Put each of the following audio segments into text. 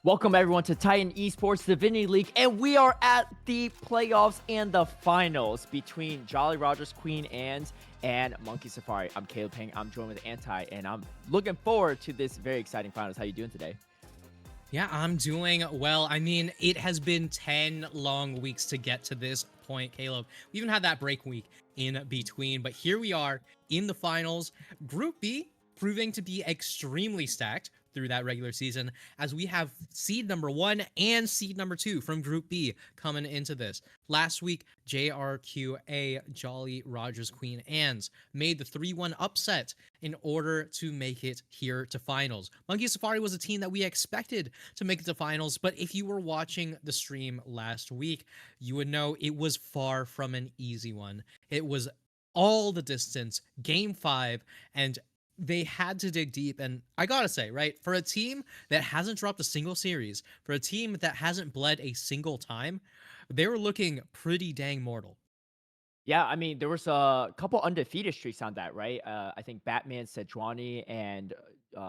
Welcome everyone to Titan Esports Divinity League, and we are at the playoffs and the finals between Jolly Rogers Queen Anne's and Monkey Safari. I'm Caleb Peng. I'm joined with Anti, and I'm looking forward to this very exciting finals. How you doing today? Yeah, I'm doing well. I mean, it has been 10 long weeks to get to this point, Caleb. We even had that break week in between, but here we are in the finals. Group B proving to be extremely stacked through that regular season, as we have seed number 1 and seed number 2 from Group B coming into this. Last week, JRQA Jolly Rogers Queen Anne's made the 3-1 upset in order to make it here to finals. Monkey Safari was a team that we expected to make it to finals, but if you were watching the stream last week, you would know it was far from an easy one. It was all the distance, game 5, and they had to dig deep. And I gotta say, right, for a team that hasn't dropped a single series, for a team that hasn't bled a single time, they were looking pretty dang mortal. Yeah, I mean, there was a couple undefeated streaks on that, right? I think Batman, Sejuani, and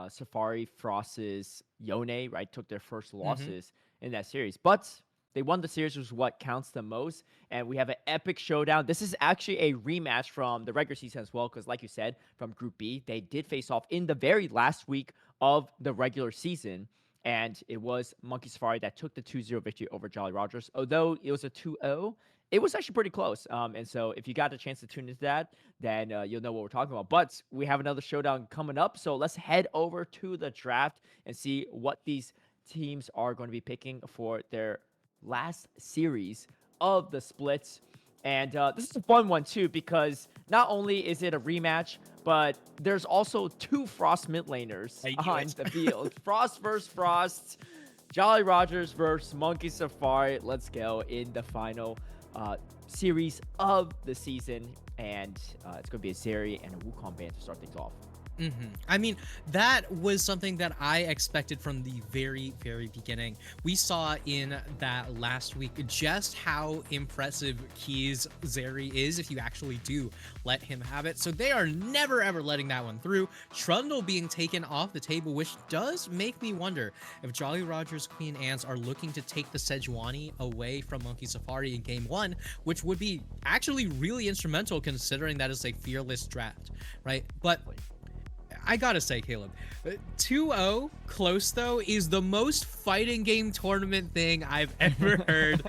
Safari Frost's Yone, right, took their first losses in that series. But they won the series, which is what counts the most. And we have an epic showdown. This is actually a rematch from the regular season as well, because like you said, from Group B, they did face off in the very last week of the regular season. And it was Monkey Safari that took the 2-0 victory over Jolly Rogers. Although it was a 2-0, it was actually pretty close. And so if you got a chance to tune into that, then you'll know what we're talking about. But we have another showdown coming up. So let's head over to the draft and see what these teams are going to be picking for their last series of the splits. And this is a fun one too, because not only is it a rematch, but there's also two Frost mid laners on the field. Frost versus Frost, Jolly Rogers versus Monkey Safari. Let's go in the final series of the season. And it's going to be a Zeri and a Wukong band to start things off. I mean, that was something that I expected from the very beginning. We saw in that last week just how impressive Key's Zeri is if you actually do let him have it. So they are never ever letting that one through. Trundle being taken off the table, which does make me wonder if Jolly Rogers Queen Anne's are looking to take the Sejuani away from Monkey Safari in game 1, which would be actually really instrumental considering that is a fearless draft, right? But I gotta say, Caleb, 2-0 close though is the most fighting game tournament thing I've ever heard,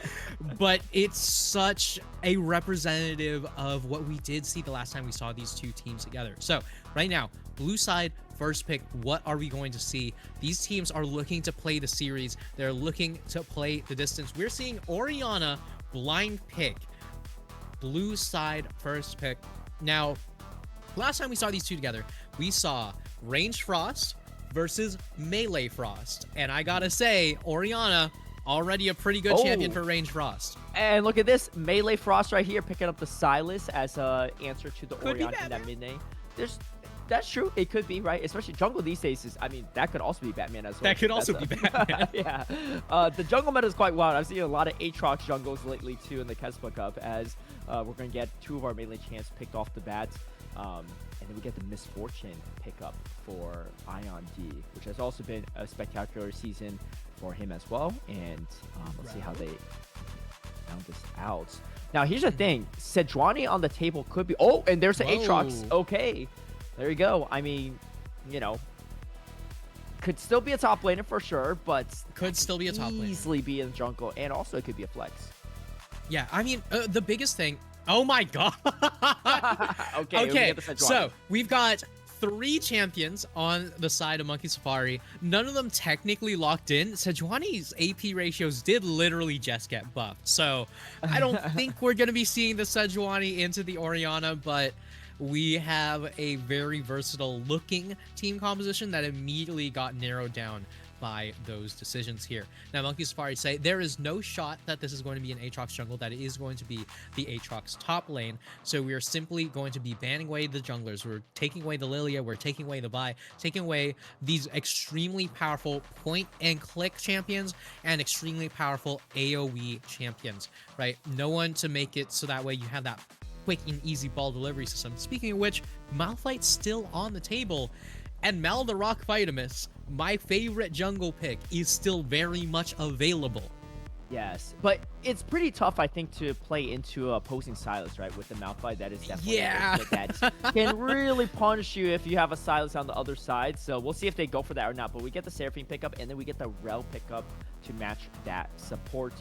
but it's such a representative of what we did see the last time we saw these two teams together. So right now, blue side, first pick, what are we going to see? These teams are looking to play the series. They're looking to play the distance. We're seeing Orianna blind pick, blue side, first pick. Now, last time we saw these two together, we saw Range Frost versus Melee Frost. And I gotta say, Orianna, already a pretty good champion for Range Frost. And look at this, Melee Frost right here, picking up the Silas as an answer to the Orianna in that mid lane. That's true. It could be, right? Especially jungle these days is, I mean, that could also be Batman as well. That could also be Batman. Yeah. The jungle meta is quite wild. I've seen a lot of Aatrox jungles lately, too, in the Kespa Cup, as we're going to get two of our melee champs picked off the bat. And then we get the Misfortune pickup for Ion D, which has also been a spectacular season for him as well. And let's see how they round this out. Now, here's the thing. Sejuani on the table could be... Oh, and there's the Aatrox. Okay. There you go. I mean, you know, could still be a top laner for sure, but... Could still be a top laner. Easily be in the jungle, and also it could be a flex. Yeah, I mean, the biggest thing... Oh my god. Okay, so we've got 3 champions on the side of Monkey Safari. None of them technically locked in. Sejuani's AP ratios did literally just get buffed. So I don't think we're going to be seeing the Sejuani into the Orianna, but we have a very versatile looking team composition that immediately got narrowed down by those decisions here. Now, Monkey Safari say there is no shot that this is going to be an Aatrox jungle, that it is going to be the Aatrox top lane. So we are simply going to be banning away the junglers. We're taking away the Lilia, we're taking away the Vi, taking away these extremely powerful point and click champions and extremely powerful AoE champions, right? No one to make it so that way you have that quick and easy ball delivery system. Speaking of which, Malphite's still on the table. And Mal the Rock Vitamus, my favorite jungle pick, is still very much available. Yes, but it's pretty tough, I think, to play into opposing Silas, right? With the Malphite, that is definitely an Yeah. ultimate that can really punish you if you have a Silas on the other side. So we'll see if they go for that or not. But we get the Seraphine pickup, and then we get the Rel pickup to match that support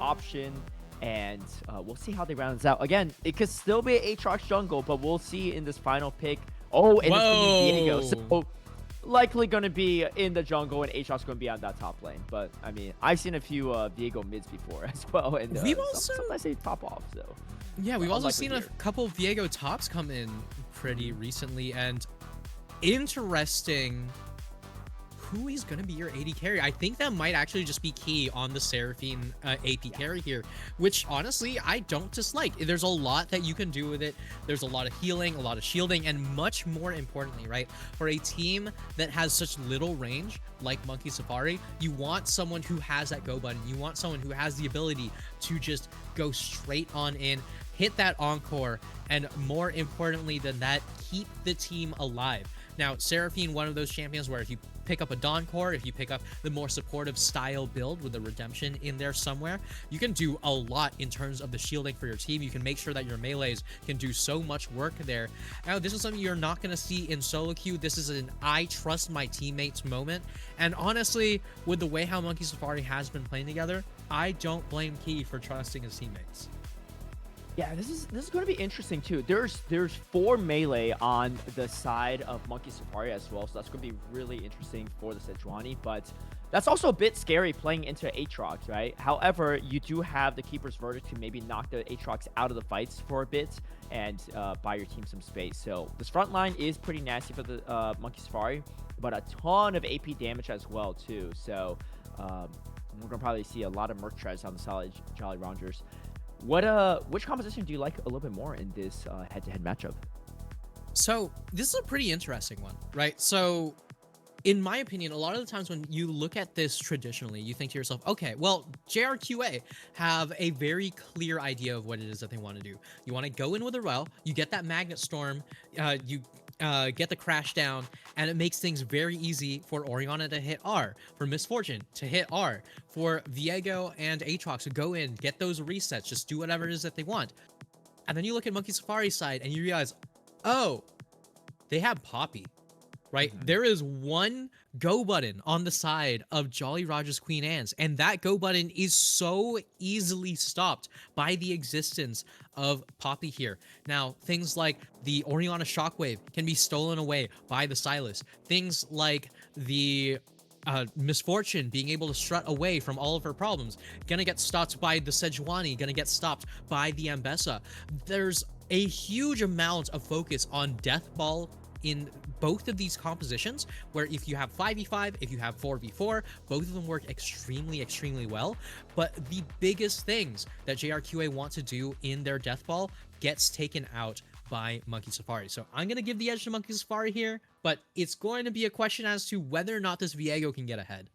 option. And we'll see how they round this out. Again, it could still be an Aatrox jungle, but we'll see in this final pick. Oh, and it's going to be Diego. Whoa. So likely going to be in the jungle, and Aatrox going to be on that top lane. But I mean, I've seen a few Viego mids before as well, and We've also sometimes they pop off. So yeah, we've also unlikely seen a here. couple Viego tops come in pretty recently, and interesting who is going to be your AD carry. I think that might actually just be key on the Seraphine AP carry here, which honestly, I don't dislike. There's a lot that you can do with it. There's a lot of healing, a lot of shielding, and much more importantly, right? For a team that has such little range, like Monkey Safari, you want someone who has that go button. You want someone who has the ability to just go straight on in, hit that encore, and more importantly than that, keep the team alive. Now, Seraphine, one of those champions where if you pick up a Dawn Core, if you pick up the more supportive style build with the Redemption in there somewhere, you can do a lot in terms of the shielding for your team. You can make sure that your melees can do so much work there. Now, this is something you're not going to see in solo queue. This is an I trust my teammates moment. And honestly, with the way how Monkey Safari has been playing together, I don't blame Key for trusting his teammates. Yeah, this is going to be interesting too. There's 4 melee on the side of Monkey Safari as well, so that's going to be really interesting for the Sejuani. But that's also a bit scary playing into Aatrox, right? However, you do have the Keeper's Verdict to maybe knock the Aatrox out of the fights for a bit and buy your team some space. So this front line is pretty nasty for the Monkey Safari, but a ton of AP damage as well too. So we're going to probably see a lot of Merc Treads on the solid Jolly Rangers. Which composition do you like a little bit more in this head-to-head matchup? So this is a pretty interesting one, right? So in my opinion, a lot of the times when you look at this traditionally, you think to yourself, okay, well, JRQA have a very clear idea of what it is that they want to do. You want to go in with a Rel, you get that Magnet Storm, you get the crash down, and it makes things very easy for Orianna to hit R, for Misfortune to hit R, for Viego and Aatrox to go in, get those resets, just do whatever it is that they want. And then you look at Monkey Safari's side and you realize, oh, they have Poppy, right? There is one go button on the side of Jolly Roger's Queen Anne's, and that go button is so easily stopped by the existence of Poppy here. Now, things like the Orianna Shockwave can be stolen away by the Silas. Things like the Misfortune being able to strut away from all of her problems, gonna get stopped by the Sejuani, gonna get stopped by the Ambessa. There's a huge amount of focus on Death Ball in both of these compositions, where if you have 5v5, if you have 4v4, both of them work extremely well. But the biggest things that JRQA want to do in their Death Ball gets taken out by Monkey Safari. So I'm going to give the edge to Monkey Safari here, but it's going to be a question as to whether or not this Viego can get ahead.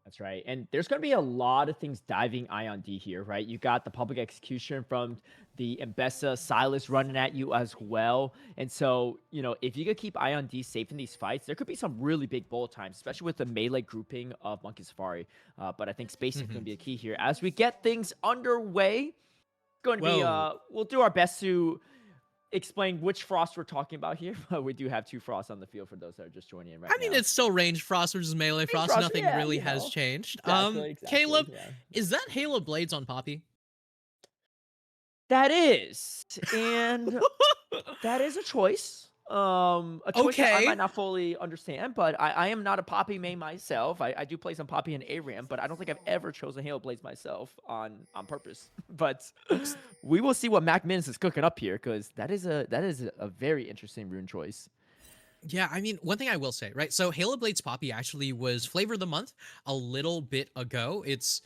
That's right. And there's going to be a lot of things diving Ion D here, right? You got the public execution from the Ambessa, Silas running at you as well. And so, you know, if you could keep Ion D safe in these fights, there could be some really big bullet times, especially with the melee grouping of Monkey Safari. But I think spacing is going to be a key here. As we get things underway, going to be, we'll do our best to explain which Frost we're talking about here, but we do have 2 Frosts on the field for those that are just joining in right now. I mean, it's still range Frost versus melee Frost. Nothing really has changed. Exactly, Caleb, yeah. is that Halo Blades on Poppy? That is, and that is a choice. A choice that I might not fully understand, but I am not a Poppy main myself. I do play some Poppy and ARAM, but I don't think I've ever chosen Halo Blades myself on purpose. But we will see what Mac Mins is cooking up here, because that is a very interesting rune choice. Yeah, I mean, one thing I will say, right? So Halo Blades Poppy actually was Flavor of the Month a little bit ago. It's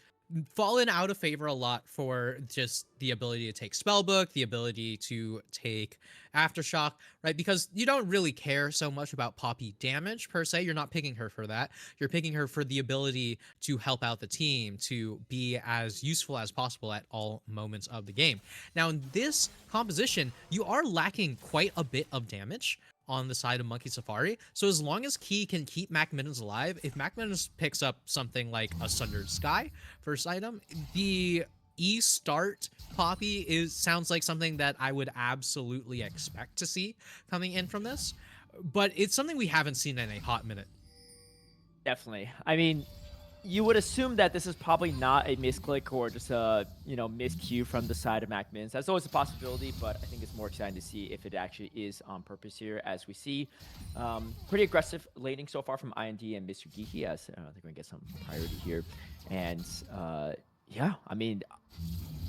fallen out of favor a lot for just the ability to take Spellbook, the ability to take Aftershock, right? Because you don't really care so much about Poppy damage per se. You're not picking her for that. You're picking her for the ability to help out the team, to be as useful as possible at all moments of the game. Now, in this composition, you are lacking quite a bit of damage, on the side of Monkey Safari. So as long as Key can keep Mac Mittens alive, if Mac Mittens picks up something like a Sundered Sky, first item, the E-Start Poppy sounds like something that I would absolutely expect to see coming in from this. But it's something we haven't seen in a hot minute. Definitely. I mean, you would assume that this is probably not a misclick or just a miscue from the side of MacMins. That's always a possibility, but I think it's more exciting to see if it actually is on purpose here, as we see pretty aggressive laning so far from IND and Mr. Geeky, as they're going to get some priority here. And yeah, I mean,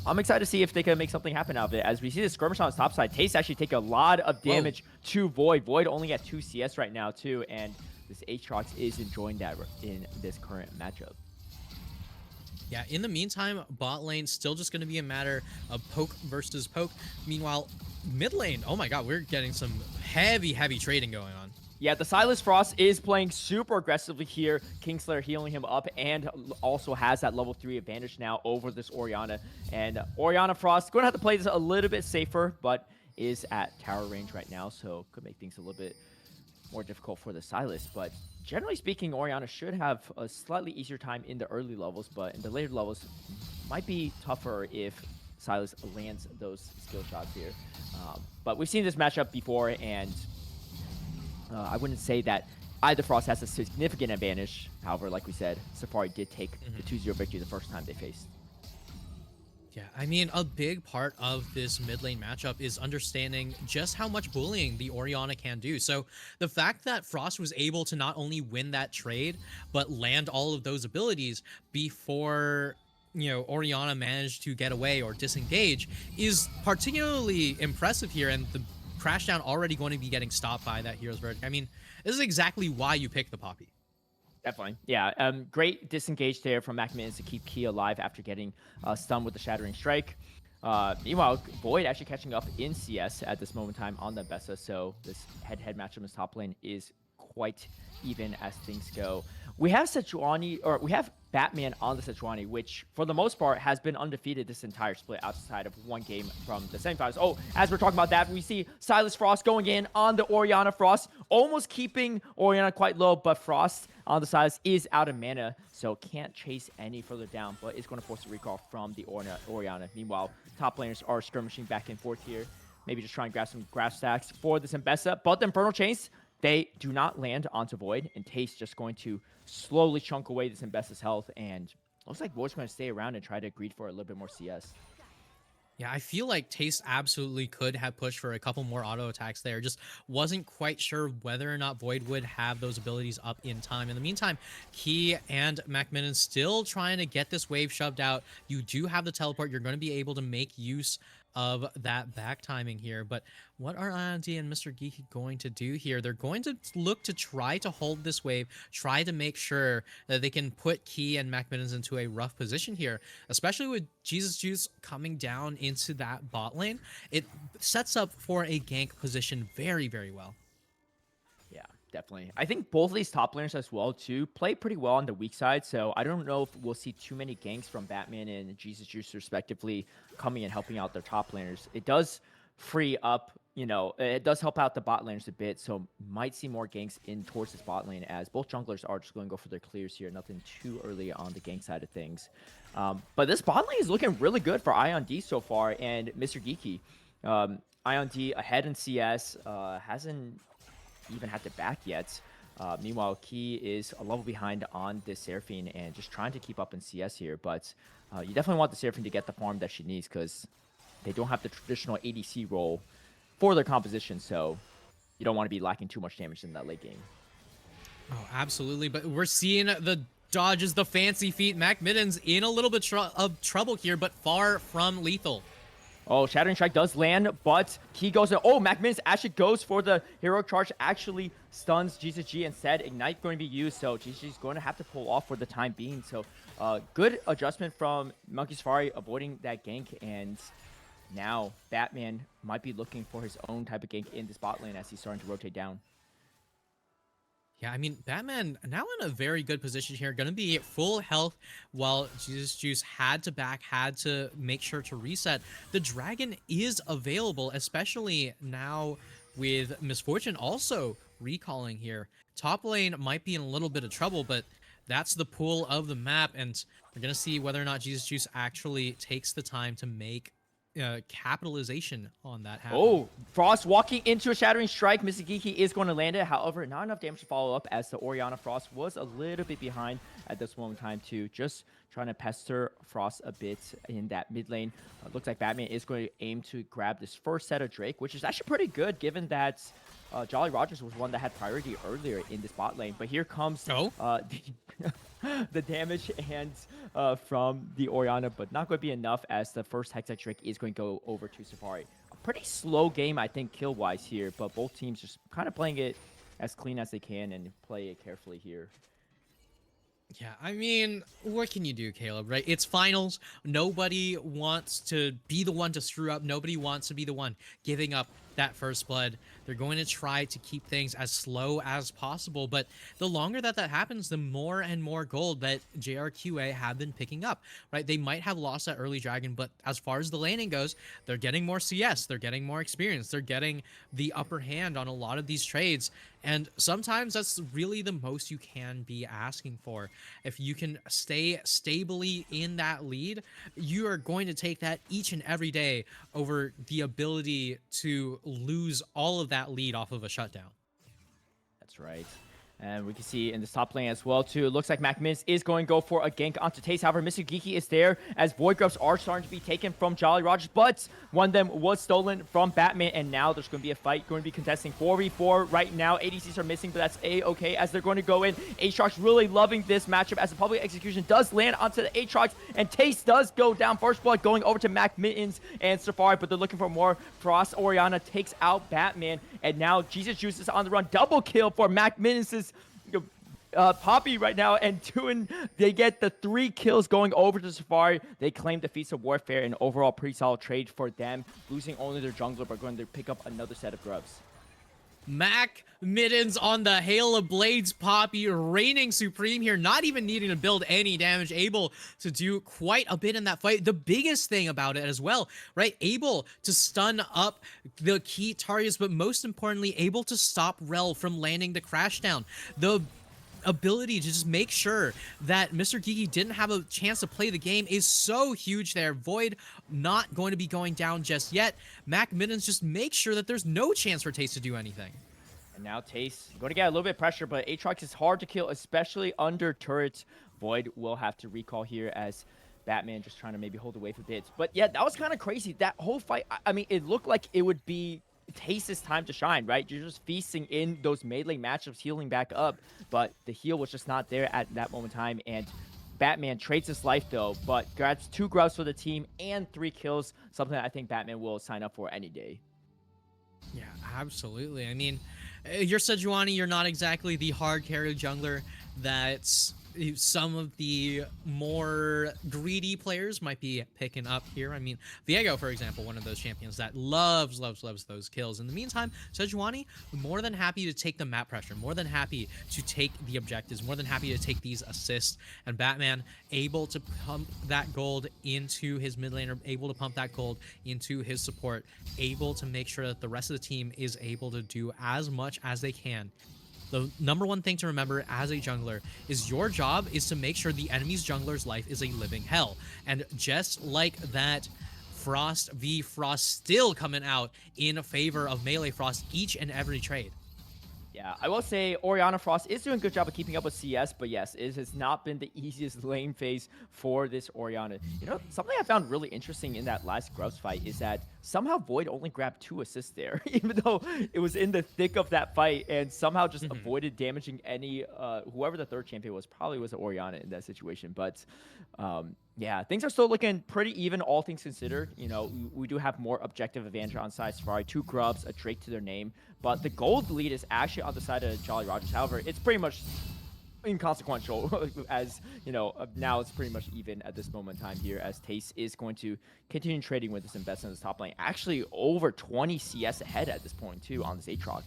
I'm excited to see if they can make something happen out of it. As we see the skirmish on the top side, TES actually take a lot of damage to Void. Void only at 2 CS right now too, and this Aatrox is enjoying that in this current matchup. Yeah, in the meantime, bot lane still just going to be a matter of poke versus poke. Meanwhile, mid lane, oh my god, we're getting some heavy trading going on. Yeah, the Silas Frost is playing super aggressively here. Kingslayer healing him up and also has that level 3 advantage now over this Orianna. And Orianna Frost going to have to play this a little bit safer, but is at tower range right now, so could make things a little bit more difficult for the Silas. But generally speaking, Orianna should have a slightly easier time in the early levels, but in the later levels might be tougher if Silas lands those skill shots here. But we've seen this matchup before, and I wouldn't say that either Frost has a significant advantage. However, like we said, Safari did take the 2-0 victory the first time they faced. Yeah, I mean, a big part of this mid lane matchup is understanding just how much bullying the Orianna can do. So the fact that Frost was able to not only win that trade, but land all of those abilities before, you know, Orianna managed to get away or disengage is particularly impressive here. And the Crashdown already going to be getting stopped by that Hero's Verdict. I mean, this is exactly why you pick the Poppy. Definitely. Yeah. Great disengage there from MacMins to keep Key alive after getting stunned with the Shattering Strike. Meanwhile, Void actually catching up in CS at this moment in time on the Bessa, so this head-to-head matchup in this top lane is quite even as things go. We have Sejuani, or we have Batman on the Sejuani, which for the most part has been undefeated this entire split outside of one game from the semifinals. Oh, as we're talking about that, we see Silas Frost going in on the Orianna Frost, almost keeping Orianna quite low, but Frost on the Silas is out of mana, so can't chase any further down, but is going to force a recall from the Orianna. Meanwhile, top laners are skirmishing back and forth here, maybe just trying to grab some grass stacks for this Mbessa, but the Infernal Chains, they do not land onto Void, and Taste just going to slowly chunk away this Mbessa's health, and looks like Void's going to stay around and try to greed for a little bit more CS. Yeah, I feel like Taste absolutely could have pushed for a couple more auto attacks there. Just wasn't quite sure whether or not Void would have those abilities up in time. In the meantime, Key and MacMinnon still trying to get this wave shoved out. You do have the teleport. You're going to be able to make use of that back timing here. But what are IND and Mr. Geeky going to do here? They're going to look to try to hold this wave, try to make sure that they can put Key and MacMinnons into a rough position here, especially with Jesus Juice coming down into that bot lane. It sets up for a gank position very, very well. Yeah, definitely. I think both of these top laners as well, too, play pretty well on the weak side, so I don't know if we'll see too many ganks from Batman and Jesus Juice, respectively, coming and helping out their top laners. It does free up, it does help out the bot laners a bit, so might see more ganks in towards this bot lane, as both junglers are just going to go for their clears here. Nothing too early on the gank side of things. But this bot lane is looking really good for Ion D so far, and Mr. Geeky. Ion D ahead in CS, hasn't even had to back yet. Meanwhile, Key is a level behind on this Seraphine and just trying to keep up in CS here. But you definitely want the Seraphine to get the farm that she needs, because they don't have the traditional ADC role for their composition. So you don't want to be lacking too much damage in that late game. Oh, absolutely. But we're seeing the dodges, the fancy feet. MacMinnon's in a little bit of trouble here, but far from lethal. Oh, Shattering Strike does land, but Key goes in. Oh, MacMinnons actually goes for the Heroic Charge, actually stuns Jesus G instead. Ignite going to be used, so Jesus G is going to have to pull off for the time being. So good adjustment from Monkey Safari, avoiding that gank, and now Batman might be looking for his own type of gank in this bot lane as he's starting to rotate down. Yeah, I mean, Batman now in a very good position here. Going to be at full health while Jesus Juice had to make sure to reset. The dragon is available, especially now with Misfortune also recalling here. Top lane might be in a little bit of trouble, but that's the pool of the map, and we're gonna see whether or not Jesus Juice actually takes the time to make capitalization on that happen. Oh, Frost walking into a Shattering Strike. Misagiki is going to land it. However, not enough damage to follow up as the Orianna Frost was a little bit behind at this moment in time too. Just trying to pester Frost a bit in that mid lane. Looks like Batman is going to aim to grab this first set of Drake, which is actually pretty good given that Jolly Rogers was one that had priority earlier in this bot lane. But here comes Oh, the damage and from the Orianna, but not going to be enough as the first Hextech Drake is going to go over to Safari. A pretty slow game, I think, kill-wise here, but both teams just kind of playing it as clean as they can and play it carefully here. yeah, I mean, what can you do, Caleb, right? It's finals. Nobody wants to be the one to screw up. Nobody wants to be the one giving up that first blood. They're going to try to keep things as slow as possible, but the longer that happens, the more and more gold that JRQA have been picking up, right? They might have lost that early dragon, but as far as the laning goes, they're getting more CS, they're getting more experience, they're getting the upper hand on a lot of these trades, and sometimes that's really the most you can be asking for. If you can stay stably in that lead, you are going to take that each and every day over the ability to lose all of that lead off of a shutdown. That's right. And we can see in the top lane as well, too. It looks like MacMinnis is going to go for a gank onto TES. However, Misugiki is there as Void Grubs are starting to be taken from Jolly Rogers, but one of them was stolen from Batman, and now there's going to be a fight going to be contesting 4v4 right now. ADCs are missing, but that's A-okay as they're going to go in. Aatrox really loving this matchup as the public execution does land onto the Aatrox, and TES does go down. First blood going over to MacMittens and Safari, but they're looking for more. Frost Orianna takes out Batman, and now Jesus Juice is on the run. Double kill for MacMittens' Poppy right now, and they get the 3 kills going over to Safari. They claim the Feast of Warfare, and overall pretty solid trade for them, losing only their jungler, but going to pick up another set of grubs. Mac Mittens on the Hail of Blades Poppy, reigning supreme here, not even needing to build any damage, able to do quite a bit in that fight. The biggest thing about it as well, right? Able to stun up the key targets, but most importantly, able to stop Rel from landing the crash down. The ability to just make sure that Mr. Geeky didn't have a chance to play the game is so huge there. Void not going to be going down just yet. Mac Mittens just make sure that there's no chance for Taste to do anything. And now TES going to get a little bit of pressure, but Aatrox is hard to kill, especially under turrets. Void will have to recall here as Batman just trying to maybe hold away for bits. But yeah, that was kind of crazy. That whole fight, I mean, it looked like it would be Taste's time to shine, right? You're just feasting in those melee matchups, healing back up, but the heal was just not there at that moment in time, and Batman trades his life though, but grabs 2 grubs for the team and 3 kills, something that I think Batman will sign up for any day. Yeah, absolutely. I mean, you're Sejuani, you're not exactly the hard carry jungler that's some of the more greedy players might be picking up here. I mean, Viego, for example, one of those champions that loves those kills. In the meantime, Sejuani, more than happy to take the map pressure, more than happy to take the objectives, more than happy to take these assists, and Batman able to pump that gold into his mid laner, able to pump that gold into his support, able to make sure that the rest of the team is able to do as much as they can. The number one thing to remember as a jungler is your job is to make sure the enemy's jungler's life is a living hell. And just like that, Frost v Frost still coming out in favor of melee Frost each and every trade. Yeah, I will say Orianna Frost is doing a good job of keeping up with CS, but yes, it has not been the easiest lane phase for this Orianna. You know, something I found really interesting in that last Grubs fight is that somehow Void only grabbed 2 assists there, even though it was in the thick of that fight, and somehow just avoided damaging any, whoever the 3rd champion was, probably was Orianna in that situation. But yeah, things are still looking pretty even, all things considered. You know, we do have more objective advantage on side Safari, 2 grubs, a Drake to their name, but the gold lead is actually on the side of Jolly Rogers. However, it's pretty much inconsequential as, you know, now it's pretty much even at this moment in time here as TES is going to continue trading with this investment in this top lane. Actually, over 20 CS ahead at this point, too, on this Aatrox.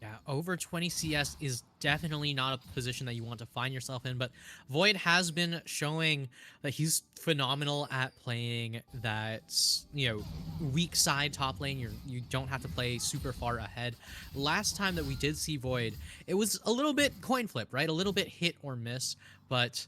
Yeah, over 20 CS is definitely not a position that you want to find yourself in, but Void has been showing that he's phenomenal at playing that, weak side top lane. You don't have to play super far ahead. Last time that we did see Void, it was a little bit coin flip, right? A little bit hit or miss, but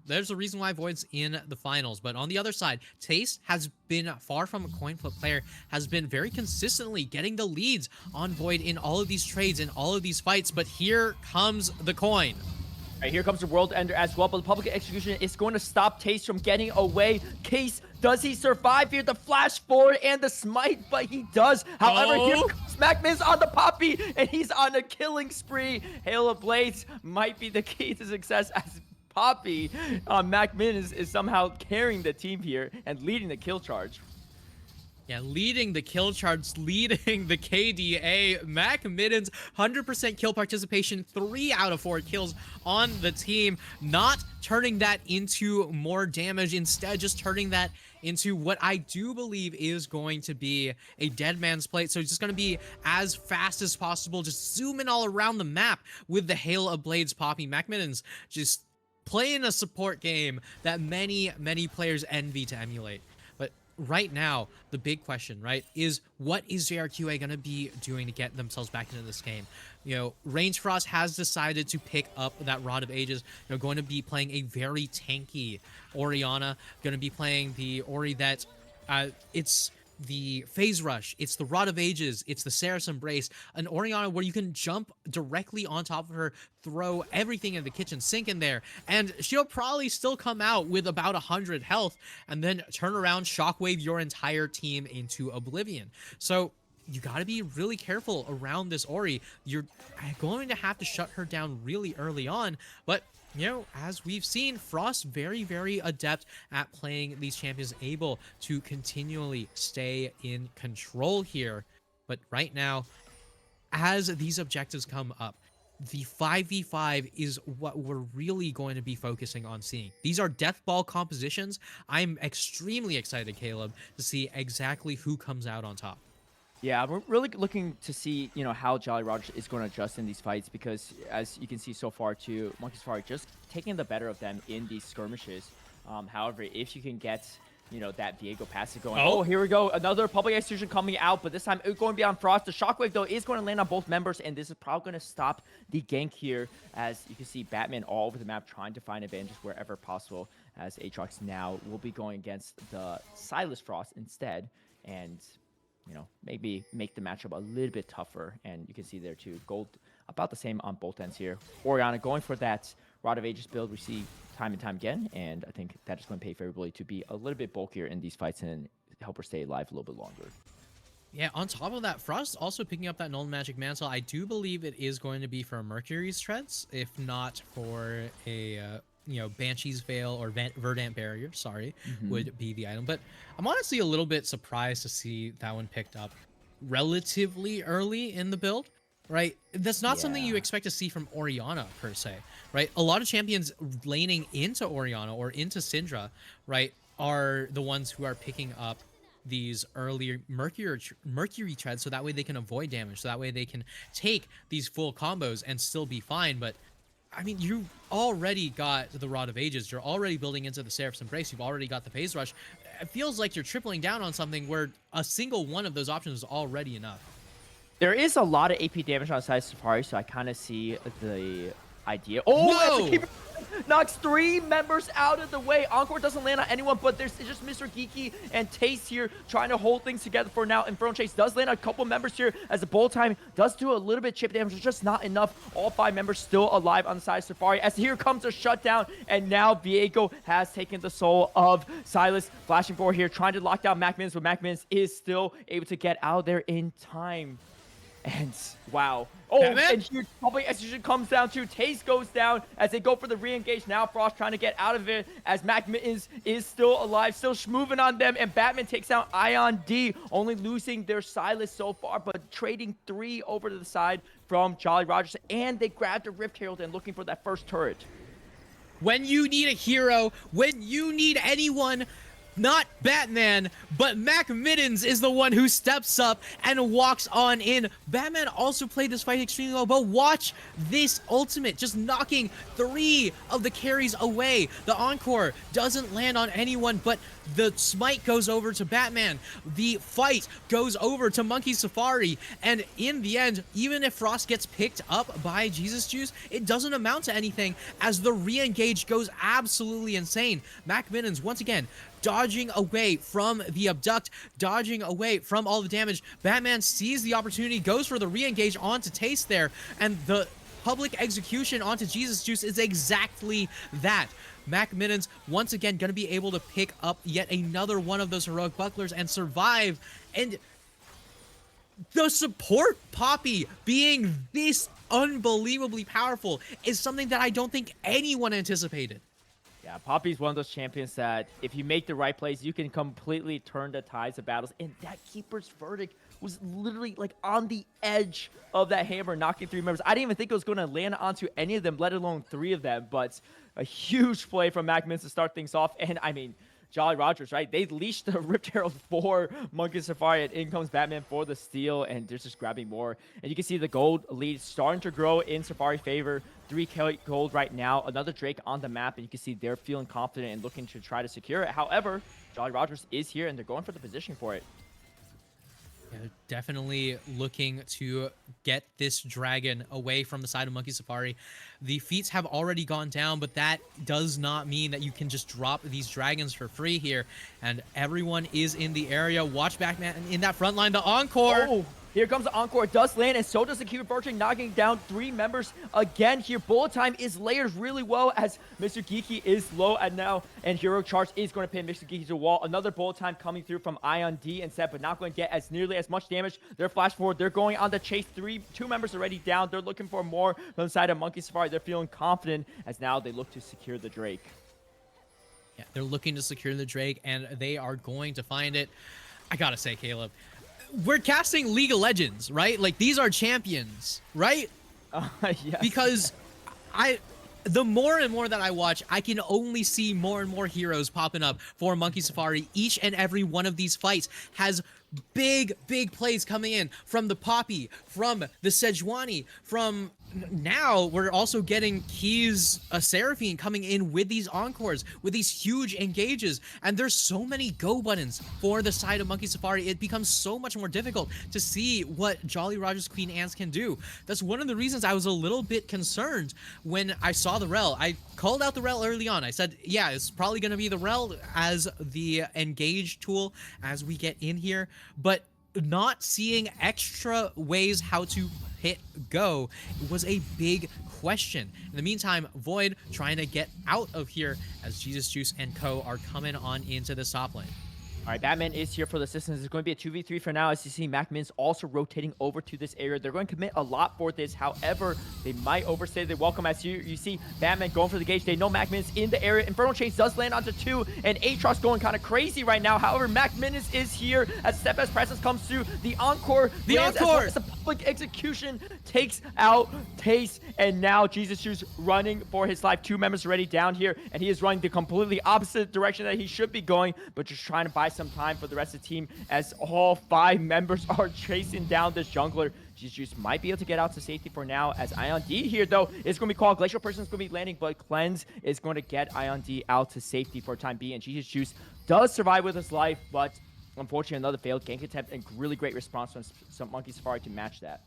there's a reason why Void's in the finals. But on the other side, TES has been far from a coin flip player, has been very consistently getting the leads on Void in all of these trades, in all of these fights. But here comes the coin. All right, here comes the World Ender as well, but the public execution is going to stop TES from getting away. Case, does he survive here? The flash forward and the smite, but he does. However, here comes Macmin's on the Poppy, and he's on a killing spree. Hail of Blades might be the key to success as Poppy, Macmin is somehow carrying the team here and leading the kill charge. Yeah, leading the kill charge, leading the KDA. Mac Midden's 100% kill participation, 3 out of 4 kills on the team, not turning that into more damage, instead just turning that into what I do believe is going to be a dead man's plate. So it's just going to be as fast as possible, just zooming all around the map with the Hail of Blades Poppy. Mac Midden's just playing a support game that many players envy to emulate. But right now, the big question, right, is what is JRQA going to be doing to get themselves back into this game? Range Frost has decided to pick up that Rod of Ages. They're going to be playing a very tanky Orianna, going to be playing the Ori that it's the Phase Rush, it's the Rod of Ages, it's the Seraph's Embrace, an Orianna where you can jump directly on top of her, throw everything in the kitchen sink in there, and she'll probably still come out with about 100 health, and then turn around, shockwave your entire team into oblivion. So you got to be really careful around this Ori. You're going to have to shut her down really early on, but as we've seen, Frost very adept at playing these champions, able to continually stay in control here. But right now, as these objectives come up, the 5v5 is what we're really going to be focusing on seeing. These are death ball compositions. I'm extremely excited, Caleb, to see exactly who comes out on top. Yeah, we're really looking to see, how Jolly Roger is going to adjust in these fights because, as you can see so far, too, Monkey Safari just taking the better of them in these skirmishes. However, if you can get, that Viego passive going. Oh, here we go. Another public execution coming out, but this time it's going to be on Frost. The Shockwave, though, is going to land on both members, and this is probably going to stop the gank here, as you can see Batman all over the map trying to find advantages wherever possible, as Aatrox now will be going against the Silas Frost instead, and maybe make the matchup a little bit tougher. And you can see there too, gold about the same on both ends here. Orianna going for that Rod of Ages build we see time and time again, and I think that is going to pay favorably to be a little bit bulkier in these fights and help her stay alive a little bit longer. Yeah, on top of that, Frost also picking up that Null Magic Mantle. I do believe it is going to be for Mercury's Treads, if not for a Banshee's Veil or Verdant Barrier, would be the item. But I'm honestly a little bit surprised to see that one picked up relatively early in the build, right? That's not something you expect to see from Orianna, per se, right? A lot of champions laning into Orianna or into Syndra, right, are the ones who are picking up these earlier Mercury treads, so that way they can avoid damage, so that way they can take these full combos and still be fine. But I mean, you already got the Rod of Ages. You're already building into the Seraph's Embrace. You've already got the Phase Rush. It feels like you're tripling down on something where a single one of those options is already enough. There is a lot of AP damage on side Safari, so I kind of see the idea. Oh, knocks 3 members out of the way. Encore doesn't land on anyone, but there's just Mr. Geeky and TES here trying to hold things together for now. Inferno Chase does land on a couple members here as the bullet time does do a little bit of chip damage. It's just not enough. All 5 members still alive on the side of Safari as here comes a shutdown, and now Viego has taken the soul of Silas. Flashing forward here, trying to lock down Macmins, but Macmins is still able to get out there in time. And wow. Oh, and huge public execution comes down to TES goes down as they go for the re-engage. Now Frost trying to get out of it as Macmin is still alive, still moving on them, and Batman takes out Ion D, only losing their Silas so far, but trading 3 over to the side from Jolly Rogers, and they grabbed a Rift Herald and looking for that first turret. When you need a hero, when you need anyone not Batman, but Mac Middens is the one who steps up and walks on in. Batman also played this fight extremely well, but watch this ultimate, just knocking 3 of the carries away. The Encore doesn't land on anyone, but the smite goes over to Batman. The fight goes over to Monkey Safari. And in the end, even if Frost gets picked up by Jesus Juice, it doesn't amount to anything as the re-engage goes absolutely insane. Mac Middens, once again, dodging away from the abduct, dodging away from all the damage. Batman sees the opportunity, goes for the re-engage onto Taste there, and the public execution onto Jesus Juice is exactly that. Mac Middens once again going to be able to pick up yet another one of those heroic bucklers and survive. And the support Poppy being this unbelievably powerful is something that I don't think anyone anticipated. Yeah, Poppy's one of those champions that if you make the right plays, you can completely turn the tides of battles. And that Keeper's Verdict was literally like on the edge of that hammer, knocking 3 members. I didn't even think it was going to land onto any of them, let alone 3 of them. But a huge play from Mac Middens to start things off. And I mean, Jolly Rogers, right? They leashed the Ripped Herald for Monkey Safari, and in comes Batman for the steal, and they're just grabbing more. And you can see the gold lead starting to grow in Safari favor. 3K gold right now. Another Drake on the map, and you can see they're feeling confident and looking to try to secure it. However, Jolly Rogers is here, and they're going for the position for it. Yeah, they're definitely looking to get this dragon away from the side of Monkey Safari. The feats have already gone down, but that does not mean that you can just drop these dragons for free here. And everyone is in the area. Watch Batman in that front line. The Encore. Oh, here comes the Encore. It does land, and so does the Keeper Virtue, knocking down 3 members again here. Bullet time is layered really well as Mr. Geeky is low at now, and Hero Charge is going to pin Mr. Geeky to the wall. Another bullet time coming through from Ion D instead, but not going to get as nearly as much damage. They're flash forward. They're going on the chase. 2 members already down. They're looking for more from the side of Monkey Safari. They're feeling confident as now they look to secure the Drake. Yeah, they're looking to secure the Drake, and they are going to find it. I gotta say, Caleb, we're casting League of Legends, right? Like, these are champions, right? Yes. Because the more and more that I watch, I can only see more and more heroes popping up for Monkey Safari. Each and every one of these fights has big plays coming in from the Poppy, from the Sejuani, from now we're also getting Keys, Seraphine coming in with these Encores, with these huge engages, and there's so many go buttons for the side of Monkey Safari. It becomes so much more difficult to see what Jolly Rogers Queen Ants can do. That's one of the reasons I was a little bit concerned when I saw the Rel. I called out the Rel early on. I said, yeah, it's probably going to be the Rel as the engage tool as we get in here, but not seeing extra ways how to hit go was a big question. In the meantime, Void trying to get out of here as Jesus Juice and co are coming on into the top lane. All right, Batman is here for the assistance. It's going to be a 2v3 for now. As you see, Mac Middens also rotating over to this area. They're going to commit a lot for this. However, they might overstay their welcome. As you see Batman going for the gauge. They know Mac Middens in the area. Infernal Chains does land onto 2, and Aatrox going kind of crazy right now. However, Mac Middens is here as Step-As presence comes through. The Encore. The Encore! As the public execution takes out Taste, and now Jesus Juice running for his life. 2 members already down here, and he is running the completely opposite direction that he should be going, but just trying to buy some time for the rest of the team as all 5 members are chasing down this jungler. Jesus Juice might be able to get out to safety for now, as Ion D here, though, is going to be called. Glacial Person is going to be landing, but Cleanse is going to get Ion D out to safety for time being, and Jesus Juice does survive with his life, but unfortunately another failed gank attempt, and really great response from some Monkey Safari to match that.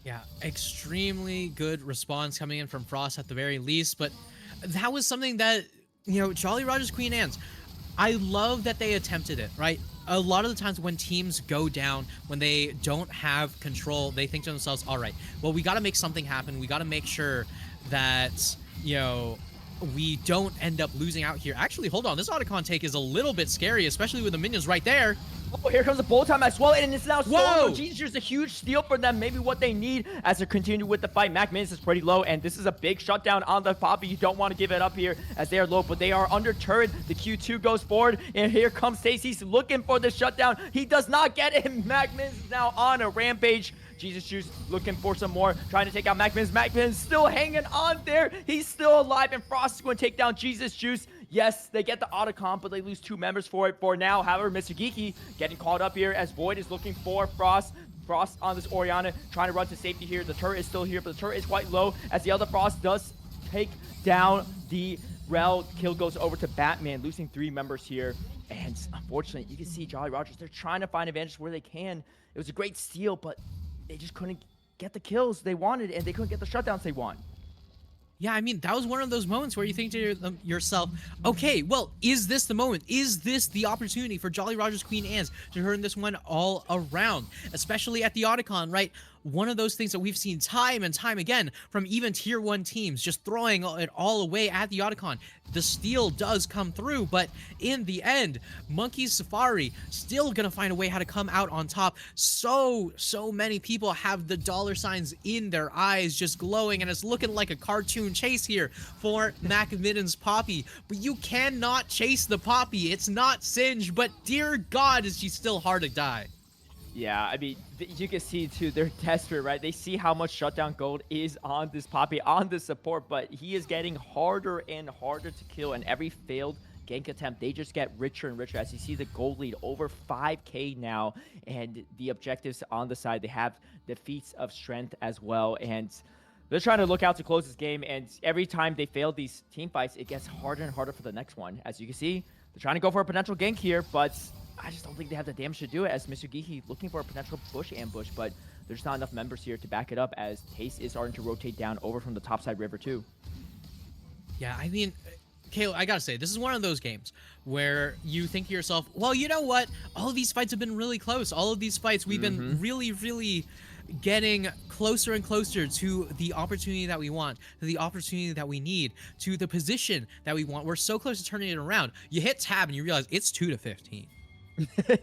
Yeah, extremely good response coming in from Frost at the very least, but that was something that, you know, Jolly Rogers Queen Ants, I love that they attempted it, right? A lot of the times when teams go down, when they don't have control, they think to themselves, all right, well, we got to make something happen. We got to make sure that, you know, we don't end up losing out here. Actually, hold on. This Otacon take is a little bit scary, especially with the minions right there. Oh, here comes the bullet time as well, and it's now Whoa! solo. Jesus Juice, a huge steal for them. Maybe what they need as they continue with the fight. Mac Middens is pretty low, and this is a big shutdown on the Poppy. You don't want to give it up here as they are low, but they are under turret. The Q2 goes forward, and here comes Stacy's looking for the shutdown. He does not get it. Mac Middens is now on a rampage. Jesus Juice looking for some more, trying to take out Mac Middens. Mac Middens still hanging on there. He's still alive, and Frost is going to take down Jesus Juice. Yes, they get the Otacon, but they lose 2 members for it for now. However, Mr. Geeky getting caught up here as Void is looking for Frost. Frost on this Orianna, trying to run to safety here. The turret is still here, but the turret is quite low as the other Frost does take down the Rel. Kill goes over to Batman, losing 3 members here. And unfortunately, you can see Jolly Rogers, they're trying to find advantage where they can. It was a great steal, but they just couldn't get the kills they wanted, and they couldn't get the shutdowns they want. Yeah, I mean, that was one of those moments where you think to yourself, okay, well, is this the moment? Is this the opportunity for Jolly Rogers Queen Anne's to turn this one all around? Especially at the Otacon, right? One of those things that we've seen time and time again from even tier 1 teams just throwing it all away at the Otacon. The steal does come through, but in the end, Monkey Safari still gonna find a way how to come out on top. So many people have the dollar signs in their eyes just glowing, and it's looking like a cartoon chase here for Mac Midden's Poppy. But you cannot chase the Poppy. It's not Singe, but dear God, is she still hard to die. Yeah, I mean, you can see too, they're desperate, right? They see how much shutdown gold is on this Poppy, on this support, but he is getting harder and harder to kill, and every failed gank attempt, they just get richer and richer as you see the gold lead over 5k now, and the objectives on the side, they have the feats of strength as well, and they're trying to look out to close this game, and every time they fail these team fights, it gets harder and harder for the next one. As you can see, they're trying to go for a potential gank here, but I just don't think they have the damage to do it as Mr. Geeky looking for a potential bush ambush, but there's not enough members here to back it up as TES is starting to rotate down over from the topside river too. Yeah, I mean, Caleb, I gotta say, this is one of those games where you think to yourself, well, you know what? All of these fights have been really close. All of these fights, we've been really getting closer and closer to the opportunity that we want, to the opportunity that we need, to the position that we want. We're so close to turning it around. You hit tab and you realize it's 2-15.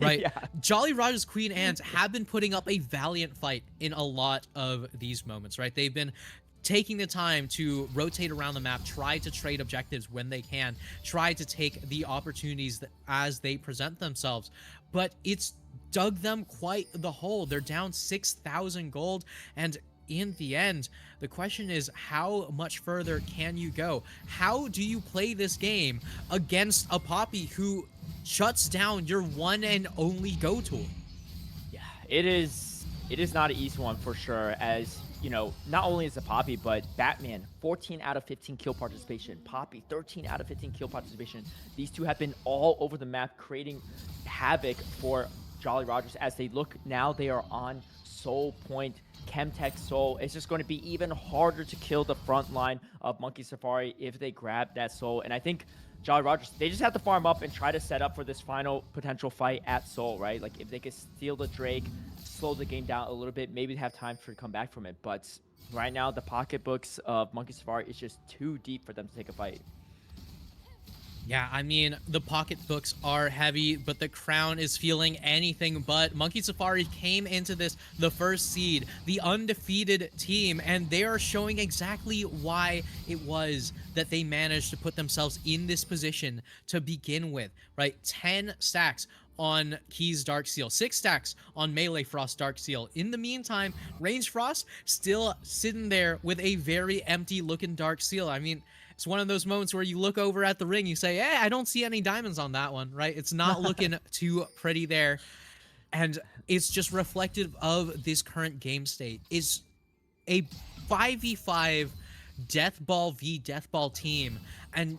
Right? Yeah. Jolly Rogers Queen Anne's have been putting up a valiant fight in a lot of these moments, right? They've been taking the time to rotate around the map, try to trade objectives when they can, try to take the opportunities as they present themselves. But it's dug them quite the hole. They're down 6,000 gold, and in the end, the question is, how much further can you go? How do you play this game against a Poppy who shuts down your one and only go tool? Yeah, it is not an easy one for sure, as you know, not only is it Poppy, but Batman 14 out of 15 kill participation, Poppy 13 out of 15 kill participation. These two have been all over the map creating havoc for Jolly Rogers as they look now. They are on Soul Point, Chemtech Soul. It's just going to be even harder to kill the front line of Monkey Safari if they grab that Soul. And I think Jolly Rogers, they just have to farm up and try to set up for this final potential fight at Soul, right? Like, if they could steal the Drake, slow the game down a little bit, maybe they have time for to come back from it. But right now, the pocketbooks of Monkey Safari is just too deep for them to take a fight. Yeah, I mean, the pocketbooks are heavy, but the crown is feeling anything but. Monkey Safari came into this the first seed, the undefeated team, and they are showing exactly why it was that they managed to put themselves in this position to begin with, right? 10 stacks on Keys Dark Seal, 6 stacks on Melee Frost Dark Seal. In the meantime, Range Frost still sitting there with a very empty looking Dark Seal. I mean, it's one of those moments where you look over at the ring, you say, hey, I don't see any diamonds on that one, right? It's not looking too pretty there. And it's just reflective of this current game state. Is a 5v5 Deathball v Deathball team. And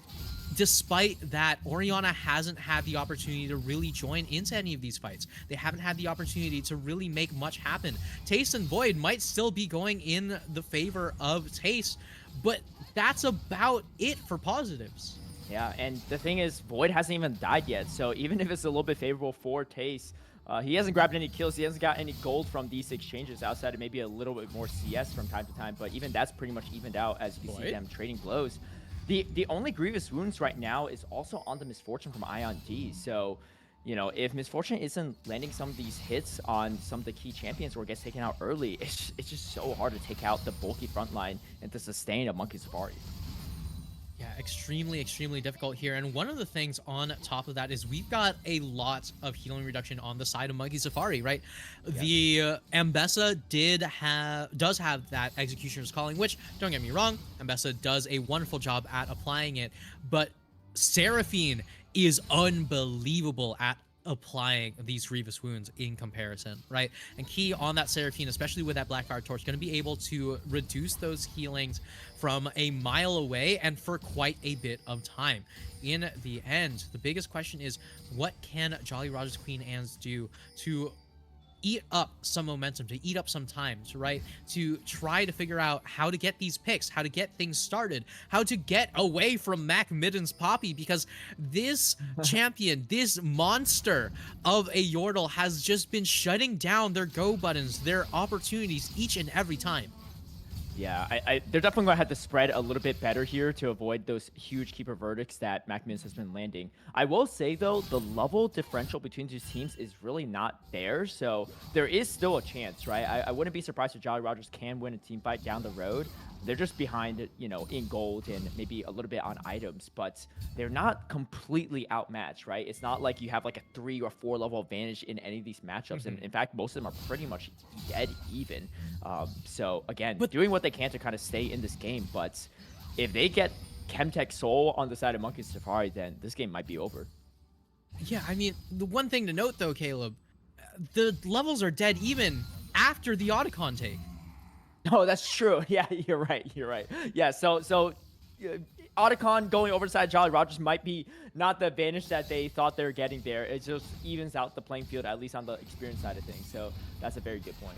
despite that, Orianna hasn't had the opportunity to really join into any of these fights. They haven't had the opportunity to really make much happen. TES and Void might still be going in the favor of TES, but that's about it for positives. Yeah, and the thing is, Void hasn't even died yet, so even if it's a little bit favorable for TES, he hasn't grabbed any kills, he hasn't got any gold from these exchanges outside of maybe a little bit more CS from time to time, but even that's pretty much evened out as you can see them trading blows. The only grievous wounds right now is also on the Misfortune from Ion D, so you know, if Misfortune isn't landing some of these hits on some of the key champions or gets taken out early, it's just so hard to take out the bulky front line and to sustain a Monkey Safari. Yeah, extremely difficult here. And one of the things on top of that is we've got a lot of healing reduction on the side of Monkey Safari, right? Yep. The Ambessa does have that Executioner's Calling, which, don't get me wrong, Ambessa does a wonderful job at applying it, but Seraphine is unbelievable at applying these grievous wounds in comparison, right? And Key on that Seraphine, especially with that Blackfire Torch, going to be able to reduce those healings from a mile away and for quite a bit of time. In the end, the biggest question is, what can Jolly Roger's Queen Anne's do to eat up some momentum, to eat up some times, right? To try to figure out how to get these picks, how to get things started, how to get away from Mac Midden's Poppy, because this champion, this monster of a Yordle has just been shutting down their go buttons, their opportunities each and every time. Yeah, they're definitely going to have to spread a little bit better here to avoid those huge keeper verdicts that MacMins has been landing. I will say, though, the level differential between these teams is really not there, so there is still a chance, right? I wouldn't be surprised if Jolly Rogers can win a team fight down the road. They're just behind, you know, in gold and maybe a little bit on items, but they're not completely outmatched, right? It's not like you have like a 3 or 4 level advantage in any of these matchups. And in fact, most of them are pretty much dead even. So again, But doing what they can to kind of stay in this game. But if they get Chemtech Soul on the side of Monkey Safari, then this game might be over. yeah, I mean, the one thing to note though, Caleb, the levels are dead even after the Otacon take. No, that's true. Yeah, you're right. You're right. Yeah, so Otacon going over the side of Jolly Rogers might be not the advantage that they thought they were getting there. It just evens out the playing field, at least on the experience side of things. So that's a very good point.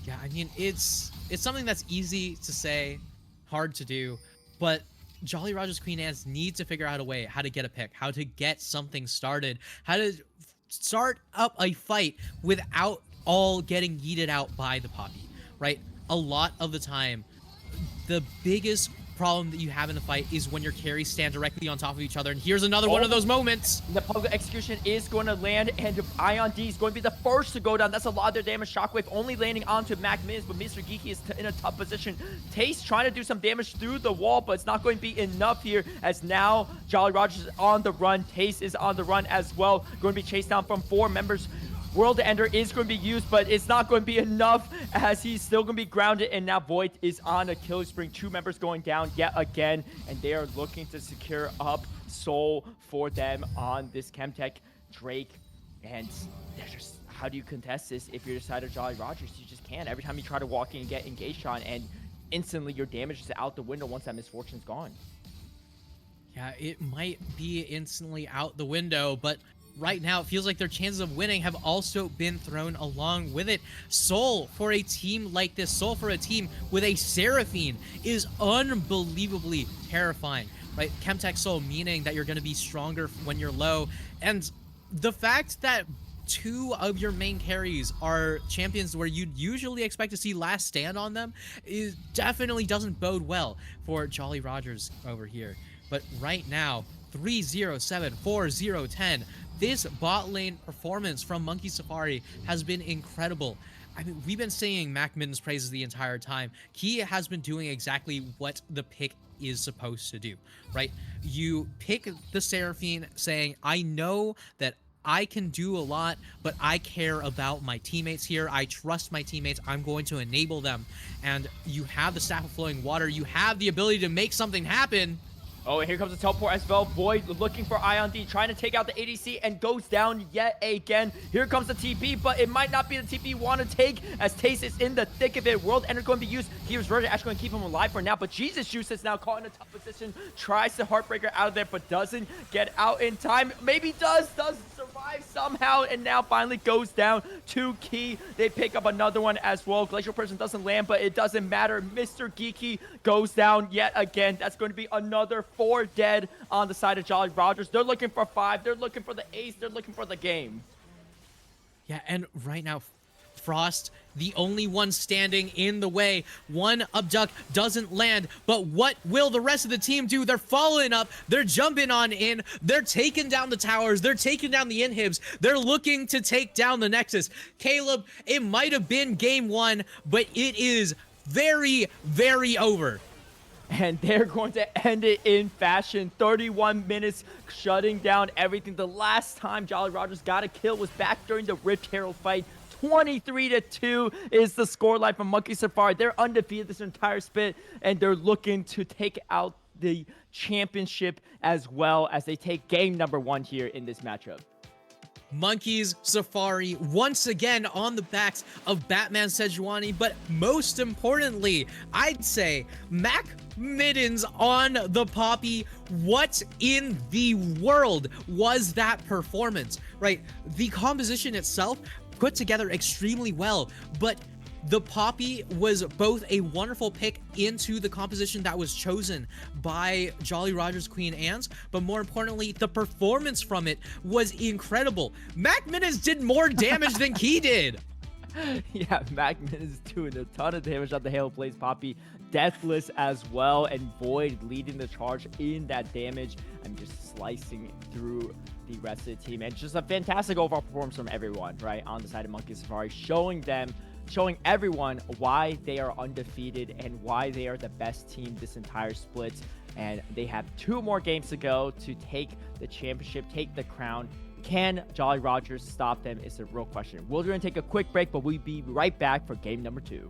Yeah, I mean, it's something that's easy to say, hard to do, but Jolly Rogers Queen Anne's need to figure out a way how to get a pick, how to get something started, how to start up a fight without all getting yeeted out by the Poppy, right? A lot of the time, the biggest problem that you have in a fight is when your carries stand directly on top of each other, and here's another one of those moments. The public execution is going to land, and Ion D is going to be the first to go down. That's a lot of their damage. Shockwave only landing onto Mac Miz, but Mr. Geeky is in a tough position. Taste trying to do some damage through the wall, but it's not going to be enough here, as now Jolly Rogers is on the run. Taste is on the run as well. Going to be chased down from 4 members. World Ender is going to be used, but it's not going to be enough, as he's still going to be grounded, and now Void is on a kill spring. 2 members going down yet again, and they are looking to secure up Soul for them on this Chemtech Drake. And they're just, how do you contest this if you're the side of Jolly Rogers? You just can't. Every time you try to walk in and get engaged on, and instantly your damage is out the window once that misfortune's gone. Yeah, it might be instantly out the window, but right now it feels like their chances of winning have also been thrown along with it. Soul for a team like this, Soul for a team with a Seraphine, is unbelievably terrifying, right? Chemtech Soul, meaning that you're going to be stronger when you're low, and the fact that 2 of your main carries are champions where you'd usually expect to see last stand on them is definitely doesn't bode well for Jolly Rogers over here. But right now, 3-0-7, 4-0-10. This bot lane performance from Monkey Safari has been incredible. I mean, we've been saying Mac Midden's praises the entire time. He has been doing exactly what the pick is supposed to do, right? You pick the Seraphine saying, I know that I can do a lot, but I care about my teammates here. I trust my teammates. I'm going to enable them. And you have the Staff of Flowing Water. You have the ability to make something happen. Oh, and here comes the teleport as well. Void looking for Ion D, trying to take out the ADC, and goes down yet again. Here comes the TP, but it might not be the TP you want to take, as Taste is in the thick of it. World Ender going to be used. Here's Virgin actually going to keep him alive for now, but Jesus Juice is now caught in a tough position. Tries to Heartbreaker out of there, but doesn't get out in time. Maybe does survive somehow, and now finally goes down to Key. They pick up another one as well. Glacial Person doesn't land, but it doesn't matter. Mr. Geeky goes down yet again. That's going to be another 4 dead on the side of Jolly Rogers. They're looking for 5. They're looking for the ace. They're looking for the game. Yeah, and right now, Frost, the only one standing in the way. One abduct doesn't land, but what will the rest of the team do? They're following up. They're jumping on in. They're taking down the towers. They're taking down the inhibs. They're looking to take down the Nexus. Caleb, it might have been game 1, but it is very, very over. And they're going to end it in fashion. 31 minutes shutting down everything. The last time Jolly Rogers got a kill was back during the Rift Herald fight. 23-2 is the scoreline from Monkey Safari. They're undefeated this entire split, and they're looking to take out the championship as well as they take game number 1 here in this matchup. Monkeys Safari once again on the backs of Batman Sejuani, but most importantly, I'd say Mac Middens on the Poppy. What in the world was that performance, right? The composition itself put together extremely well, but the Poppy was both a wonderful pick into the composition that was chosen by Jolly Roger's Queen Anne's, but more importantly, the performance from it was incredible. Mac Minnez did more damage than Key did. Yeah, Magman is doing a ton of damage on the Halo Blaze Poppy. Deathless as well, and Void leading the charge in that damage. I'm just slicing through the rest of the team. And just a fantastic overall performance from everyone, right, on the side of Monkey Safari, showing everyone why they are undefeated and why they are the best team this entire split. And they have 2 more games to go to take the championship, take the crown. Can Jolly Rogers stop them is the real question. We're going to take a quick break, but we'll be right back for game number 2.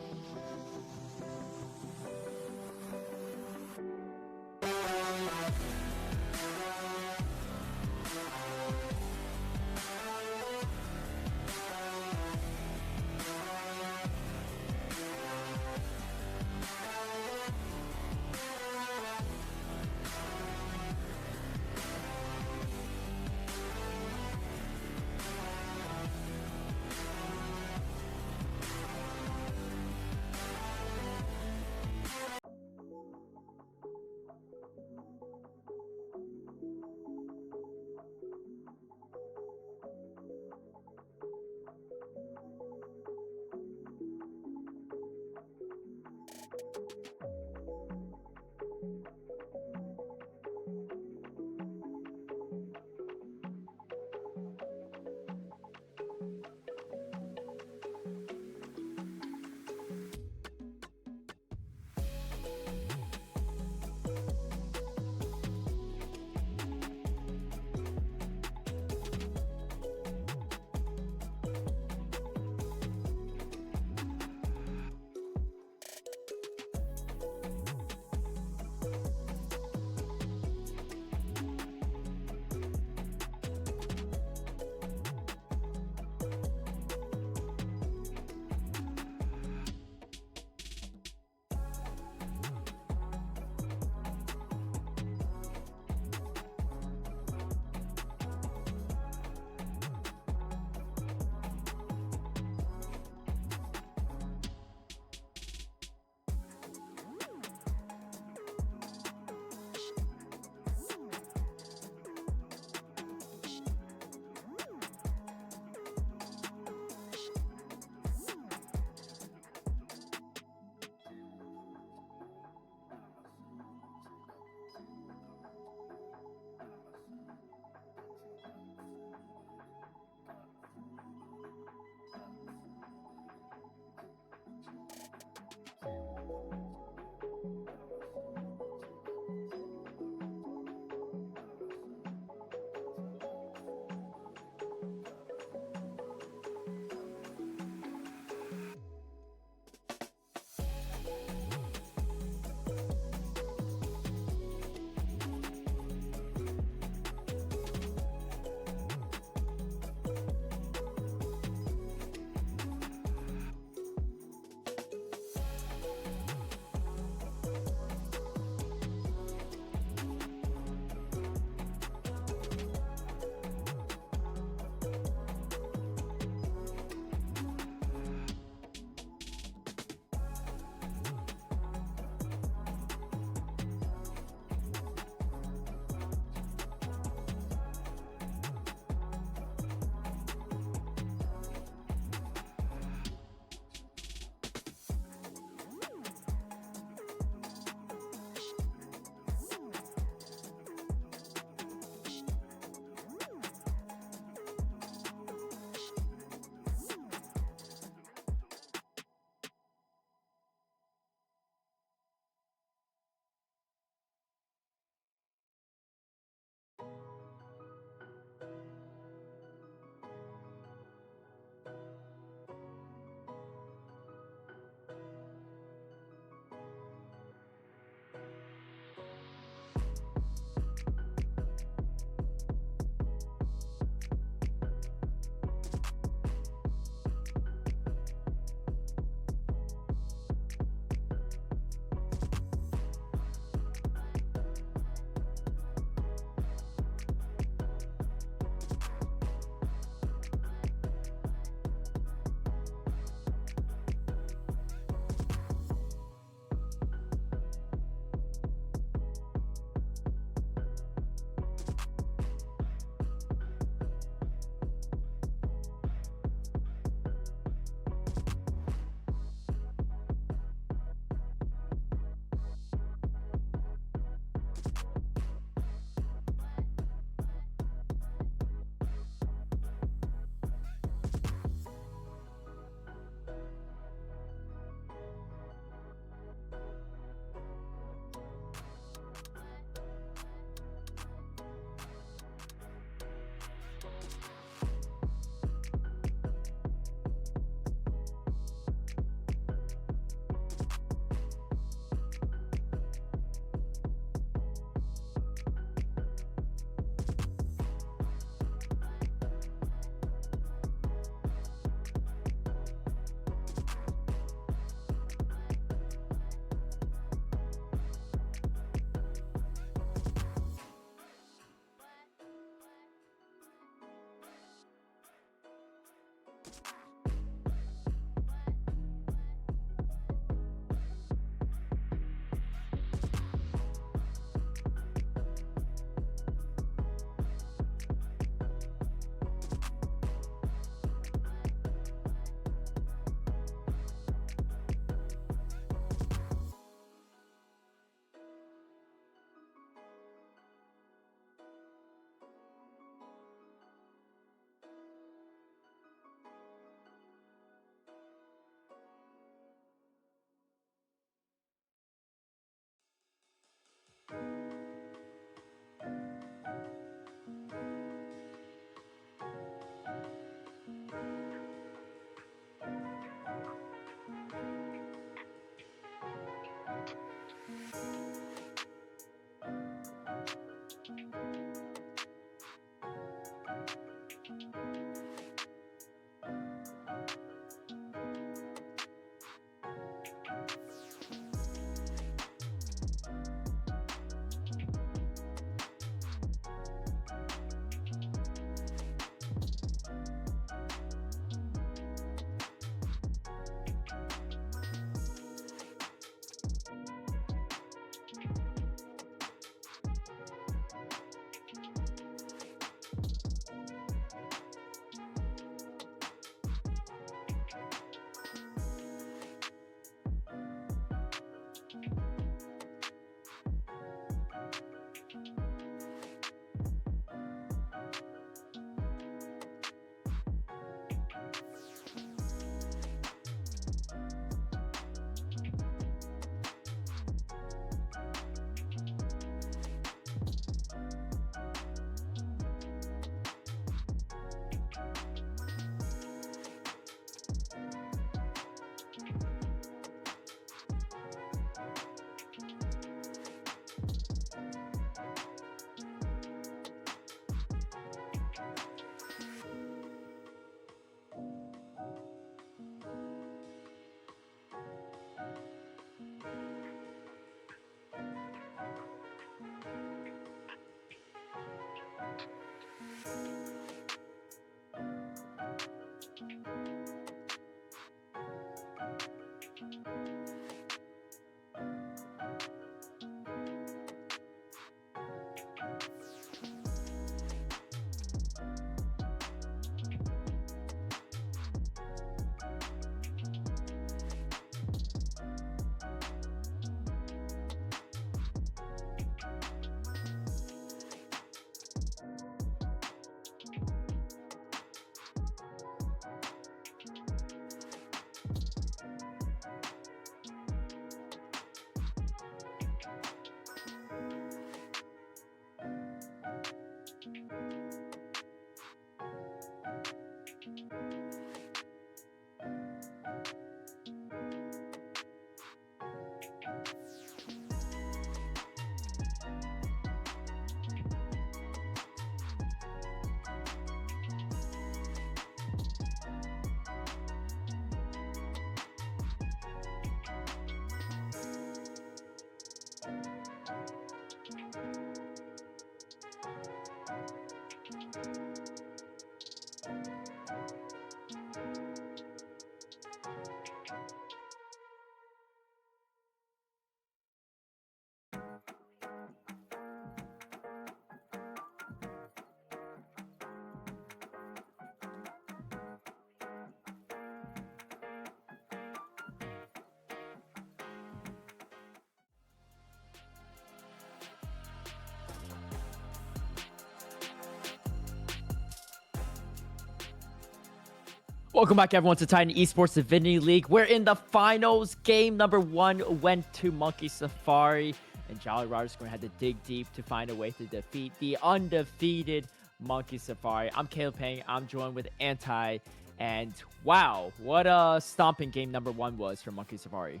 Welcome back, everyone, to Titan Esports Divinity League. We're in the finals. Game number 1 went to Monkey Safari, and Jolly Roger's going to have to dig deep to find a way to defeat the undefeated Monkey Safari. I'm Caleb Pang. I'm joined with Anti, and wow, what a stomping game number 1 was for Monkey Safari.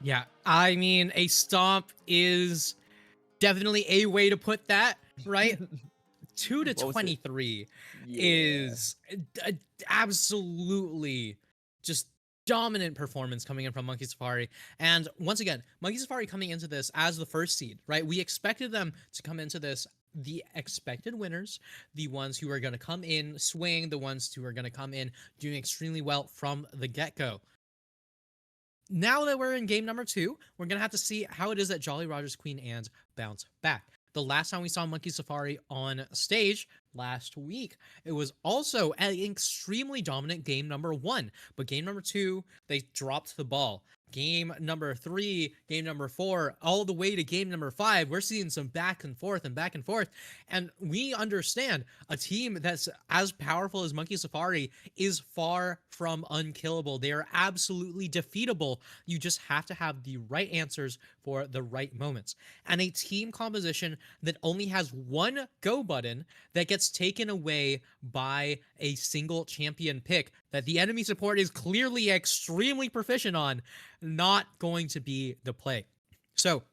Yeah, I mean, a stomp is definitely a way to put that, right? 2 to 23 is absolutely just dominant performance coming in from Monkey Safari. And once again, Monkey Safari coming into this as the first seed, right? We expected them to come into this the expected winners, the ones who are going to come in swing, the ones who are going to come in doing extremely well from the get-go. Now that we're in game number 2, we're going to have to see how it is that Jolly Roger's Queen Anne's bounce back. The last time we saw Monkey Safari on stage last week, it was also an extremely dominant game number 1. But game number 2, they dropped the ball. Game number 3, game number 4, all the way to game number 5, we're seeing some back and forth and back and forth. And we understand a team that's as powerful as Monkey Safari is far from unkillable. They are absolutely defeatable. You just have to have the right answers for the right moments. And a team composition that only has one go button that gets taken away by a single champion pick that the enemy support is clearly extremely proficient on, not going to be the play. So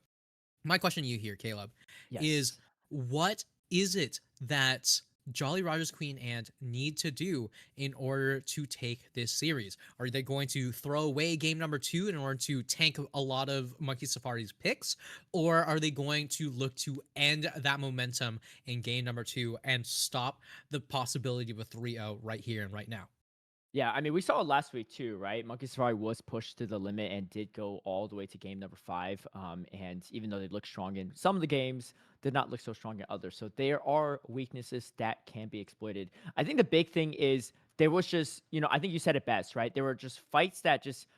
my question to you here, Caleb, is what is it that Jolly Roger's Queen Anne need to do in order to take this series? Are they going to throw away game number 2 in order to tank a lot of Monkey Safari's picks? Or are they going to look to end that momentum in game number 2 and stop the possibility of a 3-0 right here and right now? Yeah, I mean, we saw it last week too, right? Monkey Safari was pushed to the limit and did go all the way to game number 5. And even though they looked strong in some of the games, did not look so strong in others. So there are weaknesses that can be exploited. I think the big thing is there was just, I think you said it best, right? There were just fights that just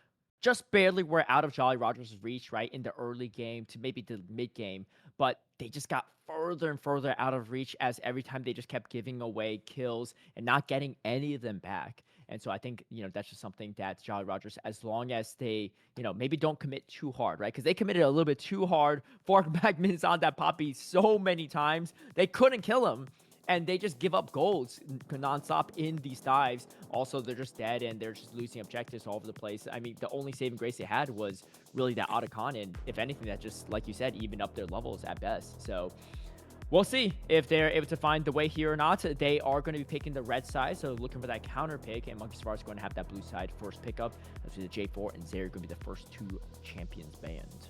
barely were out of Jolly Roger's reach, right, in the early game to maybe the mid game, but they just got further and further out of reach as every time they just kept giving away kills and not getting any of them back. And so I think, that's just something that Jolly Rogers, as long as they, maybe don't commit too hard, right? Because they committed a little bit too hard, fork back minutes on that Poppy so many times, they couldn't kill him. And they just give up goals nonstop in these dives. Also, they're just dead and they're just losing objectives all over the place. I mean, the only saving grace they had was really that Otacon. And if anything, that just, like you said, even up their levels at best. So we'll see if they're able to find the way here or not. They are going to be picking the red side, so looking for that counter pick. And Monkey Safari is going to have that blue side first pickup. That's the J4 and Zeri going to be the first 2 champions banned.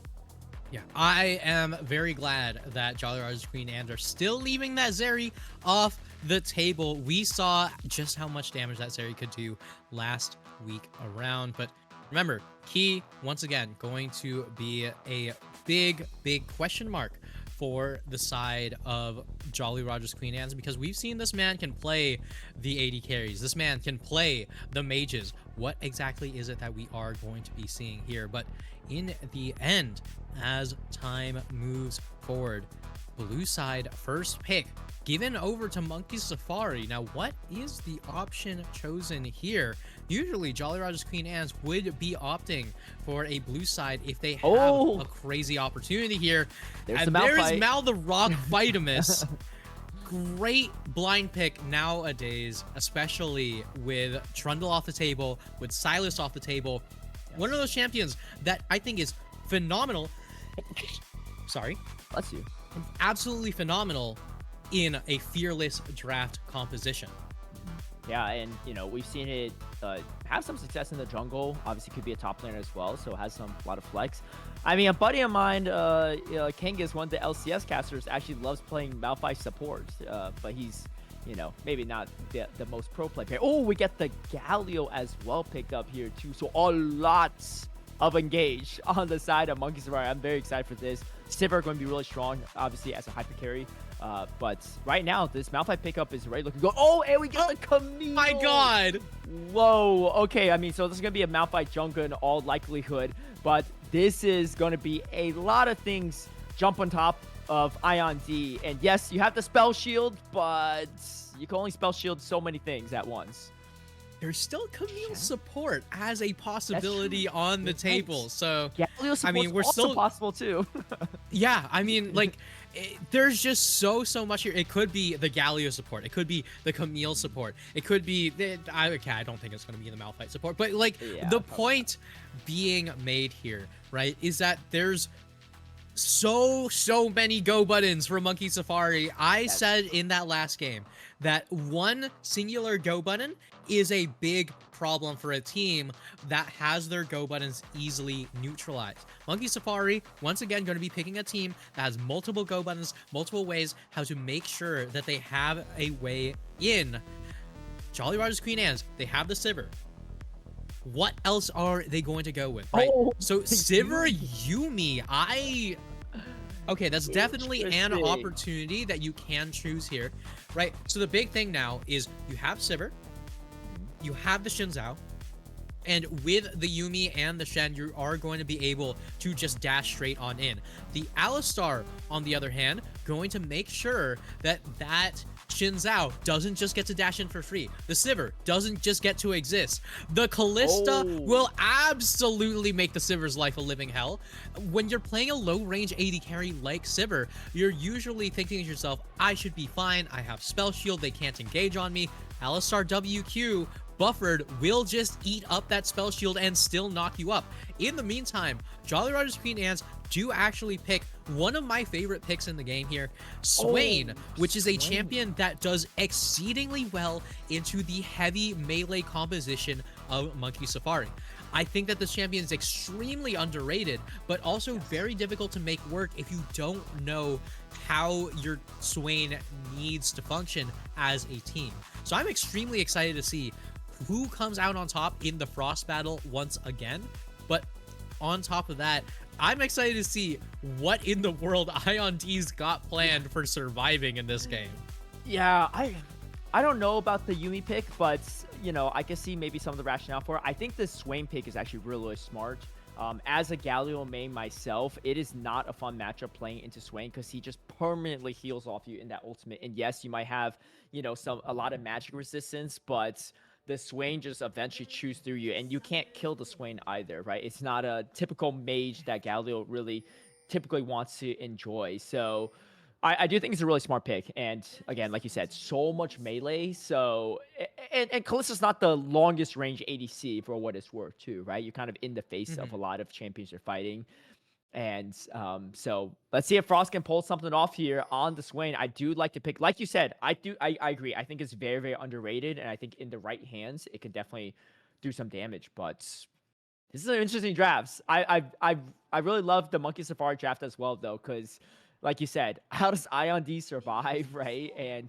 Yeah, I am very glad that Jolly Roger's Queen Anne are still leaving that Zeri off the table. We saw just how much damage that Zeri could do last week around. But remember, Key, once again, going to be a big, big question mark for the side of Jolly Roger's Queen Anne's, because we've seen this man can play the AD carries. This man can play the mages. What exactly is it that we are going to be seeing here? But in the end, as time moves forward, blue side first pick given over to Monkey Safari. Now, what is the option chosen here? Usually, Jolly Roger's Queen Anne's would be opting for a blue side if they have a crazy opportunity here. There's Mal the Rock Vitamus. Great blind pick nowadays, especially with Trundle off the table, with Silas off the table. Yes. One of those champions that I think is phenomenal. Sorry. Bless you. Absolutely phenomenal in a fearless draft composition. Yeah, and we've seen it have some success in the jungle. Obviously, could be a top laner as well, so it has a lot of flex. I mean, a buddy of mine, Kangas, one of the LCS casters, actually loves playing Malphite support, but he's maybe not the most pro play pair. Oh, we get the Galio as well picked up here too. So a lot of engage on the side of Monkey Safari. I'm very excited for this. Sivir going to be really strong, obviously, as a hyper carry. But right now, this Malphite pickup is ready looking good. Oh, and we got the Camille. My God. Whoa. Okay, I mean, so this is going to be a Malphite jungle in all likelihood. But this is going to be a lot of things jump on top of Ion D. And yes, you have the spell shield, but you can only spell shield so many things at once. There's still Camille support as a possibility on the table. So, Galio support I mean, we're also still possible too. Yeah, I mean, like, there's just so much here. It could be the Galio support. It could be the Camille support. It could be okay, I don't think it's going to be the Malphite support, but like the point being made here, right, is that there's so many go buttons for Monkey Safari. I said in that last game that one singular go button is a big problem for a team that has their go buttons easily neutralized. Monkey Safari, once again, going to be picking a team that has multiple go buttons, multiple ways how to make sure that they have a way in. Jolly Rogers Queen Anne's, they have the Sivir. What else are they going to go with, right? So Sivir Yuumi, okay, that's definitely an opportunity that you can choose here, right? So the big thing now is you have Sivir, you have the Xin Zhao, and with the Yuumi and the Shen, you are going to be able to just dash straight on in. The Alistar, on the other hand, going to make sure that Xin Zhao doesn't just get to dash in for free. The Sivir doesn't just get to exist. The Callista will absolutely make the Sivir's life a living hell. When you're playing a low-range AD carry like Sivir, you're usually thinking to yourself, I should be fine. I have Spell Shield. They can't engage on me. Alistar WQ buffered will just eat up that spell shield and still knock you up. In the meantime, Jolly Rogers Queen Anne's do actually pick one of my favorite picks in the game here, Swain, which is a champion that does exceedingly well into the heavy melee composition of Monkey Safari. I think that this champion is extremely underrated, but also very difficult to make work if you don't know how your Swain needs to function as a team. So I'm extremely excited to see who comes out on top in the Frost battle once again. But on top of that, I'm excited to see what in the world Ion D's got planned for surviving in this game. Yeah, I don't know about the Yuumi pick, but I can see maybe some of the rationale for it. I think the Swain pick is actually really smart. As a Galio main myself, it is not a fun matchup playing into Swain because he just permanently heals off you in that ultimate. And yes, you might have, a lot of magic resistance, but the Swain just eventually chews through you, and you can't kill the Swain either, right? It's not a typical mage that Galio really typically wants to enjoy. So I do think it's a really smart pick. And again, like you said, so much melee. So, and Callista's not the longest range ADC for what it's worth too, right? You're kind of in the face of a lot of champions you're fighting. And so let's see if Frost can pull something off here on the Swain. I do like to pick, like you said, I agree. I think it's very, very underrated. And I think in the right hands, it can definitely do some damage. But this is an interesting drafts. I really love the Monkey Safari draft as well, though, because like you said, how does Ion D survive, right? And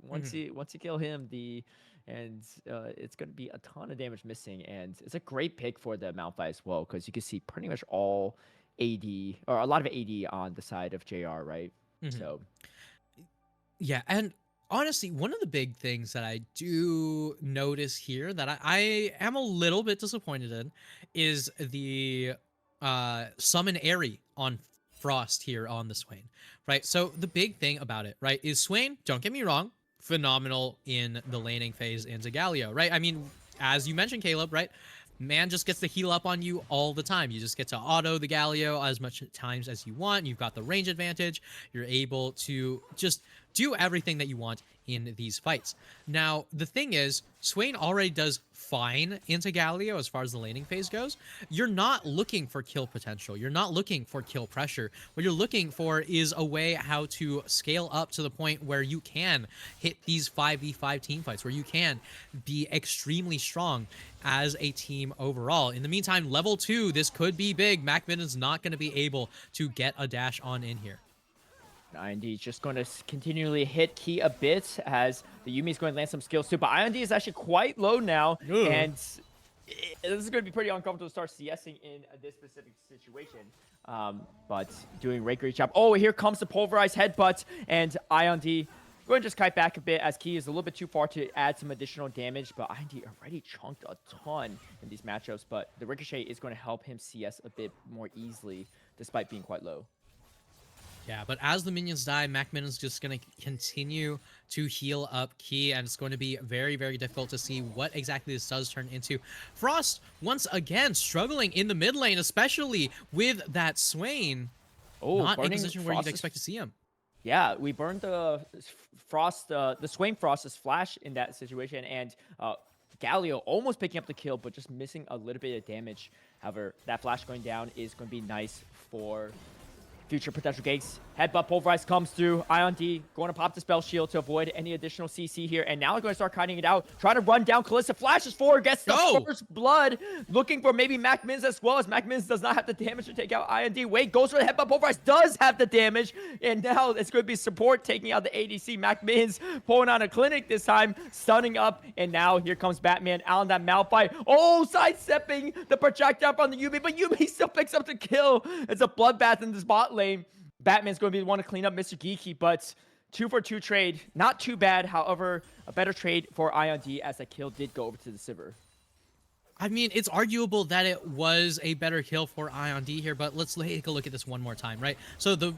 once you kill him, it's going to be a ton of damage missing. And it's a great pick for the Malphite as well, because you can see pretty much all AD, or a lot of AD on the side of JR, right? So, yeah, and honestly, one of the big things that I do notice here that I am a little bit disappointed in is the summon Airy on Frost here on the Swain, right? So the big thing about it, right, is Swain, don't get me wrong, phenomenal in the laning phase into Galio, right? I mean, as you mentioned, Caleb, right? Man just gets to heal up on you all the time. You just get to auto the Galio as much times as you want. You've got the range advantage. You're able to just do everything that you want in these fights. Now, the thing is, Swain already does fine into Galio as far as the laning phase goes. You're not looking for kill potential. You're not looking for kill pressure. What you're looking for is a way how to scale up to the point where you can hit these 5v5 team fights, where you can be extremely strong as a team overall. In the meantime, level 2, this could be big. Macbin is not going to be able to get a dash on in here. IND just going to continually hit Key a bit as the Yumi's going to land some skills too. But IND is actually quite low now, Ugh. and this is going to be pretty uncomfortable to start CSing in this specific situation. But doing a great job. Oh, here comes the pulverized headbutt, and IND going to just kite back a bit as Key is a little bit too far to add some additional damage. But IND already chunked a ton in these matchups, but the Ricochet is going to help him CS a bit more easily despite being quite low. Yeah, but as the minions die, Macmillan's just going to continue to heal up Key, and it's going to be very, very difficult to see what exactly this does turn into. Frost, once again, struggling in the mid lane, especially with that Swain. Oh, Not a burning position where you'd Frost expect to see him. yeah, we burned the Frost, the Swain Frost's flash in that situation, and Galio almost picking up the kill, but just missing a little bit of damage. However, that flash going down is going to be nice for future potential ganks. Headbutt pulverize comes through. Ion D going to pop the spell shield to avoid any additional CC here. And now they're going to start kiting it out. Trying to run down Kalista. Flashes forward. Gets the first blood. Looking for maybe Mac Mins as well, as Mac Mins does not have the damage to take out Ion D. Wait, goes for the headbutt pulverize. Does have the damage. And now it's going to be support taking out the ADC. Mac Mins pulling on a clinic this time. Stunning up. And now here comes Batman out on that Malphite. Oh, sidestepping the projectile from the Yubi. But Yubi still picks up the kill. It's a bloodbath in this bot lane. Batman's going to be the one to clean up Mr. Geeky, but 2-for-2 trade, not too bad. However, a better trade for Ion D as that kill did go over to the Sivir. I mean, it's arguable that it was a better kill for Ion D here, but let's take a look at this one more time, right? So the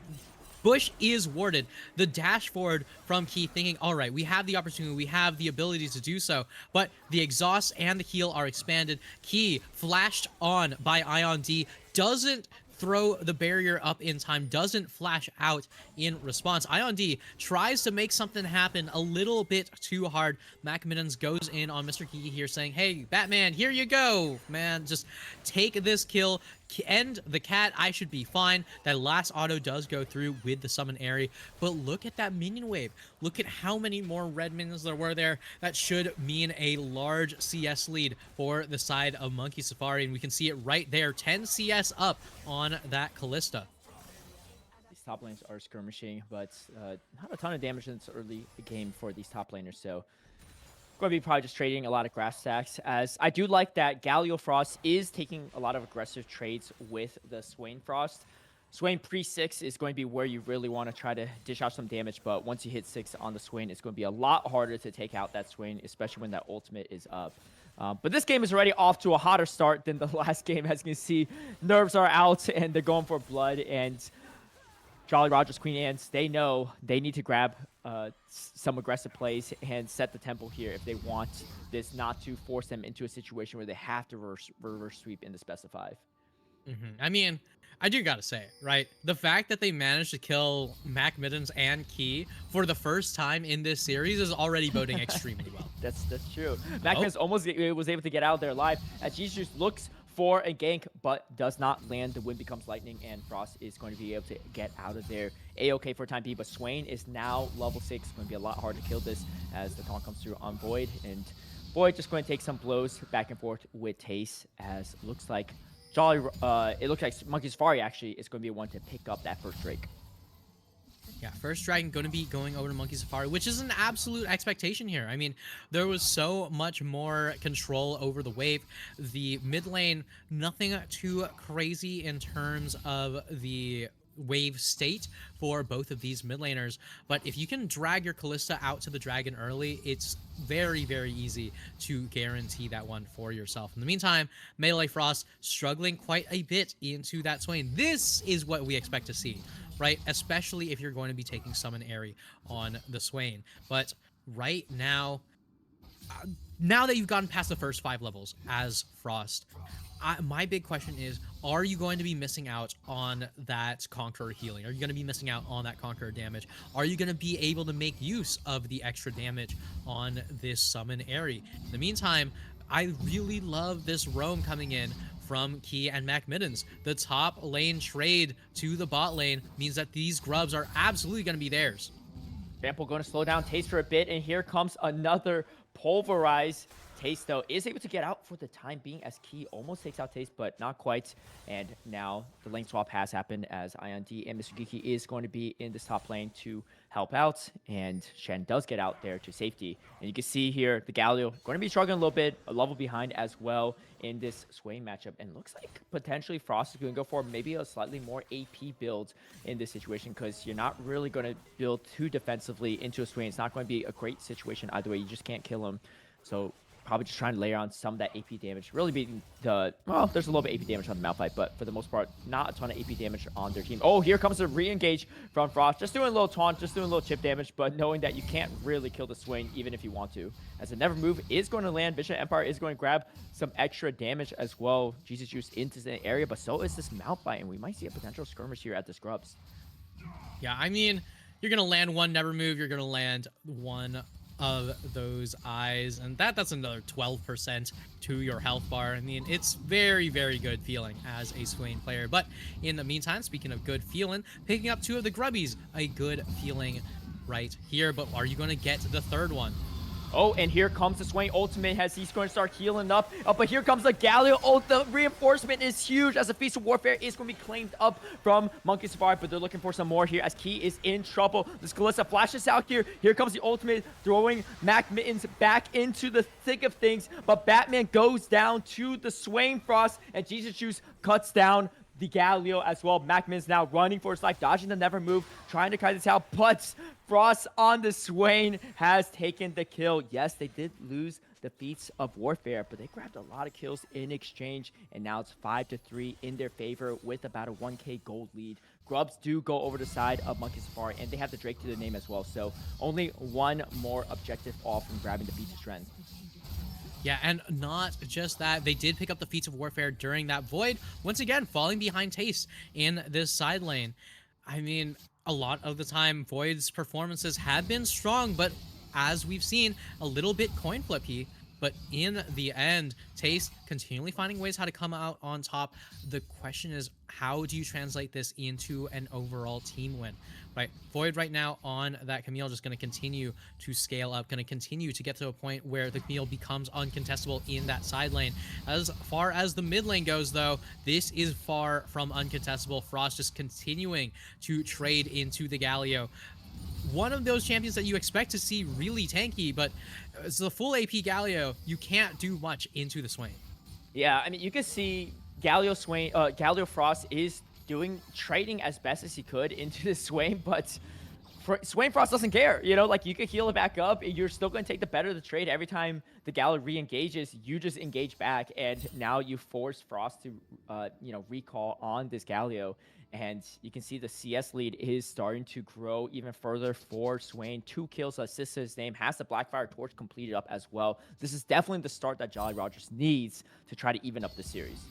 bush is warded. The dash forward from Key thinking, all right, we have the opportunity, we have the ability to do so, but the exhaust and the heal are expanded. Key flashed on by Ion D, doesn't throw the barrier up in time, doesn't flash out in response. Ion D tries to make something happen a little bit too hard. Mac Middens goes in on Mr. Kiki here saying, hey, Batman, here you go, man. Just take this kill, end the cat, I should be fine. That last auto does go through with the summon Airy, but look at that minion wave. Look at how many more red minions there were there. That should mean a large CS lead for the side of Monkey Safari, and we can see it right there, 10 CS up on that Kalista. These top lanes are skirmishing, but not a ton of damage in this early game for these top laners, so going to be probably just trading a lot of grass stacks, as I do like that Galio Frost is taking a lot of aggressive trades with the Swain Frost. Swain pre-6 is going to be where you really want to try to dish out some damage, but once you hit 6 on the Swain, it's going to be a lot harder to take out that Swain, especially when that ultimate is up. But this game is already off to a hotter start than the last game. As you can see, nerves are out, and they're going for blood, and Jolly Rogers, Queen Anne's, they know they need to grab some aggressive plays and set the tempo here if they want this not to force them into a situation where they have to reverse sweep in the best of 5. I mean, I do gotta say, right? The fact that they managed to kill Mac Middens and Key for the first time in this series is already boding extremely well. That's true. Mac Middens almost was able to get out of there alive as Jesus looks for a gank, but does not land. The wind becomes lightning, and Frost is going to be able to get out of there A-okay for time being. But Swain is now level 6. It's going to be a lot harder to kill this as the taunt comes through on Void. And Void just going to take some blows back and forth with TES, as it looks like it looks like Monkey Safari actually is going to be one to pick up that first Drake. Yeah, first dragon going to be going over to Monkey Safari, which is an absolute expectation here. I mean, there was so much more control over the wave. The mid lane, nothing too crazy in terms of the wave state for both of these mid laners, but if you can drag your Kalista out to the dragon early, it's very, very easy to guarantee that one for yourself. In the meantime, Melee Frost struggling quite a bit into that Swain. This is what we expect to see, right? Especially if you're going to be taking Summon Airy on the Swain. But right now, now that you've gotten past the first 5 levels as Frost, my big question is, are you going to be missing out on that Conqueror healing? Are you going to be missing out on that Conqueror damage? Are you going to be able to make use of the extra damage on this Summon Airy? In the meantime, I really love this roam coming in from Key and Mac Middens. The top lane trade to the bot lane means that these grubs are absolutely going to be theirs. Trample going to slow down Taste for a bit, and here comes another Pulverize. Taste, though, is able to get out for the time being as Key almost takes out Taste, but not quite. And now the lane swap has happened as Ion D and Mr. Geeky is going to be in this top lane to help out, and Shen does get out there to safety. And you can see here the Galio going to be struggling a little bit, a level behind as well in this Swain matchup. And looks like potentially Frost is going to go for maybe a slightly more AP build in this situation, because you're not really going to build too defensively into a Swain. It's not going to be a great situation either way. You just can't kill him. So probably just trying to layer on some of that AP damage. Really beating the... Well, there's a little bit AP damage on the Malphite, but for the most part, not a ton of AP damage on their team. Oh, here comes a re-engage from Frost. Just doing a little taunt, just doing a little chip damage, but knowing that you can't really kill the Swain even if you want to. As the Never Move is going to land, Vision Empire is going to grab some extra damage as well. Jesus Juice into the area, but so is this Malphite, and we might see a potential skirmish here at the Scrubs. Yeah, I mean, you're going to land one Never Move, you're going to land one of those eyes, and that's another 12% to your health bar. I mean, it's very, very good feeling as a Swain player. But in the meantime, speaking of good feeling, picking up two of the grubbies, a good feeling right here. But are you going to get the third one? Oh, and here comes the Swain ultimate as he's going to start healing up. But here comes the Galio. Oh, the reinforcement is huge as the Feast of Warfare is going to be claimed up from Monkey Safari, but they're looking for some more here as Key is in trouble. This Kalista flashes out here. Here comes the ultimate, throwing Mac Mittens back into the thick of things, but Batman goes down to the Swain Frost, and Jesus Juice cuts down the Galio as well. Macman's now running for his life, dodging the Never Move, trying to kite this out, but Frost on the Swain has taken the kill. Yes, they did lose the Feats of Warfare, but they grabbed a lot of kills in exchange, and now it's 5-3 in their favor with about a 1k gold lead. Grubs do go over the side of Monkey Safari, and they have the Drake to their name as well, so only one more objective off from grabbing the Feats of Strength. Yeah, and not just that, they did pick up the Feats of Warfare during that Void, once again falling behind Taste in this side lane. I mean, a lot of the time, Void's performances have been strong, but as we've seen, a little bit coin flippy. But in the end, Taste continually finding ways how to come out on top. The question is, how do you translate this into an overall team win? Right, Void right now on that Camille just going to continue to scale up, going to continue to get to a point where the Camille becomes uncontestable in that side lane. As far as the mid lane goes, though, this is far from uncontestable. Frost just continuing to trade into the Galio. One of those champions that you expect to see really tanky, but it's the full AP Galio. You can't do much into the Swain. Yeah, I mean, you can see Galio Frost is trading as best as he could into the Swain, but Swain Frost doesn't care. You know, like, you could heal it back up, and you're still going to take the better of the trade. Every time the Galio re-engages, you just engage back, and now you force Frost to, recall on this Galio. And you can see the CS lead is starting to grow even further for Swain. 2 kills, assists to his name, has the Blackfire Torch completed up as well. This is definitely the start that Jolly Rogers needs to try to even up the series.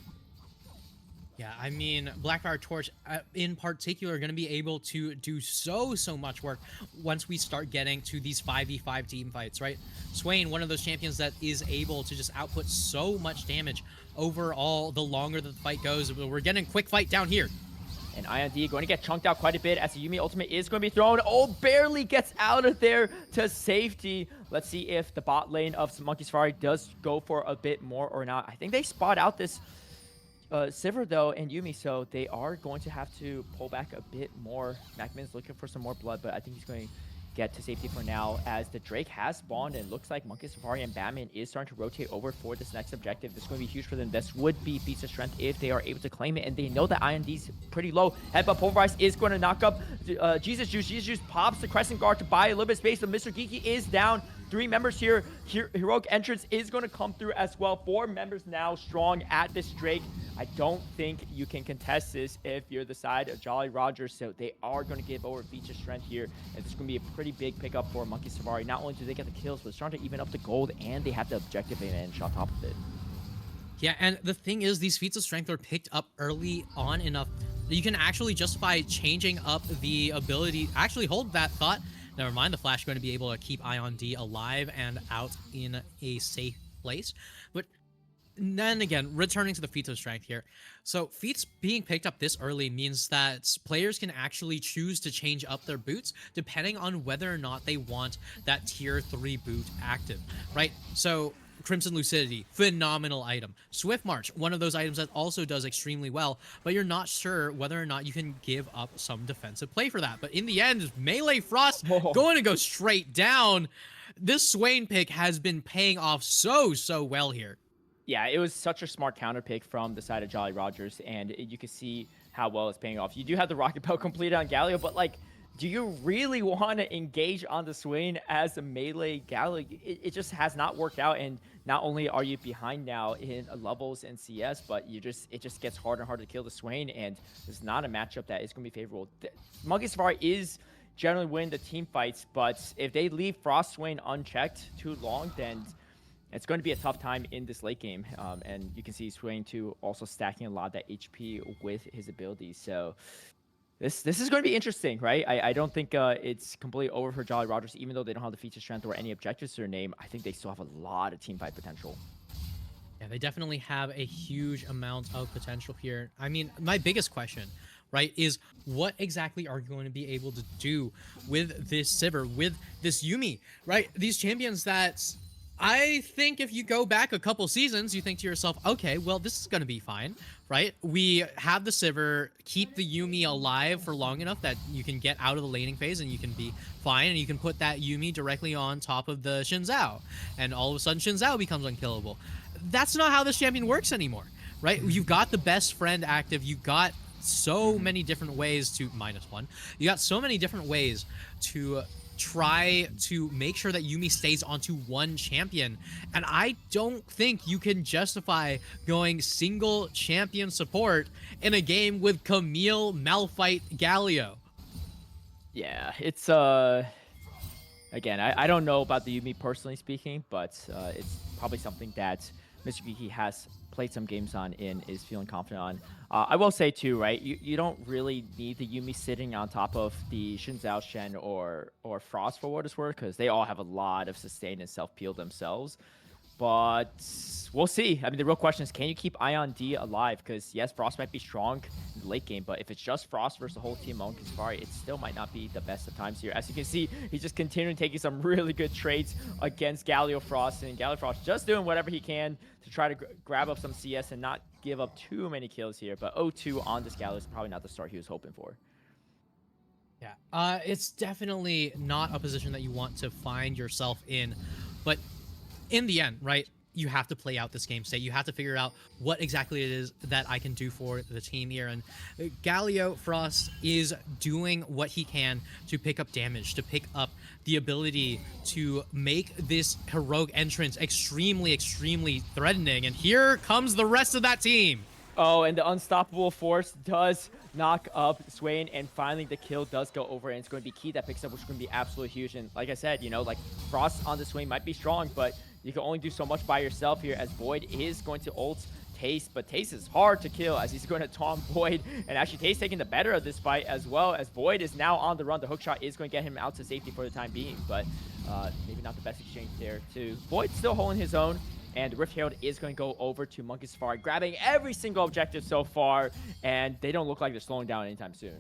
Yeah, I mean, Blackfire Torch in particular are going to be able to do so much work once we start getting to these 5v5 team fights, right? Swain, one of those champions that is able to just output so much damage overall the longer the fight goes. We're getting a quick fight down here. And IND going to get chunked out quite a bit as the Yuumi ultimate is going to be thrown. Oh, barely gets out of there to safety. Let's see if the bot lane of Monkey Safari does go for a bit more or not. I think they spot out this Sivir, though, and Yuumi, so they are going to have to pull back a bit more. Macman's looking for some more blood, but I think he's going to get to safety for now as the Drake has spawned, and looks like Monkey Safari and Batman is starting to rotate over for this next objective. This is going to be huge for them. This would be Feats of Strength if they are able to claim it, and they know that IND's pretty low. Headbutt Pulverize is going to knock up Jesus Juice. Jesus Juice pops the Crescent Guard to buy a little bit of space, but Mr. Geeky is down. 3 members here. Heroic Entrance is going to come through as well. 4 members now strong at this Drake. I don't think you can contest this if you're the side of Jolly Rogers, so they are going to give over Feats of Strength here, and it's going to be a pretty big pickup for Monkey Safari. Not only do they get the kills, but it's starting to even up the gold, and they have the objective advantage on top of it. Yeah, and the thing is, these Feats of Strength are picked up early on enough that you can actually justify changing up the ability. Actually, hold that thought. Never mind, the Flash going to be able to keep Ion D alive and out in a safe place. But And then again, returning to the feats of strength here. So feats being picked up this early means that players can actually choose to change up their boots depending on whether or not they want that tier 3 boot active, right? So Crimson Lucidity, phenomenal item. Swift March, one of those items that also does extremely well, but you're not sure whether or not you can give up some defensive play for that. But in the end, Melee Frost Oh. going to go straight down. This Swain pick has been paying off so well here. Yeah, it was such a smart counter pick from the side of Jolly Rogers, and you can see how well it's paying off. You do have the Rocket Belt completed on Galio, but like, do you really want to engage on the Swain as a melee Galio? It just has not worked out, and not only are you behind now in levels and CS, but it just gets harder and harder to kill the Swain, and it's not a matchup that is going to be favorable. Monkey Safari is generally win the team fights, but if they leave Frost Swain unchecked too long, then it's going to be a tough time in this late game. And you can see Swain too also stacking a lot of that HP with his abilities. So this is going to be interesting, right? I don't think it's completely over for Jolly Rogers, even though they don't have the feature strength or any objectives to their name. I think they still have a lot of team fight potential. Yeah, they definitely have a huge amount of potential here. I mean, my biggest question, right, is what exactly are you going to be able to do with this Sivir, with this Yuumi, right? These champions that I think if you go back a couple seasons, you think to yourself, okay, well, this is going to be fine, right? We have the Sivir, keep the Yuumi alive for long enough that you can get out of the laning phase and you can be fine, and you can put that Yuumi directly on top of the Xin Zhao, and all of a sudden Xin Zhao becomes unkillable. That's not how this champion works anymore, right? You've got the best friend active, you've got so many different ways to -1. You got so many different ways to try to make sure that Yuumi stays onto one champion. And I don't think you can justify going single champion support in a game with Camille, Malphite, Galio. Yeah, it's again, I don't know about the Yuumi personally speaking, but it's probably something that Mr. Geeky has played some games on and is feeling confident on. I will say too, right? You don't really need the Yuumi sitting on top of the Xin Zhao Shen or Frost for what it's worth, because they all have a lot of sustain and self peel themselves. But we'll see. I mean, the real question is, can you keep Ion D alive? Because yes, Frost might be strong in the late game, but if it's just Frost versus the whole team on Safari, it still might not be the best of times here. As you can see, he's just continuing taking some really good trades against Galio Frost, and Galio Frost just doing whatever he can to try to grab up some CS and not give up too many kills here. But 0-2 on this Galio is probably not the start he was hoping for. Yeah, it's definitely not a position that you want to find yourself in, but in the end, right, you have to play out this game state. You have to figure out what exactly it is that I can do for the team here. And Galio Frost is doing what he can to pick up damage, to pick up the ability to make this heroic entrance extremely threatening. And here comes the rest of that team. Oh, and the unstoppable force does knock up Swain, and finally the kill does go over, and it's going to be Key that picks up, which is going to be absolutely huge. And like I said, you know, like Frost on the Swain might be strong, but you can only do so much by yourself here, as Void is going to ult Taste, but Taste is hard to kill as he's going to taunt Void, and actually Taste taking the better of this fight as well, as Void is now on the run. The hookshot is going to get him out to safety for the time being, but maybe not the best exchange there too. Void still holding his own, and Rift Herald is going to go over to Monkey Safari, grabbing every single objective so far, and they don't look like they're slowing down anytime soon.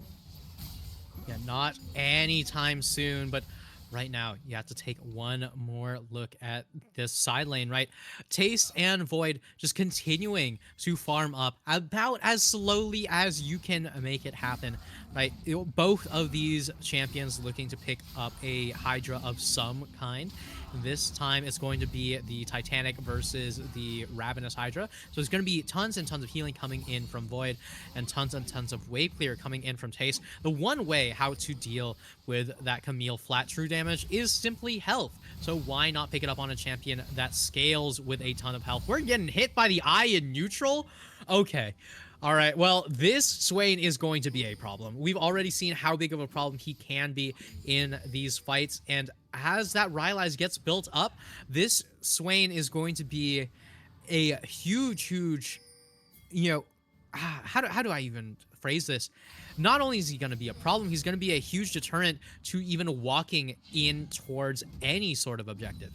Yeah, not anytime soon, but right now you have to take one more look at this side lane, right? Taste and Void just continuing to farm up about as slowly as you can make it happen, right? Both of these champions looking to pick up a Hydra of some kind. This time it's going to be the Titanic versus the Ravenous Hydra. So there's going to be tons and tons of healing coming in from Void, and tons of wave clear coming in from Taste. The one way how to deal with that Camille flat true damage is simply health. So why not pick it up on a champion that scales with a ton of health? We're getting hit by the eye in neutral? Okay. All right, well, this Swain is going to be a problem. We've already seen how big of a problem he can be in these fights, and as that Rylai's gets built up, this Swain is going to be a huge, you know, how do I even phrase this? Not only is he going to be a problem, he's going to be a huge deterrent to even walking in towards any sort of objective.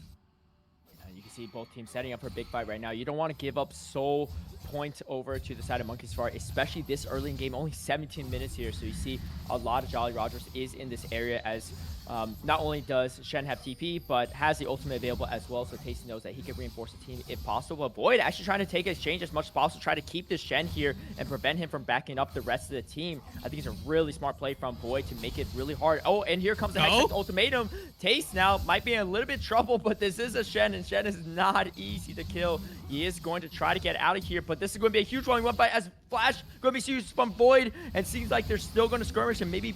can see both teams setting up for a big fight right now. You don't want to give up soul points over to the side of Monkey Safari, especially this early in game. Only 17 minutes here, so you see a lot of Jolly Rogers is in this area as not only does Shen have TP, but has the ultimate available as well, so Tasty knows that he can reinforce the team if possible. But Void actually trying to take exchange as much as possible, try to keep this Shen here and prevent him from backing up the rest of the team. I think it's a really smart play from Void to make it really hard. Oh, and here comes the Hextech ultimatum. Taste now might be in a little bit of trouble, but this is a Shen, and Shen is not easy to kill. He is going to try to get out of here, but this is going to be a huge one by as Flash going to be used from Void, and seems like they're still going to skirmish, and maybe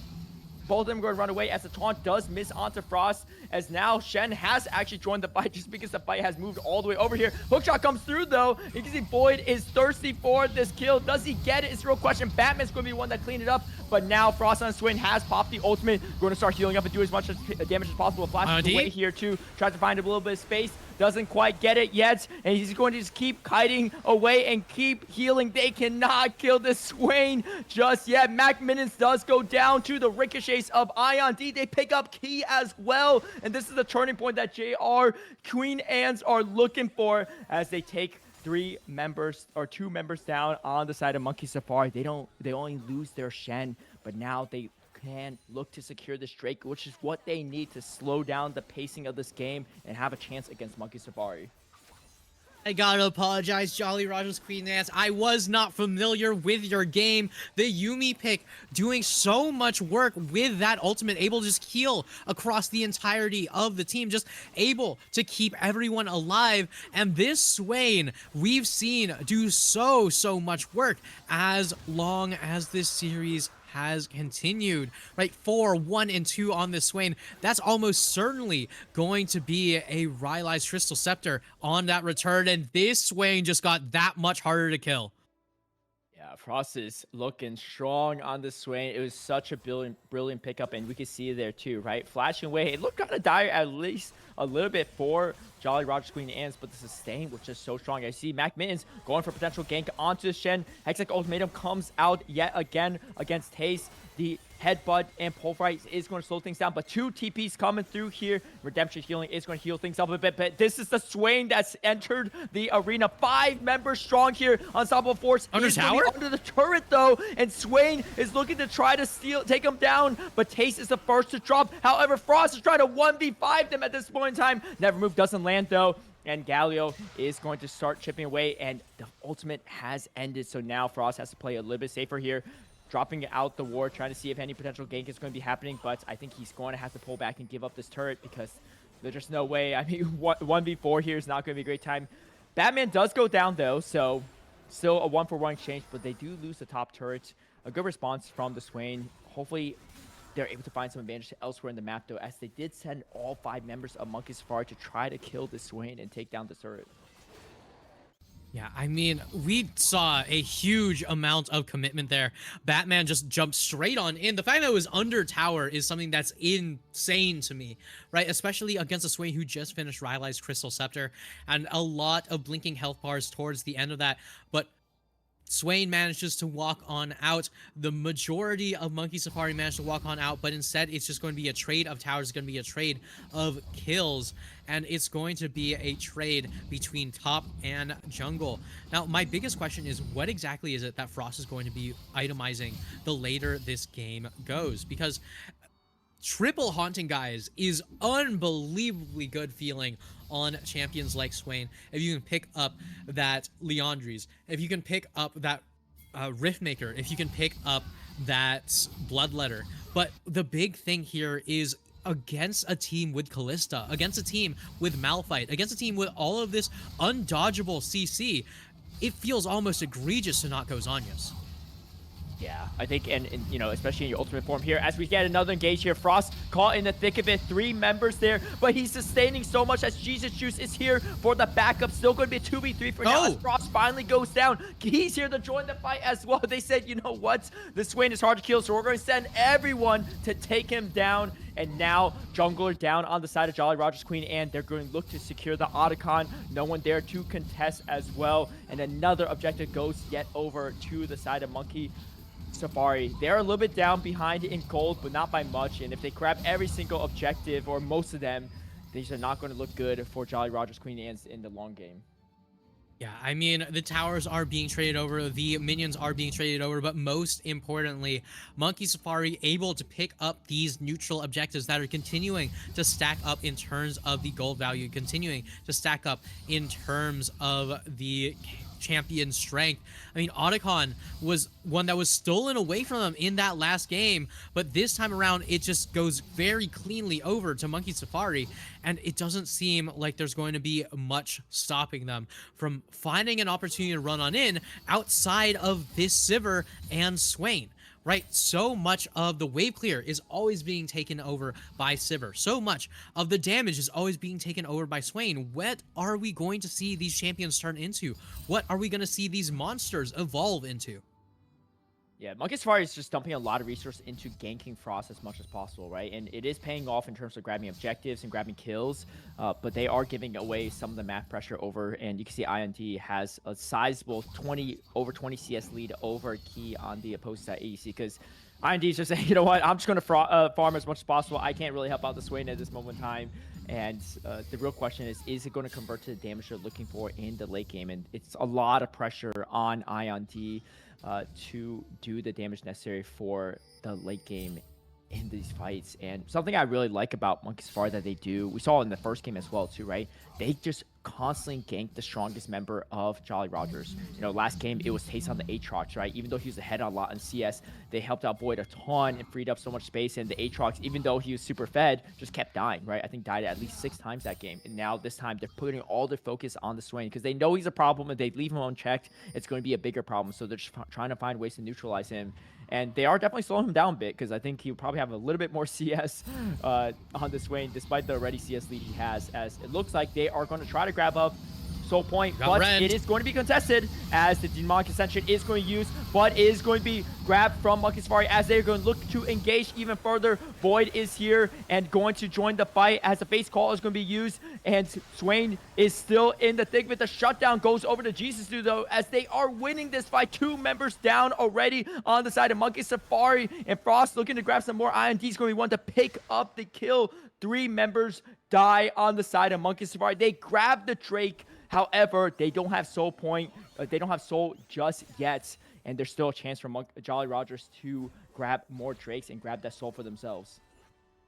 both of them are going to run away as the taunt does miss onto Frost, as now Shen has actually joined the fight just because the fight has moved all the way over here. Hookshot comes through though. You can see Void is thirsty for this kill. Does he get it? It's a real question. Batman's going to be one that cleaned it up, but now Frost on Swain has popped the ultimate. Going to start healing up and do as much damage as possible. Flash is away here too. Tries to find a little bit of space. Doesn't quite get it yet, and he's going to just keep kiting away and keep healing. They cannot kill this Swain just yet. Mac Minutes does go down to the ricochets of Ion D. They pick up Key as well, and this is the turning point that JR Queen Anne's are looking for as they take two members down on the side of Monkey Safari. They only lose their Shen, but now they can look to secure this Drake, which is what they need to slow down the pacing of this game and have a chance against Monkey Safari. I gotta apologize, Jolly Rogers Queen Nance. I was not familiar with your game. The Yuumi pick doing so much work with that ultimate, able to just heal across the entirety of the team, just able to keep everyone alive. And this Swain, we've seen do so much work as long as this series has continued, right? 4, 1, and 2 on this Swain. That's almost certainly going to be a Rylai's Crystal Scepter on that return, and this Swain just got that much harder to kill. Yeah, Frost is looking strong on the Swain. It was such a brilliant pickup, and we can see it there too, right? Flashing away. It looked kind of dire at least a little bit for Jolly Rogers Queen Anne's, but the sustain was just so strong. I see Mac Mittens going for potential gank onto Shen. Hextech Ultimatum comes out yet again against Taze. The headbutt and pulverize is going to slow things down, but 2 TPs coming through here. Redemption healing is going to heal things up a bit, but this is the Swain that's entered the arena. 5 members strong here. Unstoppable Force under tower, under the turret though, and Swain is looking to try to take him down, but Taste is the first to drop. However, Frost is trying to 1v5 them at this point in time. Never Move doesn't land though, and Galio is going to start chipping away, and the ultimate has ended, so now Frost has to play a little bit safer here, dropping out the ward, trying to see if any potential gank is going to be happening, but I think he's going to have to pull back and give up this turret because there's just no way. I mean, 1v4 here is not going to be a great time. Batman does go down though, so still a 1-for-1 exchange, but they do lose the top turret. A good response from the Swain. Hopefully they're able to find some advantage elsewhere in the map though, as they did send all 5 members of Monkey Safari to try to kill the Swain and take down the turret. Yeah, I mean, we saw a huge amount of commitment there. Batman just jumped straight on in. The fact that it was under tower is something that's insane to me, right? Especially against a Swain who just finished Rylai's Crystal Scepter, and a lot of blinking health bars towards the end of that. But Swain manages to walk on out. The majority of Monkey Safari managed to walk on out, but instead it's just going to be a trade of towers. It's going to be a trade of kills, and it's going to be a trade between top and jungle. Now, my biggest question is, what exactly is it that Frost is going to be itemizing the later this game goes? Because triple haunting, guys, is unbelievably good feeling on champions like Swain. If you can pick up that Leandries, if you can pick up that Riftmaker, if you can pick up that Bloodletter. But the big thing here is against a team with Callista, against a team with Malphite, against a team with all of this undodgeable CC, it feels almost egregious to not go Zhonya's. Yeah, I think, and you know, especially in your ultimate form here, as we get another engage here, Frost caught in the thick of it, 3 members there, but he's sustaining so much as Jesus Juice is here for the backup. Still going to be a 2v3 for now as Frost finally goes down. He's here to join the fight as well. They said, you know what, the Swain is hard to kill, so we're going to send everyone to take him down. And now jungler down on the side of Jolly Rogers Queen, and they're going to look to secure the Otacon. No one there to contest as well, and another objective goes yet over to the side of Monkey Safari. They're a little bit down behind in gold, but not by much, and if they grab every single objective, or most of them, these are not going to look good for Jolly Roger's Queen Anne's in the long game. Yeah, I mean, the towers are being traded over, the minions are being traded over, but most importantly, Monkey Safari able to pick up these neutral objectives that are continuing to stack up in terms of the gold value, continuing to stack up in terms of the champion strength. I mean, Otacon was one that was stolen away from them in that last game, but this time around, it just goes very cleanly over to Monkey Safari, and it doesn't seem like there's going to be much stopping them from finding an opportunity to run on in outside of this Sivir and Swain. Right, so much of the wave clear is always being taken over by Sivir. So much of the damage is always being taken over by Swain. What are we going to see these champions turn into? What are we going to see these monsters evolve into? Yeah, Monkey Safari is just dumping a lot of resources into ganking Frost as much as possible, right? And it is paying off in terms of grabbing objectives and grabbing kills, but they are giving away some of the map pressure over, and you can see IND has a sizable over 20 CS lead over Key on the opposing side AEC, because IND is just saying, you know what, I'm just going to farm as much as possible. I can't really help out the Swain at this moment in time. And the real question is it going to convert to the damage they're looking for in the late game? And it's a lot of pressure on IND to do the damage necessary for the late game in these fights. And something I really like about Monkey Safari that they do, we saw in the first game as well too, right? They just constantly gank the strongest member of Jolly Rogers. You know, last game it was Taste on the Aatrox, right? Even though he was ahead a lot in CS, they helped out Boyd a ton and freed up so much space, and the Aatrox, even though he was super fed, just kept dying, right? I think died at least 6 times that game. And now this time they're putting all their focus on the Swain because they know he's a problem. If they leave him unchecked, it's going to be a bigger problem. So they're just trying to find ways to neutralize him. And they are definitely slowing him down a bit because I think he'll probably have a little bit more CS on the Swain, despite the already CS lead he has, as it looks like they are going to try to grab up Soul Point, but it is going to be contested as the Demonic Ascension is going to use, but is going to be grabbed from Monkey Safari as they're going to look to engage even further. Void is here and going to join the fight as the face call is going to be used, and Swain is still in the thick of it. The shutdown goes over to Jesus Dude though, as they are winning this fight. 2 members down already on the side of Monkey Safari, and Frost looking to grab some more. IND is going to be one to pick up the kill. 3 members die on the side of Monkey Safari. They grab the Drake. However, they don't have Soul Point. They don't have Soul just yet. And there's still a chance for Jolly Rogers to grab more Drakes and grab that Soul for themselves.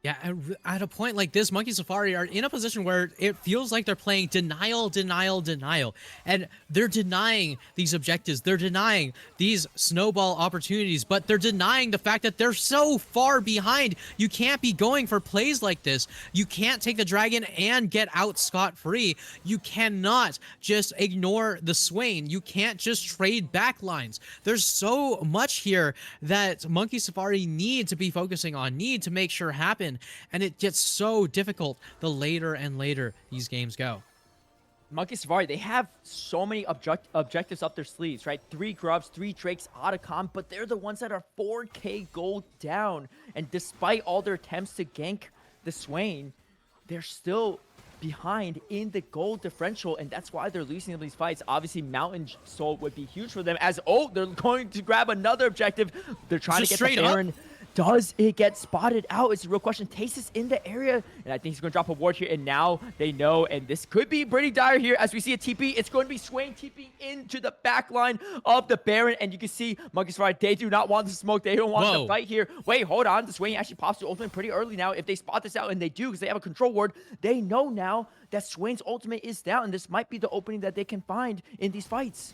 Yeah, at a point like this, Monkey Safari are in a position where it feels like they're playing denial, denial, denial. And they're denying these objectives. They're denying these snowball opportunities, but they're denying the fact that they're so far behind. You can't be going for plays like this. You can't take the dragon and get out scot-free. You cannot just ignore the Swain. You can't just trade backlines. There's so much here that Monkey Safari need to be focusing on, need to make sure happen. And it gets so difficult the later and later these games go. Monkey Safari, they have so many objectives up their sleeves, right? 3 Grubs, 3 Drakes, Otacon, but they're the ones that are 4k gold down. And despite all their attempts to gank the Swain, they're still behind in the gold differential, and that's why they're losing these fights. Obviously, Mountain Soul would be huge for them, as, they're going to grab another objective. They're trying to get the Baron. Does it get spotted out? It's a real question. Taste is in the area, and I think he's going to drop a ward here, and now they know, and this could be pretty dire here as we see a TP. It's going to be Swain TPing into the back line of the Baron, and you can see Monkey Safari, they do not want the smoke. They don't want the fight here. Wait, hold on. The Swain actually pops to ultimate pretty early now. If they spot this out, and they do because they have a control ward, they know now that Swain's ultimate is down, and this might be the opening that they can find in these fights.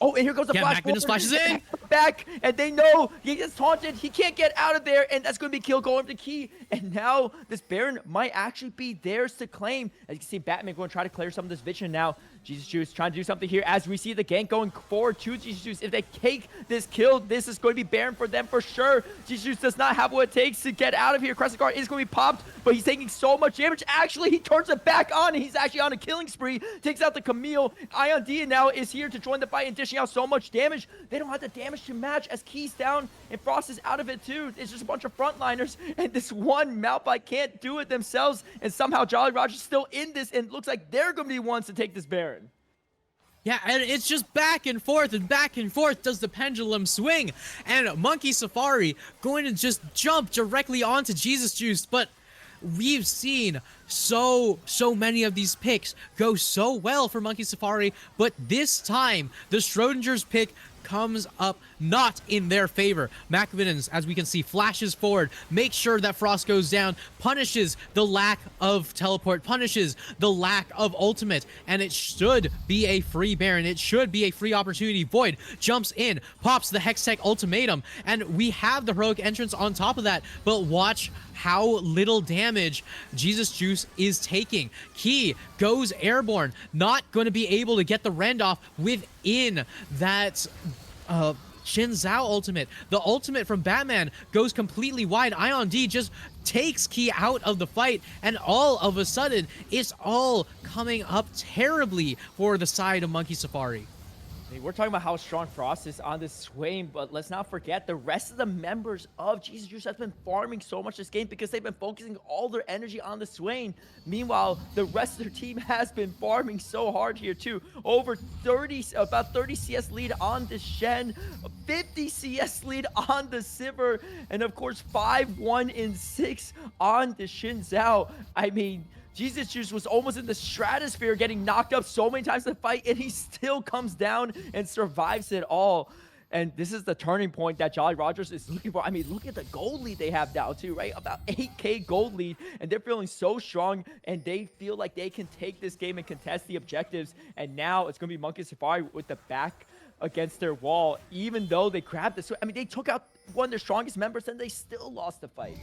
Oh, and here goes the flash. Macbeth splashes in. Back, and they know he gets taunted. He can't get out of there, and that's going to be kill going to Key. And now this Baron might actually be theirs to claim. As you can see, Batman going to try to clear some of this vision now. Jesus Juice trying to do something here as we see the gank going forward to Jesus Juice. If they take this kill, this is going to be Baron for them for sure. Jesus Juice does not have what it takes to get out of here. Crescent Guard is going to be popped, but he's taking so much damage. Actually, he turns it back on, and he's actually on a killing spree. Takes out the Camille. Ion D now is here to join the fight and dishing out so much damage. They don't have the damage to match as Key's down, and Frost is out of it too. It's just a bunch of frontliners, and this one Malphite can't do it themselves, and somehow Jolly Roger's still in this, and it looks like they're going to be ones to take this Baron. Yeah, and it's just back and forth does the pendulum swing. And Monkey Safari going to just jump directly onto Jesus Juice, but we've seen so many of these picks go so well for Monkey Safari, but this time the Schrodinger's pick comes up not in their favor. McVittins, as we can see, flashes forward, makes sure that Frost goes down, punishes the lack of teleport, punishes the lack of ultimate, and it should be a free Baron. It should be a free opportunity. Void jumps in, pops the Hextech ultimatum, and we have the heroic entrance on top of that, but watch how little damage Jesus Juice is taking. Key goes airborne, not going to be able to get the rend off within that Xin Zhao ultimate. The ultimate from Batman goes completely wide. Ion D just takes Key out of the fight, and all of a sudden, it's all coming up terribly for the side of Monkey Safari. We're talking about how strong Frost is on this Swain, but let's not forget the rest of the members of Jesus Juice has been farming so much this game because they've been focusing all their energy on the Swain. Meanwhile, the rest of their team has been farming so hard here too. Over 30, about 30 CS lead on the Shen, 50 CS lead on the Sivir, and of course 5-1 in 6 on the Xin Zhao. I mean, Jesus Juice was almost in the stratosphere, getting knocked up so many times in the fight, and he still comes down and survives it all. And this is the turning point that Jolly Rogers is looking for. I mean, look at the gold lead they have now too, right? About 8K gold lead, and they're feeling so strong, and they feel like they can take this game and contest the objectives. And now it's going to be Monkey Safari with the back against their wall, even though they grabbed this. I mean, they took out one of their strongest members, and they still lost the fight.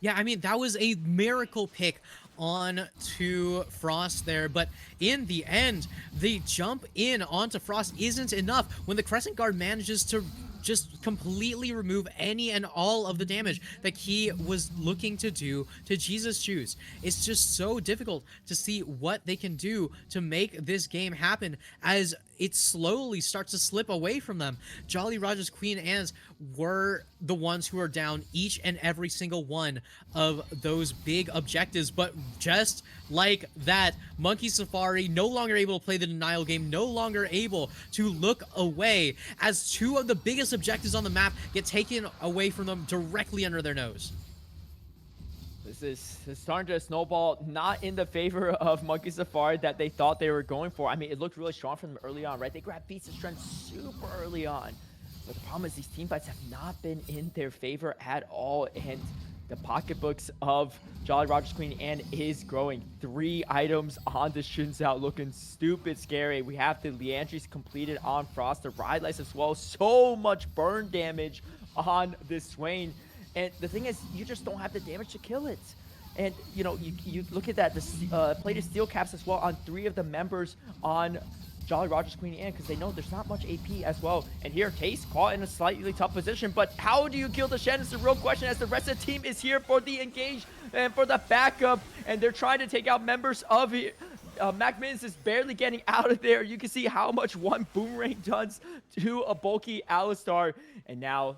Yeah, I mean, that was a miracle pick on to Frost there, but in the end, the jump in onto Frost isn't enough when the Crescent Guard manages to just completely remove any and all of the damage that he was looking to do to Jesus Juice. It's just so difficult to see what they can do to make this game happen as it slowly starts to slip away from them. Jolly Rogers, Queen Anne's were the ones who are down each and every single one of those big objectives, but just like that, Monkey Safari no longer able to play the denial game, no longer able to look away as two of the biggest objectives on the map get taken away from them directly under their nose. This is starting to snowball, not in the favor of Monkey Safari that they thought they were going for. I mean, it looked really strong from them early on, right? They grabbed Beats of Strength super early on. But the problem is these team fights have not been in their favor at all, and the pocketbooks of Jolly Rogers Queen Anne is growing. 3 items on the Xin Zhao, looking stupid scary. We have the Leandries completed on Frost, the Ride as well. So much burn damage on this Swain. And the thing is, you just don't have the damage to kill it. And, you know, you look at that, the plated steel caps as well on 3 of the members on Jolly Rogers Queen Anne, because they know there's not much AP as well. And here, Taste caught in a slightly tough position, but how do you kill the Shen is the real question, as the rest of the team is here for the engage and for the backup, and they're trying to take out members of it. McMinnis is barely getting out of there. You can see how much one Boomerang does to a bulky Alistar, and now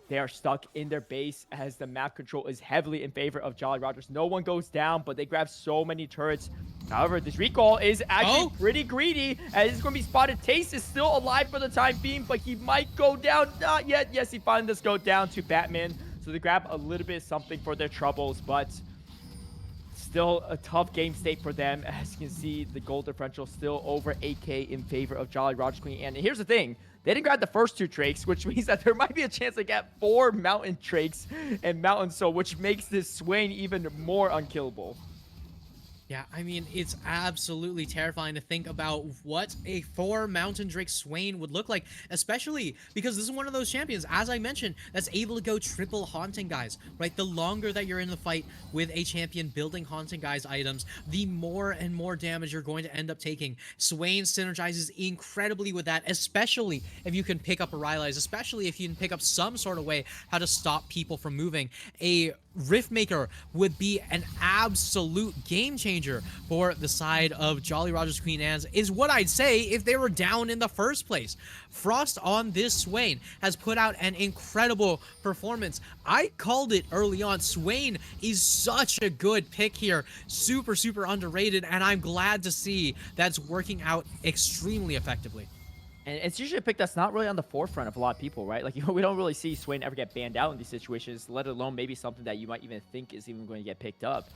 they are stuck in their base as the map control is heavily in favor of Jolly Rogers. No one goes down, but they grab so many turrets. However, this recall is actually pretty greedy, as it's going to be spotted. Taste is still alive for the time being, but he might go down. Not yet. Yes, he finally does go down to Batman. So they grab a little bit of something for their troubles, but still a tough game state for them. As you can see, the gold differential still over 8K in favor of Jolly Rogers Queen. And here's the thing. They didn't grab the first 2 Drakes, which means that there might be a chance to get 4 Mountain Drakes and Mountain Soul, which makes this Swain even more unkillable. Yeah, I mean, it's absolutely terrifying to think about what a 4 Mountain Drake Swain would look like, especially because this is one of those champions, as I mentioned, that's able to go triple Haunting Guys, right? The longer that you're in the fight with a champion building Haunting Guys items, the more and more damage you're going to end up taking. Swain synergizes incredibly with that, especially if you can pick up a Rylai's, especially if you can pick up some sort of way how to stop people from moving. A Riftmaker would be an absolute game changer for the side of Jolly Rogers Queen Anne's, is what I'd say if they were down in the first place. Frost on this Swain has put out an incredible performance. I called it early on. Swain is such a good pick here. Super, super underrated, and I'm glad to see that's working out extremely effectively. And it's usually a pick that's not really on the forefront of a lot of people, right? Like, we don't really see Swain ever get banned out in these situations, let alone maybe something that you might even think is even going to get picked up,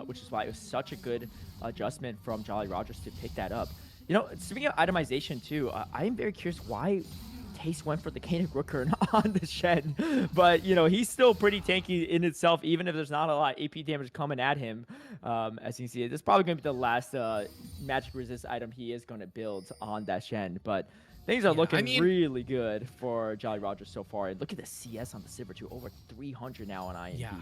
which is why it was such a good adjustment from Jolly Rogers to pick that up. Speaking of itemization too, I am very curious why Taste went for the Kainic Rooker on the Shen, but he's still pretty tanky in itself, even if there's not a lot of AP damage coming at him. As you can see, this is probably going to be the last magic resist item he is going to build on that Shen, but things are Yeah, I looking mean, really good for Jolly Rogers so far. And look at the CS on the Sivir too, over 300 now on IND. yeah.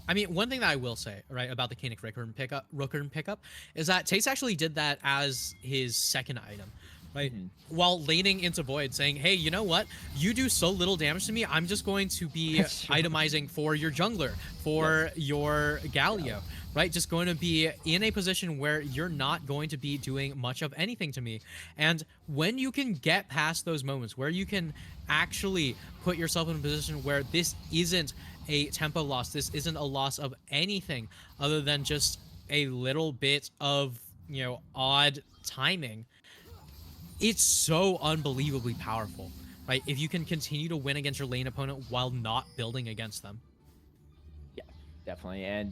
I mean, one thing that I will say, right, about the Kainic Rooker pickup is that Tace actually did that as his second item, right? While laning into Void, saying, hey, you know what? You do so little damage to me, I'm just going to be itemizing for your jungler, for your Galio, right? Just going to be in a position where you're not going to be doing much of anything to me. And when you can get past those moments where you can actually put yourself in a position where this isn't a tempo loss, this isn't a loss of anything other than just a little bit of, odd timing, it's so unbelievably powerful, right? If you can continue to win against your lane opponent while not building against them. Yeah, definitely. And,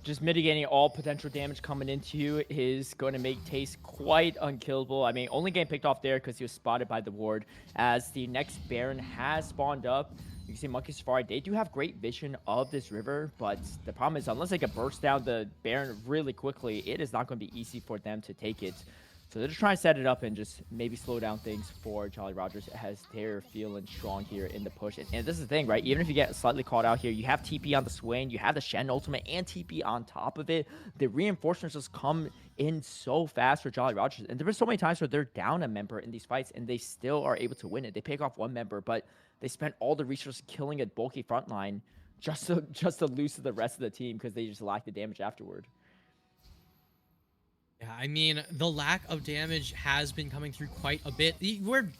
just mitigating all potential damage coming into you is going to make Taste quite unkillable. I mean, only getting picked off there because he was spotted by the ward. As the next Baron has spawned up, you can see Monkey Safari, they do have great vision of this river, but the problem is unless they can burst down the Baron really quickly, it is not going to be easy for them to take it. So they're just trying to set it up and just maybe slow down things for Jolly Rogers as they're feeling strong here in the push. And this is the thing, right? Even if you get slightly caught out here, you have TP on the Swain, you have the Shen ultimate and TP on top of it. The reinforcements just come in so fast for Jolly Rogers. And there were so many times where they're down a member in these fights and they still are able to win it. They pick off one member, but they spent all the resources killing a bulky frontline just to lose to the rest of the team because they just lack the damage afterward. Yeah, I mean, the lack of damage has been coming through quite a bit.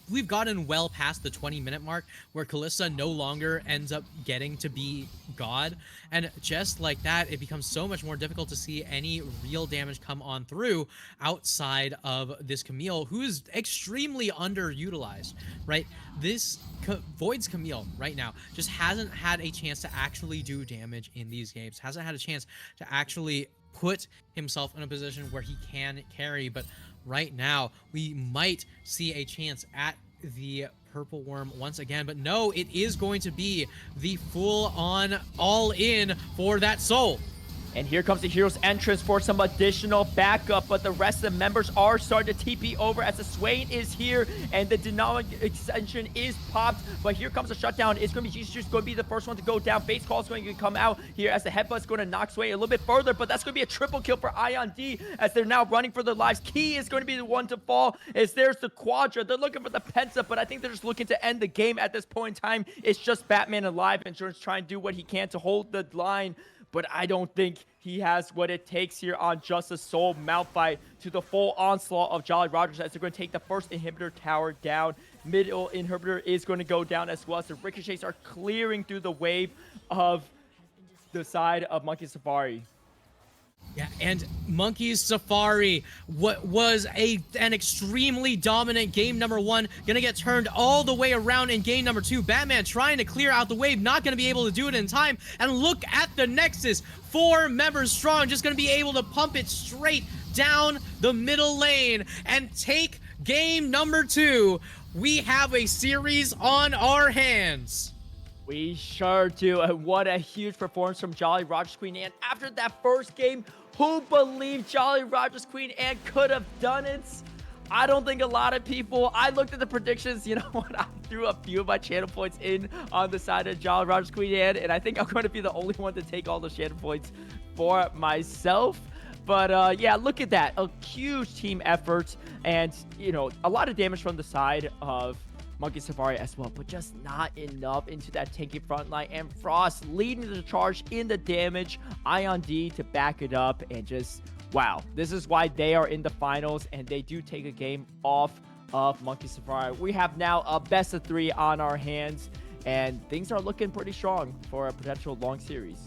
We've gotten well past the 20-minute mark where Kalista no longer ends up getting to be God. And just like that, it becomes so much more difficult to see any real damage come on through outside of this Camille, who is extremely underutilized, right? This Void's Camille right now just hasn't had a chance to actually do damage in these games, hasn't had a chance to actually put himself in a position where he can carry. But right now we might see a chance at the purple worm once again, but no, it is going to be the full-on all-in for that soul. And here comes the hero's entrance for some additional backup, but the rest of the members are starting to TP over as the Swain is here and the dynamic extension is popped. But here comes a shutdown. It's going to be Jesus just going to be the first one to go down. Face call is going to come out here as the headbutt's going to knock Swain a little bit further, but that's going to be a triple kill for Ion D as they're now running for their lives. Key is going to be the one to fall as there's the Quadra. They're looking for the Penta, but I think they're just looking to end the game at this point in time. It's just Batman alive and Jordan's trying to do what he can to hold the line. But I don't think he has what it takes here on Just a Soul Malphite to the full onslaught of Jolly Rogers as they're going to take the first inhibitor tower down. Middle inhibitor is going to go down as well as the ricochets are clearing through the wave of the side of Monkey Safari. Yeah, and Monkey's Safari, what was an extremely dominant game number one, gonna get turned all the way around in game number two. Batman trying to clear out the wave, not gonna be able to do it in time. And look at the Nexus, 4 members strong, just gonna be able to pump it straight down the middle lane and take game number two. We have a series on our hands. We sure do, and what a huge performance from Jolly Rogers Queen Anne. After that first game, who believed Jolly Rogers Queen Anne could have done it? I don't think a lot of people. I looked at the predictions, you know what, I threw a few of my channel points in on the side of Jolly Rogers Queen Anne, and I think I'm going to be the only one to take all those channel points for myself. But yeah, look at that, a huge team effort, and a lot of damage from the side of Monkey Safari as well, but just not enough into that tanky front line. And Frost leading the charge in the damage. Ion D to back it up, and just, wow. This is why they are in the finals, and they do take a game off of Monkey Safari. We have now a best of 3 on our hands, and things are looking pretty strong for a potential long series.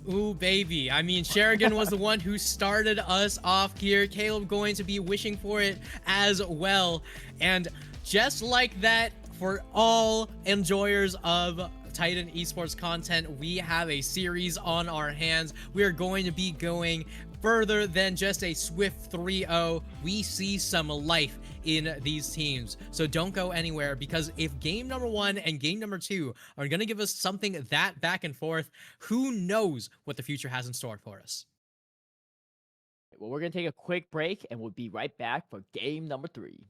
Ooh, baby. I mean, Sherigan was the one who started us off here. Caleb going to be wishing for it as well. And just like that, for all enjoyers of Titan esports content, we have a series on our hands. We are going to be going further than just a swift 3-0. We see some life in these teams. So don't go anywhere, because if game number 1 and game number 2 are going to give us something that back and forth, who knows what the future has in store for us. Well, we're going to take a quick break and we'll be right back for game number 3.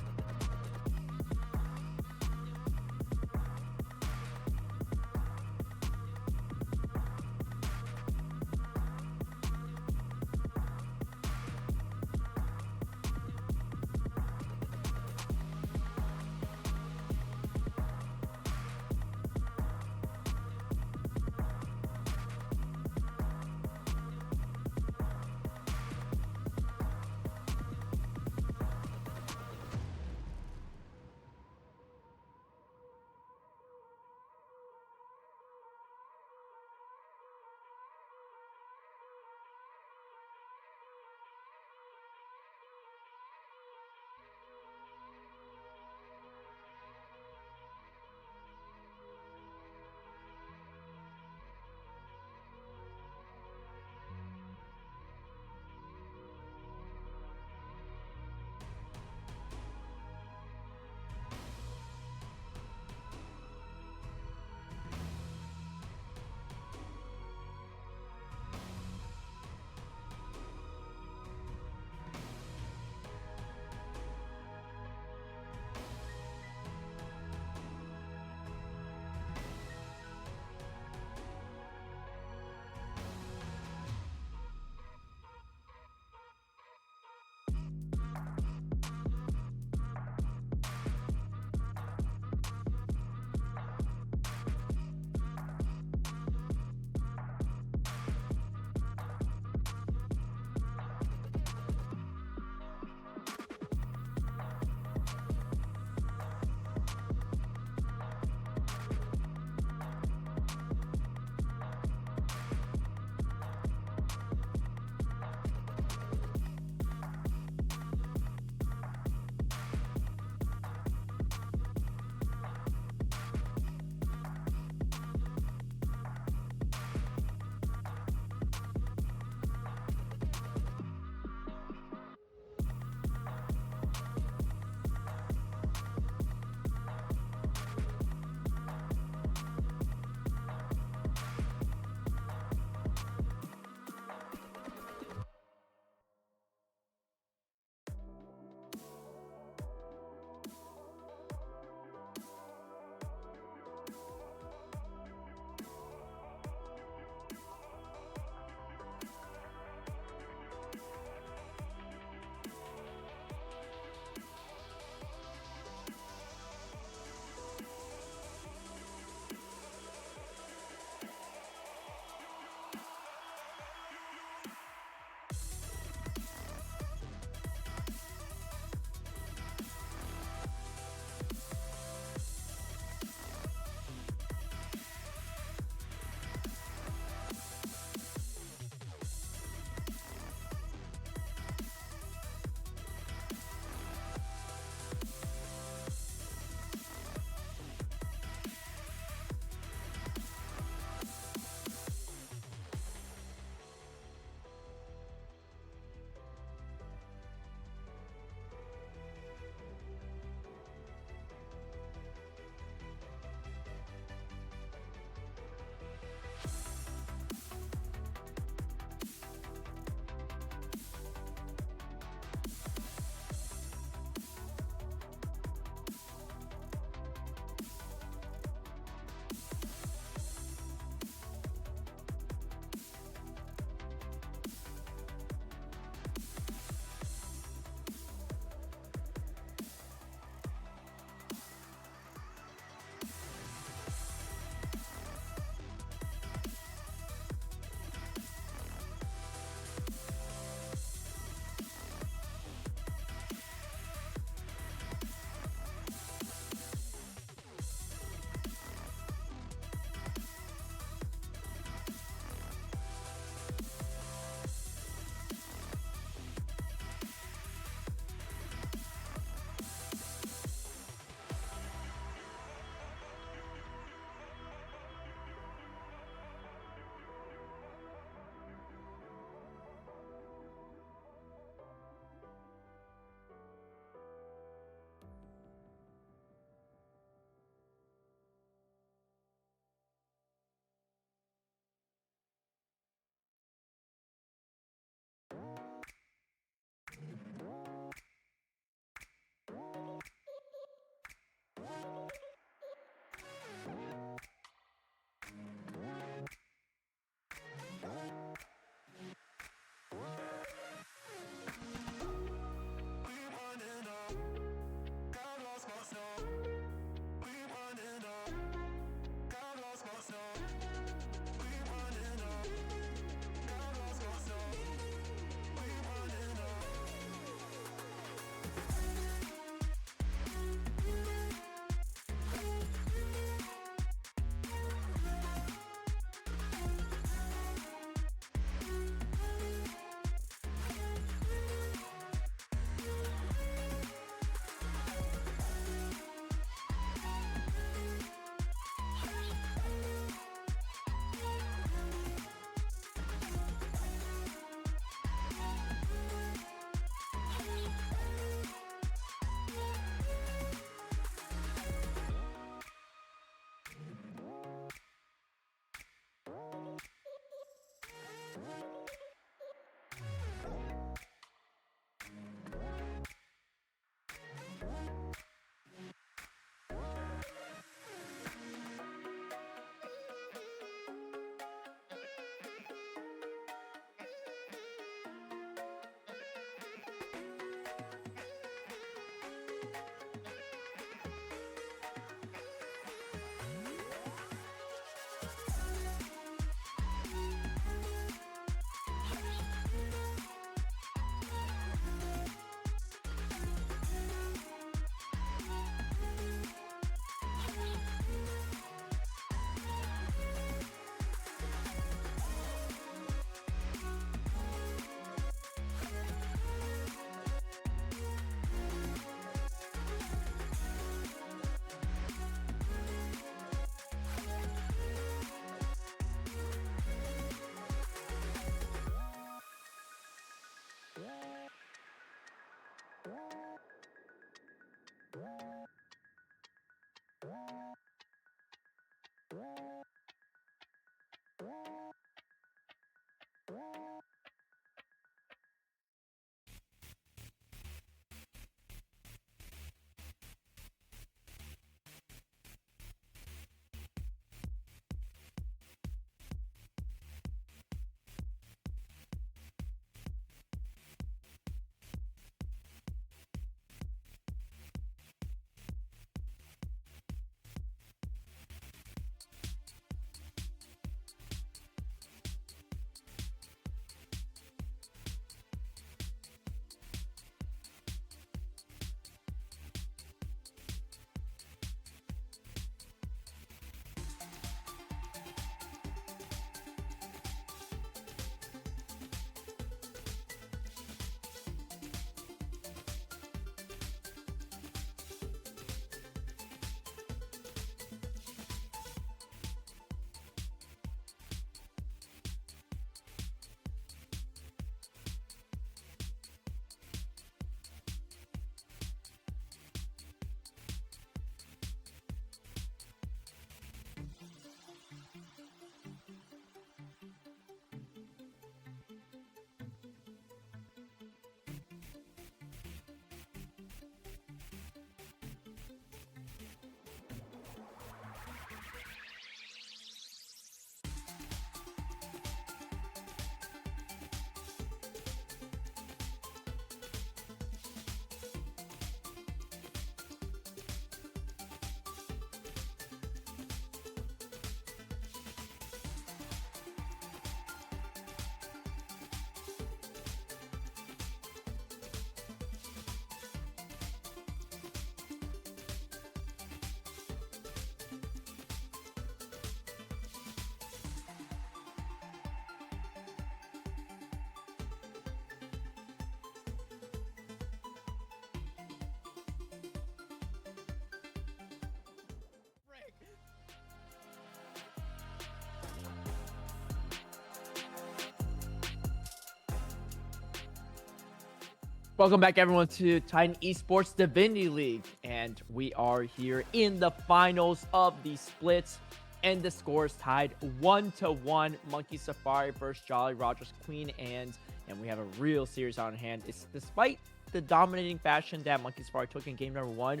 Welcome back, everyone, to Titan Esports Divinity League. And we are here in the finals of the splits. And the score is tied 1-1. Monkey Safari versus Jolly Rogers Queen Anne's. And we have a real series on hand. It's despite the dominating fashion that Monkey Safari took in game number 1,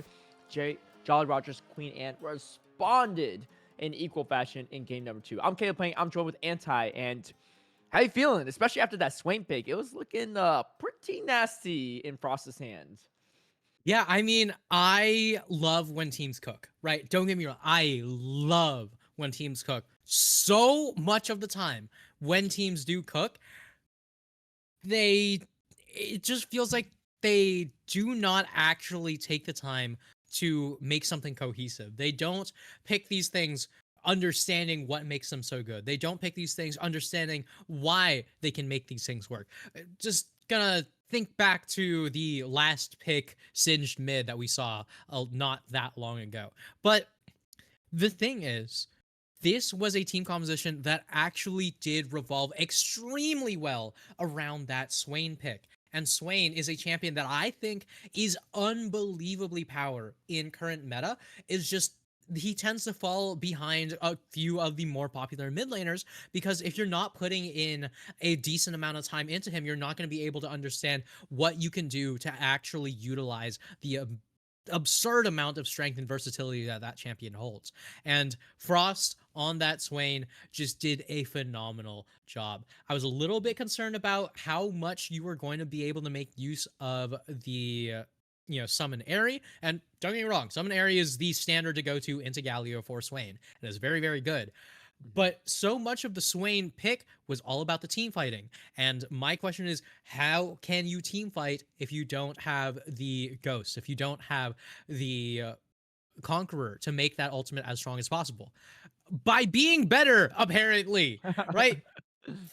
Jolly Rogers Queen Anne responded in equal fashion in game number 2. I'm Caleb playing. I'm joined with Anti. And how you feeling? Especially after that Swain pick. It was looking pretty nasty in Frost's hands. Yeah, I mean, I love when teams cook, right? Don't get me wrong. I love when teams cook. So much of the time, when teams do cook, it just feels like they do not actually take the time to make something cohesive. They don't pick these things understanding what makes them so good. They don't pick these things understanding why they can make these things work. Just gonna think back to the last pick singed mid that we saw not that long ago. But the thing is, this was a team composition that actually did revolve extremely well around that Swain pick. And Swain is a champion that I think is unbelievably power in current meta. Is just he tends to fall behind a few of the more popular mid laners because if you're not putting in a decent amount of time into him, you're not going to be able to understand what you can do to actually utilize the absurd amount of strength and versatility that that champion holds. And Frost on that Swain just did a phenomenal job. I was a little bit concerned about how much you were going to be able to make use of the Summon Airy. And don't get me wrong, Summon Airy is the standard to go to into Galio for Swain. It is very, very good. But so much of the Swain pick was all about the team fighting. And my question is, how can you team fight if you don't have the Ghost, if you don't have the Conqueror to make that ultimate as strong as possible? By being better, apparently, right?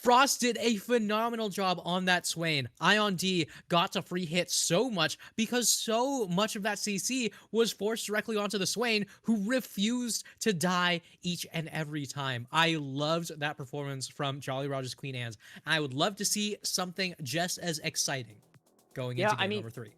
Frost did a phenomenal job on that Swain. Ion D got to free hit so much because so much of that CC was forced directly onto the Swain, who refused to die each and every time. I loved that performance from Jolly Rogers Queen Anne's. I would love to see something just as exciting going into game number 3.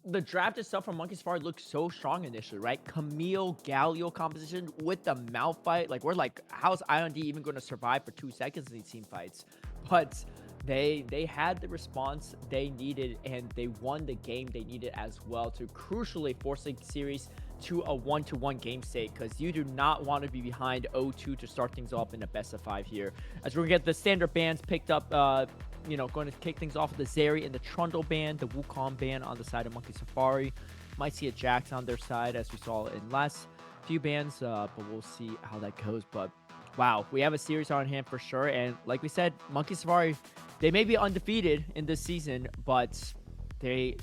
The draft itself from Monkey Safari looked so strong initially, right? Camille Galio composition with the Malphite. Like, we're like, how's Ion D even going to survive for 2 seconds in these team fights? But they had the response they needed, and they won the game they needed as well to crucially force the series to a 1-1 game state, because you do not want to be behind 0-2 to start things off in a best of 5 here. As we're going to get the standard bans picked up, going to kick things off with the Zeri and the Trundle ban, the Wukong ban on the side of Monkey Safari. Might see a Jax on their side, as we saw in last few bans, but we'll see how that goes. But wow, we have a series on hand for sure. And like we said, Monkey Safari, they may be undefeated in this season, but they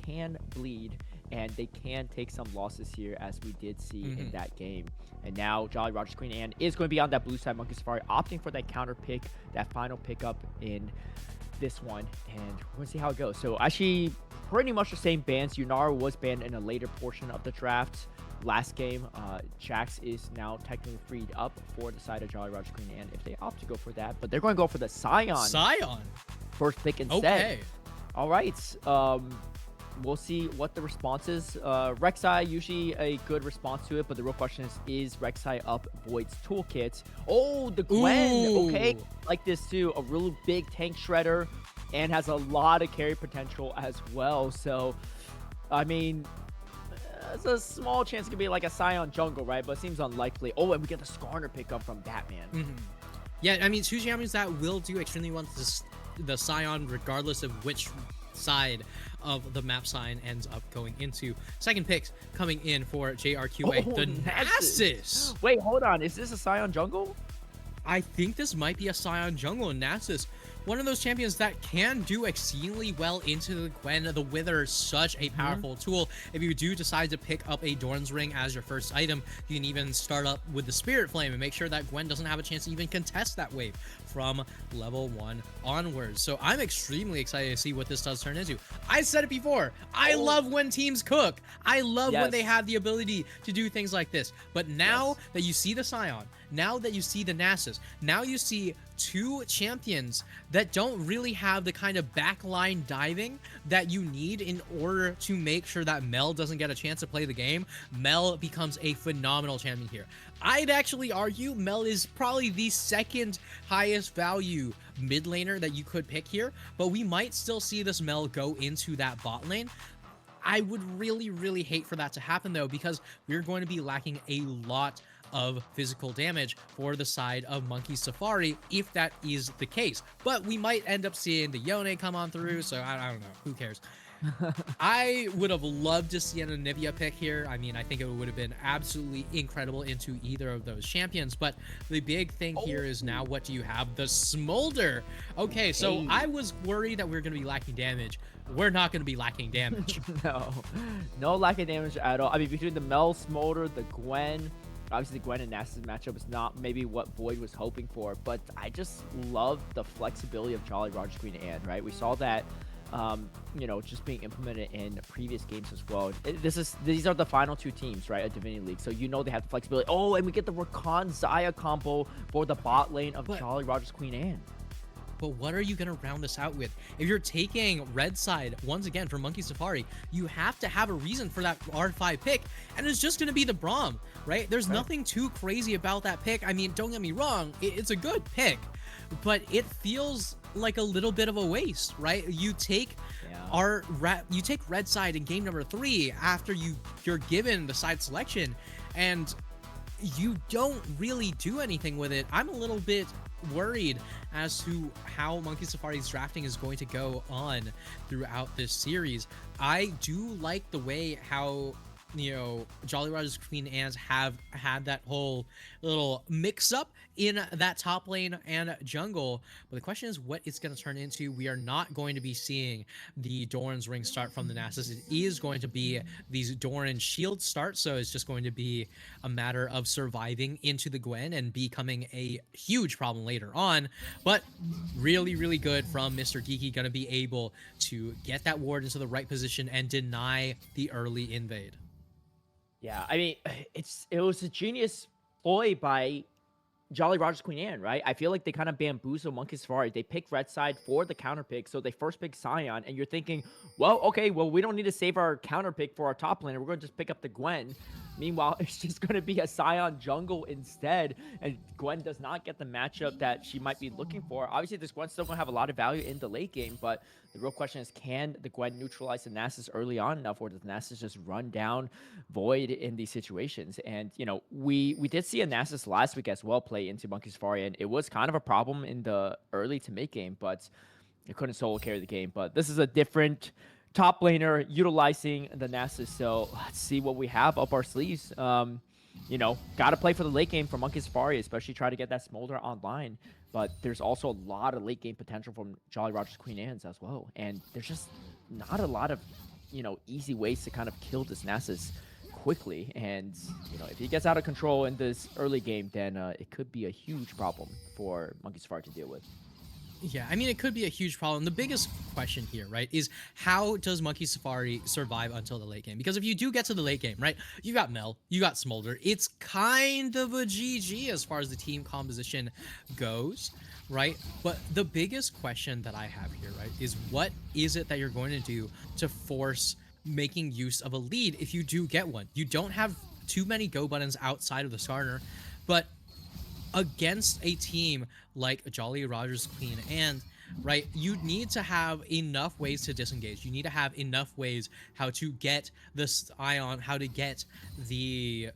can bleed, and they can take some losses here, as we did see in that game. And now Jolly Rogers Queen Anne is going to be on that blue side. Monkey Safari opting for that counter pick, that final pickup in this one, and we're going to see how it goes. So actually pretty much the same bans. Yunara was banned in a later portion of the draft last game. Jax is now technically freed up for the side of Jolly Rogers Queen Anne if they opt to go for that, but they're going to go for the Scion first pick instead. Okay. All right. We'll see what the response is. Rek'Sai, usually a good response to it, but the real question is Rek'Sai up Void's toolkit? Oh, the Gwen. Ooh. Okay, like this too. A really big tank shredder, and has a lot of carry potential as well. So, I mean, it's a small chance it could be like a Scion jungle, right? But it seems unlikely. Oh, and we get the Skarner pickup from Batman. Yeah, I mean, two champions that will do extremely well the Scion, regardless of which side of the map sign ends up going into. Second picks coming in for JRQA, the Nasus. Wait, hold on. Is this a Scion jungle? I think this might be a Scion jungle. Nasus, one of those champions that can do exceedingly well into the Gwen. The Wither is such a powerful tool. If you do decide to pick up a Dorn's Ring as your first item, you can even start up with the Spirit Flame and make sure that Gwen doesn't have a chance to even contest that wave from level 1 onwards. So I'm extremely excited to see what this does turn into. I said it before. I love when teams cook. I love when they have the ability to do things like this. But now that you see the Scion, now that you see the Nasus, now you see two champions that don't really have the kind of backline diving that you need in order to make sure that Mel doesn't get a chance to play the game. Mel becomes a phenomenal champion here. I'd actually argue Mel is probably the second highest value mid laner that you could pick here, but we might still see this Mel go into that bot lane. I would really, really hate for that to happen, though, because we're going to be lacking a lot of physical damage for the side of Monkey Safari if that is the case. But we might end up seeing the Yone come on through, so I don't know. Who cares? I would have loved to see an Anivia pick here. I mean, I think it would have been absolutely incredible into either of those champions. But the big thing here is now, what do you have? The Smolder. Okay, so I was worried that we were going to be lacking damage. We're not going to be lacking damage. No, no lack of damage at all. I mean, between the Mel, Smolder, the Gwen, obviously the Gwen and Nasus matchup was not maybe what Void was hoping for, but I just love the flexibility of Jolly Roger Queen Anne, right? We saw that, you know, just being implemented in previous games as well. These are the final two teams, right, at Divinity League, so you know they have the flexibility. Oh, and we get the Rakan Zaya combo for the bot lane of Jolly Roger's Queen Anne. But what are you going to round this out with? If you're taking red side, once again, for Monkey Safari, you have to have a reason for that R5 pick, and it's just going to be the Braum, right? There's nothing too crazy about that pick. I mean, don't get me wrong, it's a good pick, but it feels like a little bit of a waste, right? You take you take red side in game number 3 after you're given the side selection, and you don't really do anything with it. I'm a little bit worried as to how Monkey Safari's drafting is going to go on throughout this series. I do like the way how, you know, Jolly Roger's Queen Anne's have had that whole little mix-up in that top lane and jungle. But the question is what it's going to turn into. We are not going to be seeing the Doran's Ring start from the Nasus. It is going to be these Doran shield starts, so it's just going to be a matter of surviving into the Gwen and becoming a huge problem later on. But really, really good from Mr. Geeky, going to be able to get that ward into the right position and deny the early invade. Yeah, I mean, it was a genius ploy by Jolly Roger's Queen Anne, right? I feel like they kind of bamboozle Monkey Safari. They pick red side for the counter pick, so they first pick Sion, and you're thinking, well, okay, well, we don't need to save our counter pick for our top laner. We're going to just pick up the Gwen. Meanwhile, it's just going to be a Sion jungle instead, and Gwen does not get the matchup that she might be looking for. Obviously, this Gwen's still going to have a lot of value in the late game, but the real question is, can the Gwen neutralize the Nasus early on enough, or does Nasus just run down Void in these situations? And, you know, we did see a Nasus last week as well play into Monkey Safari, and it was kind of a problem in the early to mid game, but it couldn't solo carry the game. But this is a different top laner utilizing the Nasus, so let's see what we have up our sleeves. You know, got to play for the late game for Monkey Safari, especially try to get that Smolder online. But there's also a lot of late game potential from Jolly Roger's Queen Anne's as well. And there's just not a lot of, you know, easy ways to kind of kill this Nasus quickly. And, you know, if he gets out of control in this early game, then it could be a huge problem for Monkey Safari to deal with. Yeah, I mean, it could be a huge problem. The biggest question here, right, is how does Monkey Safari survive until the late game? Because if you do get to the late game, right, you got Mel, you got Smolder. It's kind of a GG as far as the team composition goes, right? But the biggest question that I have here, right, is what is it that you're going to do to force making use of a lead if you do get one? You don't have too many go buttons outside of the Skarner, but against a team like Jolly Roger's Queen Anne, right, you need to have enough ways to disengage. You need to have enough ways how to get this Ion, how to get the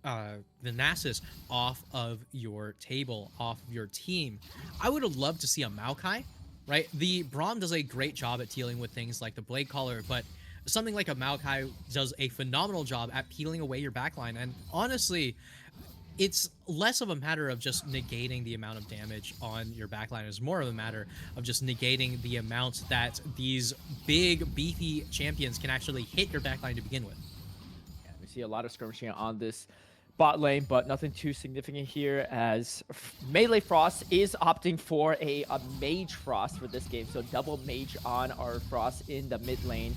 Nasus off of your table, off of your team. I would have loved to see a Maokai, right? The Braum does a great job at dealing with things like the Blade Caller, but something like a Maokai does a phenomenal job at peeling away your backline. And honestly, it's less of a matter of just negating the amount of damage on your backline. It's more of a matter of just negating the amount that these big, beefy champions can actually hit your backline to begin with. Yeah, we see a lot of skirmishing on this bot lane, but nothing too significant here as Melee Frost is opting for a Mage Frost for this game. So double Mage on our Frost in the mid lane.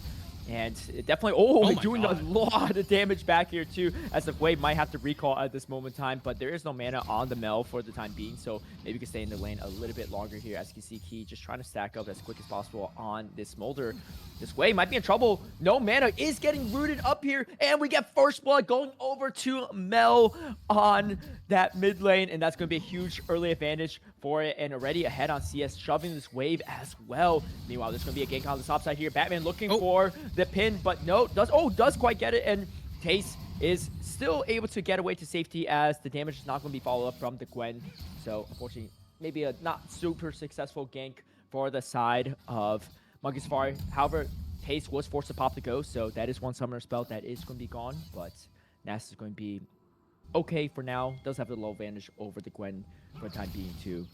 And it definitely, oh, Oh my doing a god. lot of damage back here too, as the Wave might have to recall at this moment in time, but there is no mana on the Mel for the time being, so maybe we can stay in the lane a little bit longer here. As you can see, Key just trying to stack up as quick as possible on this Smolder. This Wave might be in trouble. No mana is getting rooted up here, and we get first blood going over to Mel on that mid lane, and that's going to be a huge early advantage for it, and already ahead on CS, shoving this Wave as well. Meanwhile, there's going to be a gank on the top side here. Batman looking Oh, for the pin, but no, does quite get it, and TES is still able to get away to safety as the damage is not going to be followed up from the Gwen. So unfortunately, maybe a not super successful gank for the side of Monkey Safari. However, TES was forced to pop the Ghost, so that is one summoner spell that is going to be gone, but Nass is going to be okay for now. Does have the low advantage over the Gwen for the time being too.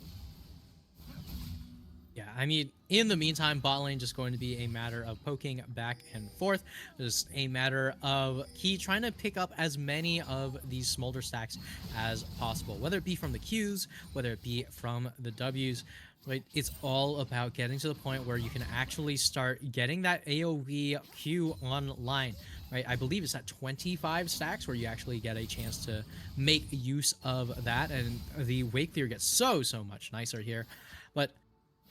yeah, I mean, in the meantime, bot lane just going to be a matter of poking back and forth. Just a matter of Key trying to pick up as many of these smolder stacks as possible, whether it be from the Qs, whether it be from the Ws. Right? It's all about getting to the point where you can actually start getting that AoE Q online. Right? I believe it's at 25 stacks where you actually get a chance to make use of that, and the Wake Clear gets so much nicer here. But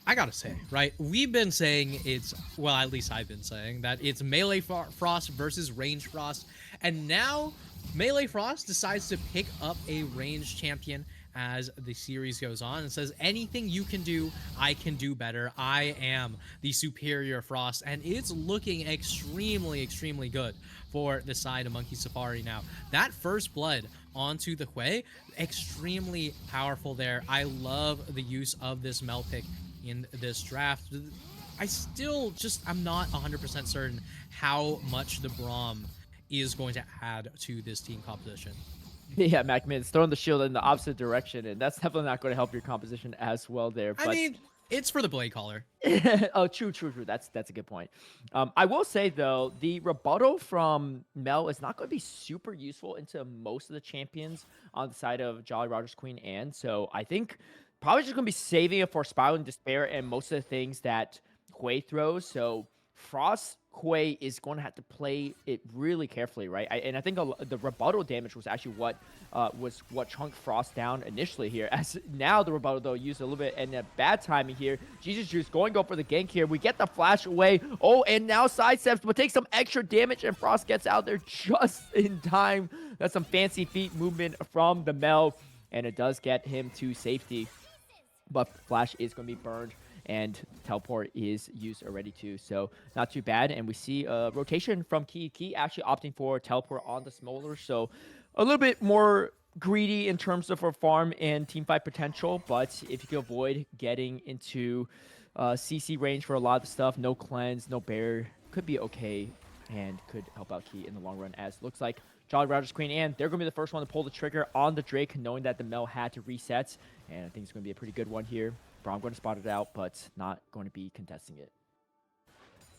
I gotta say, right? We've been saying it's, well, at least I've been saying that it's melee Frost versus range Frost, and now melee Frost decides to pick up a range champion as the series goes on and says, anything you can do, I can do better. I am the superior Frost, and it's looking extremely good for the side of Monkey Safari now. That first blood onto the Hui, extremely powerful there. I love the use of this Mel pick in this draft. I'm not 100% certain how much the Braum is going to add to this team composition. Yeah, MacMin, it's throwing the shield in the opposite direction, and that's definitely not going to help your composition as well there. I But mean, it's for the Blade Caller. oh, true. That's a good point. I will say though, the rebuttal from Mel is not going to be super useful into most of the champions on the side of Jolly Rogers Queen Anne. So I think probably just going to be saving it for Spiraling Despair and most of the things that Hui throws. So Frost Hui is going to have to play it really carefully, right? And I think the rebuttal damage was actually what chunked Frost down initially here. As now the rebuttal though used a little bit and a bad timing here. Jesus Juice going to go for the gank here. We get the flash away. Oh, and now sidesteps, but takes some extra damage, and Frost gets out there just in time. That's some fancy feet movement from the Mel, and it does get him to safety. But Flash is going to be burned, and teleport is used already too, so not too bad. And we see a rotation from Key actually opting for teleport on the Smolder, so a little bit more greedy in terms of her farm and team fight potential. But if you can avoid getting into CC range for a lot of the stuff, no cleanse, no bear, could be okay and could help out Key in the long run. As looks like Jolly Rogers Queen Anne, they're going to be the first one to pull the trigger on the Drake, knowing that the Mel had to reset, and I think it's going to be a pretty good one here. Braum going to spot it out, but not going to be contesting it.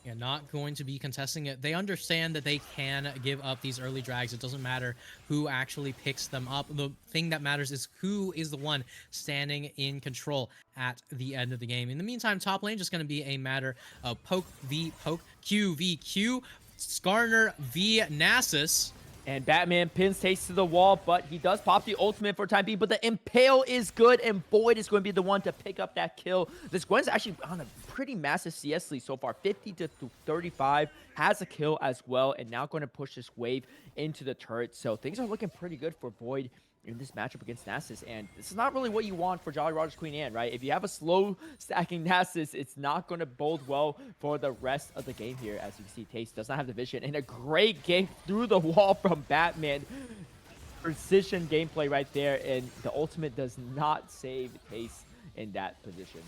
Yeah, not going to be contesting it. They understand that they can give up these early drags. It doesn't matter who actually picks them up. The thing that matters is who is the one standing in control at the end of the game. In the meantime, top lane just going to be a matter of poke v poke, Q v Q, Skarner v Nasus. And Batman pins TES to the wall, but he does pop the ultimate for time being. But the Impale is good, and Boyd is going to be the one to pick up that kill. This Gwen's actually on a pretty massive CS lead so far, 50 to 35. Has a kill as well, and now going to push this wave into the turret. So things are looking pretty good for Boyd in this matchup against Nasus, and this is not really what you want for Jolly Rogers Queen Anne, right? If you have a slow stacking Nasus, it's not going to bode well for the rest of the game here. As you can see, TES does not have the vision, and a great game through the wall from Batman. Precision gameplay right there, and the ultimate does not save TES in that position.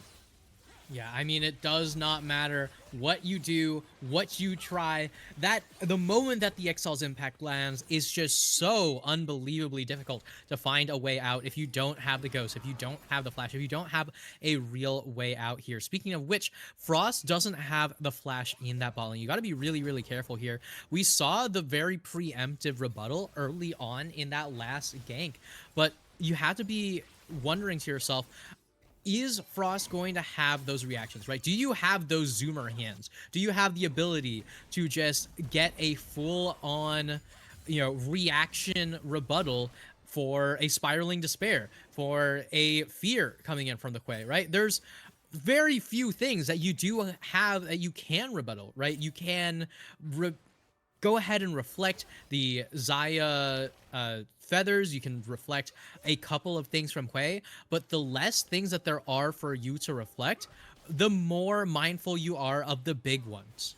Yeah, I mean, it does not matter what you do, what you try. That the moment that the Exile's impact lands is just so unbelievably difficult to find a way out if you don't have the Ghost, if you don't have the Flash, if you don't have a real way out here. Speaking of which, Frost doesn't have the Flash in that bot lane. You got to be really careful here. We saw the very preemptive rebuttal early on in that last gank, but you have to be wondering to yourself, is Frost going to have those reactions, right? Do you have those zoomer hands? Do you have the ability to just get a full on, reaction rebuttal for a spiraling despair, for a fear coming in from the Quay, right? There's very few things that you do have that you can rebuttal, right? You can go ahead and reflect the Zaya feathers. You can reflect a couple of things from Quay, but the less things that there are for you to reflect, the more mindful you are of the big ones.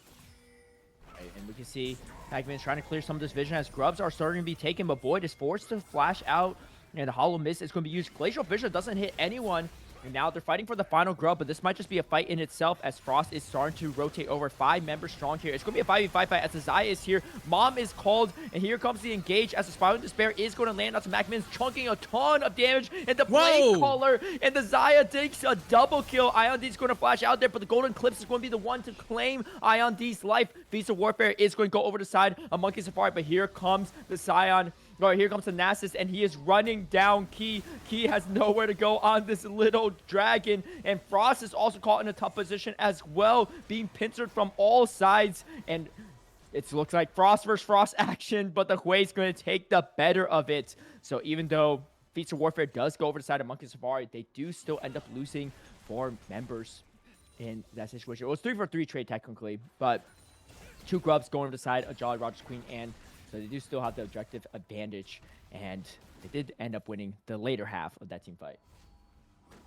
Right, and we can see Pac-Man's trying to clear some of this vision as grubs are starting to be taken, but Void is forced to flash out, and the Hollow Mist is going to be used. Glacial Fissure doesn't hit anyone, and now they're fighting for the final grub, but this might just be a fight in itself as Frost is starting to rotate over 5 members strong here. It's going to be a 5v5 fight as the Zaya is here. Mom is called, and here comes the engage as the Spiraling Despair is going to land onto Pac-Man's, chunking a ton of damage, and the Blade Caller, and the Zaya takes a double kill. Ion D's going to flash out there, but the Golden Eclipse is going to be the one to claim Ion D's life. Feast of Warfare is going to go over the side of Monkey Safari, but here comes the Scion. All right, here comes the Nasus, and he is running down Key. Key has nowhere to go on this little dragon, and Frost is also caught in a tough position as well, being pincered from all sides, and it looks like Frost versus Frost action, but the Huey is going to take the better of it. So even though Feats of Warfare does go over the side of Monkey Safari, they do still end up losing 4 members in that situation. It was 3-for-3 trade technically, but 2 grubs going over the side of Jolly Roger's Queen, and so they do still have the objective advantage, and they did end up winning the later half of that team fight.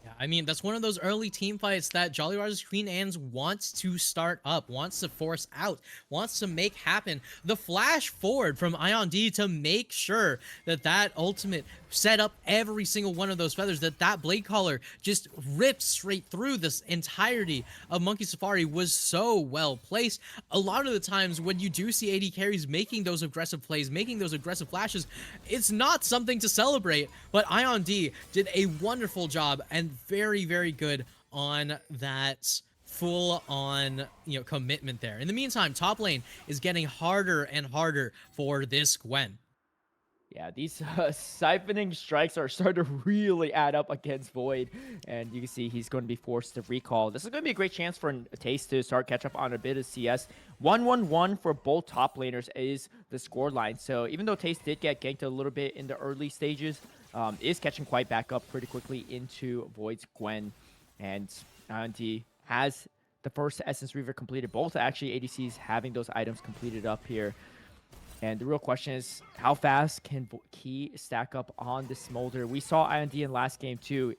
Yeah, I mean, that's one of those early team fights that Jolly Roger's Queen Anne's wants to start up, wants to force out, wants to make happen. The flash forward from Ion D to make sure that that ultimate set up every single one of those feathers, that Blade Caller just rips straight through this entirety of Monkey Safari was so well placed. A lot of the times when you do see AD carries making those aggressive plays, making those aggressive flashes, it's not something to celebrate, but Ion D did a wonderful job and very, very good on that full on commitment there. In the meantime, top lane is getting harder and harder for this Gwen. Yeah, these siphoning strikes are starting to really add up against Void, and you can see he's going to be forced to recall. This is going to be a great chance for TES to start catch up on a bit of CS. 1-1-1 for both top laners is the score line. So even though TES did get ganked a little bit in the early stages, is catching quite back up pretty quickly into Void's Gwen, and INT has the first Essence Reaver completed. Both actually ADCs having those items completed up here. And the real question is, how fast can Key stack up on the Smolder? We saw IND in last game too,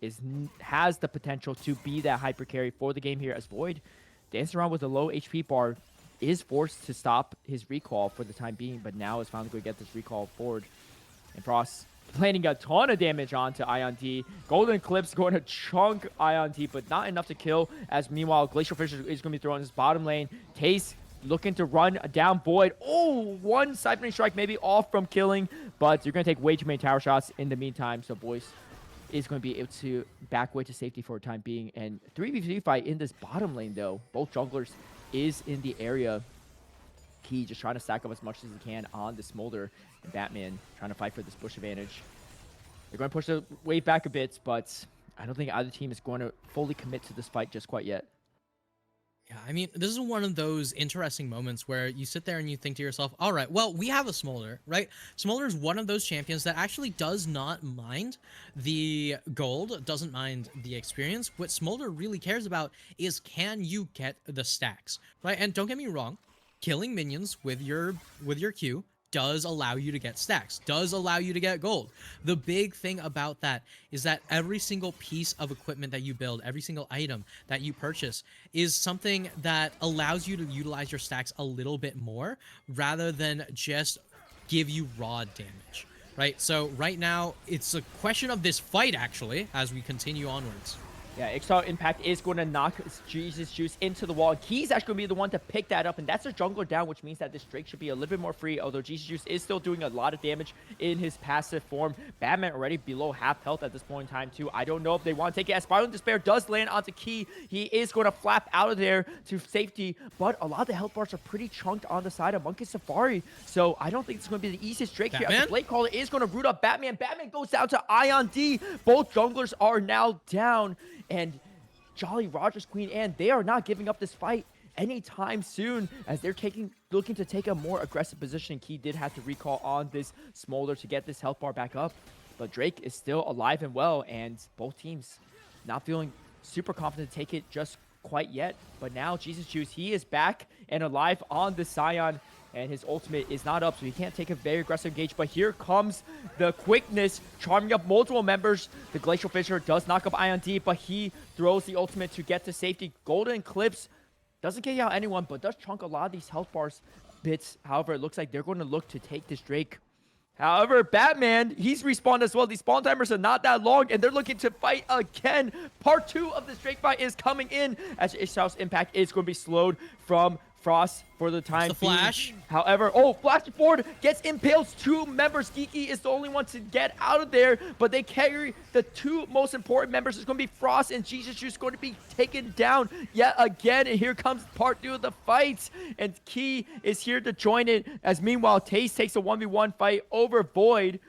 has the potential to be that hyper carry for the game here, as Void dancing around with a low HP bar, is forced to stop his recall for the time being, but now is finally going to get this recall forward. And Frost planting a ton of damage onto Ion D. Golden Eclipse going to chunk Ion D, but not enough to kill, as meanwhile Glacial Fissure is going to be thrown in his bottom lane. TES looking to run down Void. Oh, one siphoning strike maybe off from killing, but you're going to take way too many tower shots in the meantime, so Boyce is going to be able to back way to safety for a time being. And 3v3 fight in this bottom lane, though. Both junglers is in the area. Key just trying to stack up as much as he can on the Smolder, and Batman trying to fight for this bush advantage. They're going to push the wave back a bit, but I don't think either team is going to fully commit to this fight just quite yet. Yeah, I mean, this is one of those interesting moments where you sit there and you think to yourself, all right, well, we have a Smolder, right? Smolder is one of those champions that actually does not mind the gold, doesn't mind the experience. What Smolder really cares about is, can you get the stacks, right? And don't get me wrong, killing minions with your Q does allow you to get stacks, does allow you to get gold. The big thing about that is that every single piece of equipment that you build, every single item that you purchase is something that allows you to utilize your stacks a little bit more rather than just give you raw damage, right? So right now, it's a question of this fight, actually, as we continue onwards. Yeah, Exile Impact is going to knock Jesus Juice into the wall. He's actually going to be the one to pick that up, and that's a jungler down, which means that this Drake should be a little bit more free, although Jesus Juice is still doing a lot of damage in his passive form. Batman already below half health at this point in time, too. I don't know if they want to take it, as Spiraling Despair does land onto Key. He is going to flap out of there to safety, but a lot of the health bars are pretty chunked on the side of Monkey Safari, so I don't think it's going to be the easiest Drake here. The Blade Caller is going to root up Batman. Batman goes down to Ion D. Both junglers are now down. and Jolly Rogers Queen Anne, they are not giving up this fight anytime soon as they're looking to take a more aggressive position. Key did have to recall on this Smolder to get this health bar back up, but Drake is still alive and well, and both teams not feeling super confident to take it just quite yet. But now Jesus Juice, he is back and alive on the Scion, and his ultimate is not up, so he can't take a very aggressive engage. But here comes the quickness, charming up multiple members. The Glacial Fissure does knock up Ion D, but he throws the ultimate to get to safety. Golden Eclipse doesn't kick out anyone, but does chunk a lot of these health bars bits. However, it looks like they're going to look to take this Drake. However, Batman, he's respawned as well. These spawn timers are not that long, and they're looking to fight again. Part 2 of this Drake fight is coming in, as Ishtao's impact is going to be slowed from Frost for the time being. Flash. However, Flash forward gets impaled. 2 members. Geeky is the only one to get out of there, but they carry the 2 most important members. It's going to be Frost and Jesus Juice going to be taken down yet again. And here comes part 2 of the fight, and Key is here to join it, as meanwhile TES takes a 1v1 fight over Void.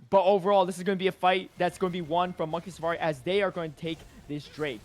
But overall, this is going to be a fight that's going to be won from Monkey Safari, as they are going to take this Drake.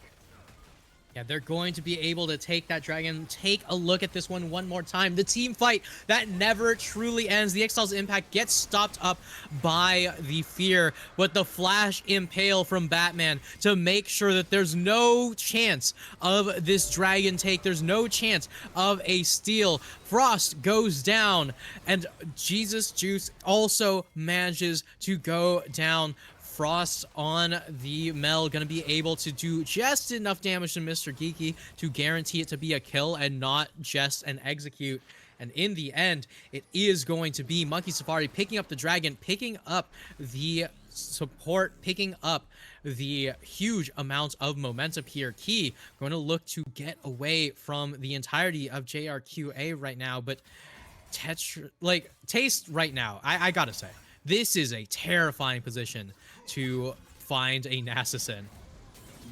Yeah, they're going to be able to take that dragon. Take a look at this one more time. The team fight that never truly ends. The Exile's impact gets stopped up by the fear, but the flash impale from Batman to make sure that there's no chance of this dragon take. There's no chance of a steal. Frost goes down, and Jesus Juice also manages to go down. Frost on the Mel gonna be able to do just enough damage to Mr. Geeky to guarantee it to be a kill and not just an execute. And in the end, it is going to be Monkey Safari picking up the dragon, picking up the support, picking up the huge amount of momentum here. Key going to look to get away from the entirety of JRQA right now, but Taste right now, I gotta say, this is a terrifying position to find a Nasus in.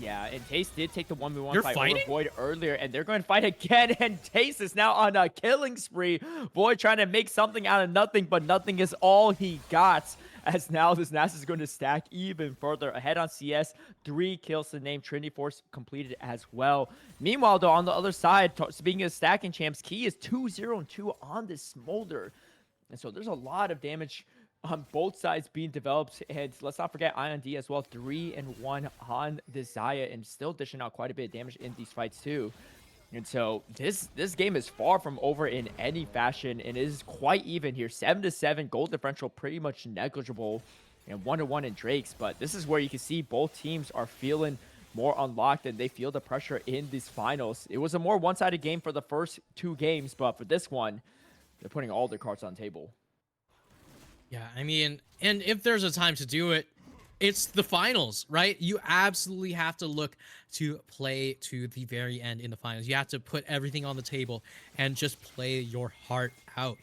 Yeah, and TES did take the 1v1 You're fight fighting? over Void earlier, and they're going to fight again, and TES is now on a killing spree. Void trying to make something out of nothing, but nothing is all he got, as now this Nasus is going to stack even further. Ahead on CS, 3 kills to name. Trinity Force completed as well. Meanwhile, though, on the other side, speaking of stacking champs, Key is 2-0-2 on this Smolder. And so there's a lot of damage on both sides being developed, and let's not forget Ion D as well, 3-1 on the Xayah, and still dishing out quite a bit of damage in these fights too. And so this game is far from over in any fashion, and it is quite even here. 7-7, goal differential pretty much negligible, and 1-1 in Drakes. But this is where you can see both teams are feeling more unlocked, and they feel the pressure in these finals. It was a more one-sided game for the first 2 games, but for this one, they're putting all their cards on the table. Yeah, I mean, and if there's a time to do it, it's the finals, right? You absolutely have to look to play to the very end in the finals. You have to put everything on the table and just play your heart out.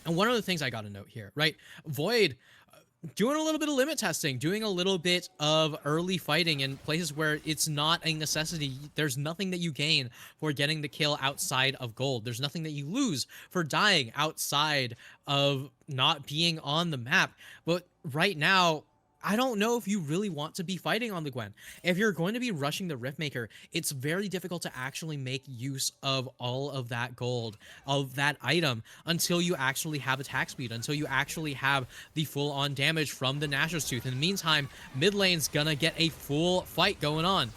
And one of the things I got to note here, right? Void doing a little bit of limit testing, doing a little bit of early fighting in places where it's not a necessity. There's nothing that you gain for getting the kill outside of gold. There's nothing that you lose for dying outside of not being on the map. But right now, I don't know if you really want to be fighting on the Gwen. If you're going to be rushing the Riftmaker, it's very difficult to actually make use of all of that gold, of that item, until you actually have attack speed, until you actually have the full-on damage from the Nashor's Tooth. In the meantime, mid lane's gonna get a full fight going on.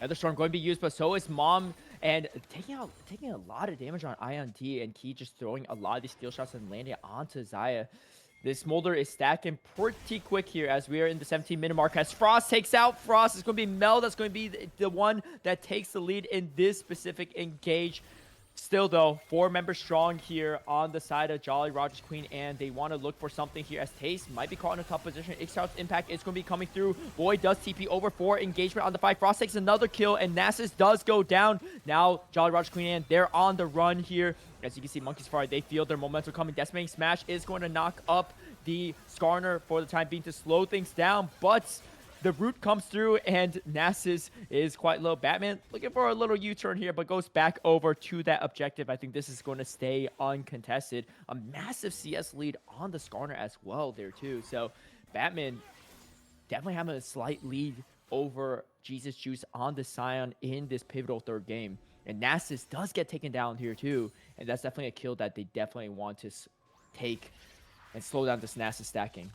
Featherstorm going to be used, but so is Mom, and taking a lot of damage on Ion D, and Key just throwing a lot of these steel shots and landing it onto Xayah. This Smolder is stacking pretty quick here as we are in the 17-minute mark. As Frost takes out, Frost is going to be Mel. That's going to be the one that takes the lead in this specific engage. Still, though, 4 members strong here on the side of Jolly Rogers Queen, and they want to look for something here as TES might be caught in a tough position. Ixtal's impact is going to be coming through. Void does TP over 4. Engagement on the 5. Frost takes another kill, and Nasus does go down. Now, Jolly Rogers Queen, and they're on the run here. As you can see, Monkey Safari, they feel their momentum coming. Decimating Smash is going to knock up the Skarner for the time being to slow things down, but the root comes through, and Nasus is quite low. Batman looking for a little U-turn here, but goes back over to that objective. I think this is going to stay uncontested. A massive CS lead on the Skarner as well there, too. So Batman definitely having a slight lead over Jesus Juice on the Scion in this pivotal third game. And Nasus does get taken down here too, and that's definitely a kill that they definitely want to take and slow down this Nasus stacking.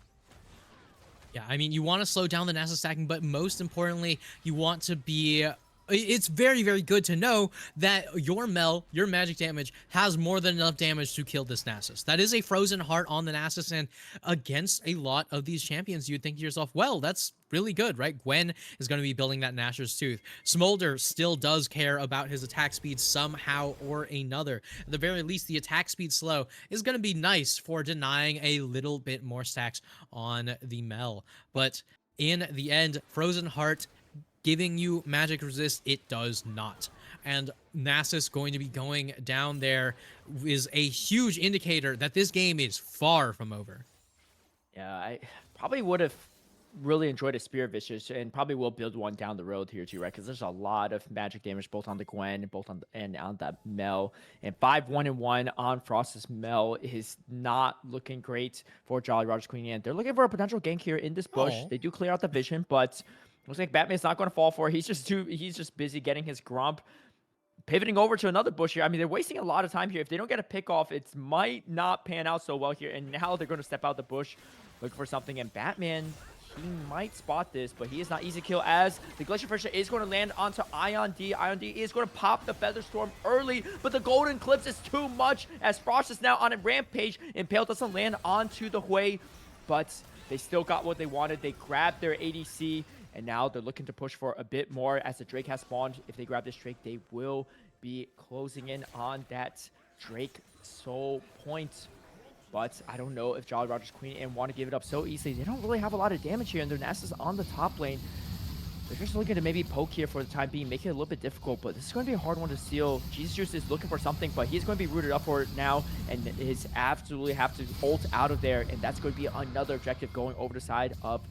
Yeah, I mean, you want to slow down the NASA stacking, but most importantly, you want to be. It's very, very good to know that your Mel, your magic damage, has more than enough damage to kill this Nasus. That is a frozen heart on the Nasus, and against a lot of these champions, you'd think to yourself, well, that's really good, right? Gwen is going to be building that Nashor's Tooth. Smolder still does care about his attack speed somehow or another. At the very least, the attack speed slow is going to be nice for denying a little bit more stacks on the Mel. But in the end, Frozen Heart giving you magic resist, it does not. And Nasus going to be going down there is a huge indicator that this game is far from over. Yeah, I probably would have really enjoyed a Spirit Vicious and probably will build one down the road here too, right? Because there's a lot of magic damage both on the Gwen and both on and on that Mel. And 5-1-1 on Frost's Mel is not looking great for Jolly Roger's Queen. And they're looking for a potential gank here in this bush. Oh. They do clear out the vision, but looks like Batman's not going to fall for it. He's just busy getting his Grump. Pivoting over to another bush here. I mean, they're wasting a lot of time here. If they don't get a pick off, it might not pan out so well here. And now they're going to step out the bush, looking for something. And Batman, he might spot this, but he is not easy to kill as the Glacier Fissure is going to land onto Ion D. Ion D is going to pop the Feather Storm early, but the Golden Eclipse is too much as Frost is now on a rampage. Impale doesn't land onto the Hui, but they still got what they wanted. They grabbed their ADC, and now they're looking to push for a bit more as the Drake has spawned. If they grab this Drake, they will be closing in on that Drake soul point. But I don't know if Jolly Roger's Queen and want to give it up so easily. They don't really have a lot of damage here, and their Nasus on the top lane. They're just looking to maybe poke here for the time being, make it a little bit difficult, but this is going to be a hard one to steal. Jesus Juice is looking for something, but he's going to be rooted up for it now, and he's absolutely have to ult out of there, and that's going to be another objective going over the side of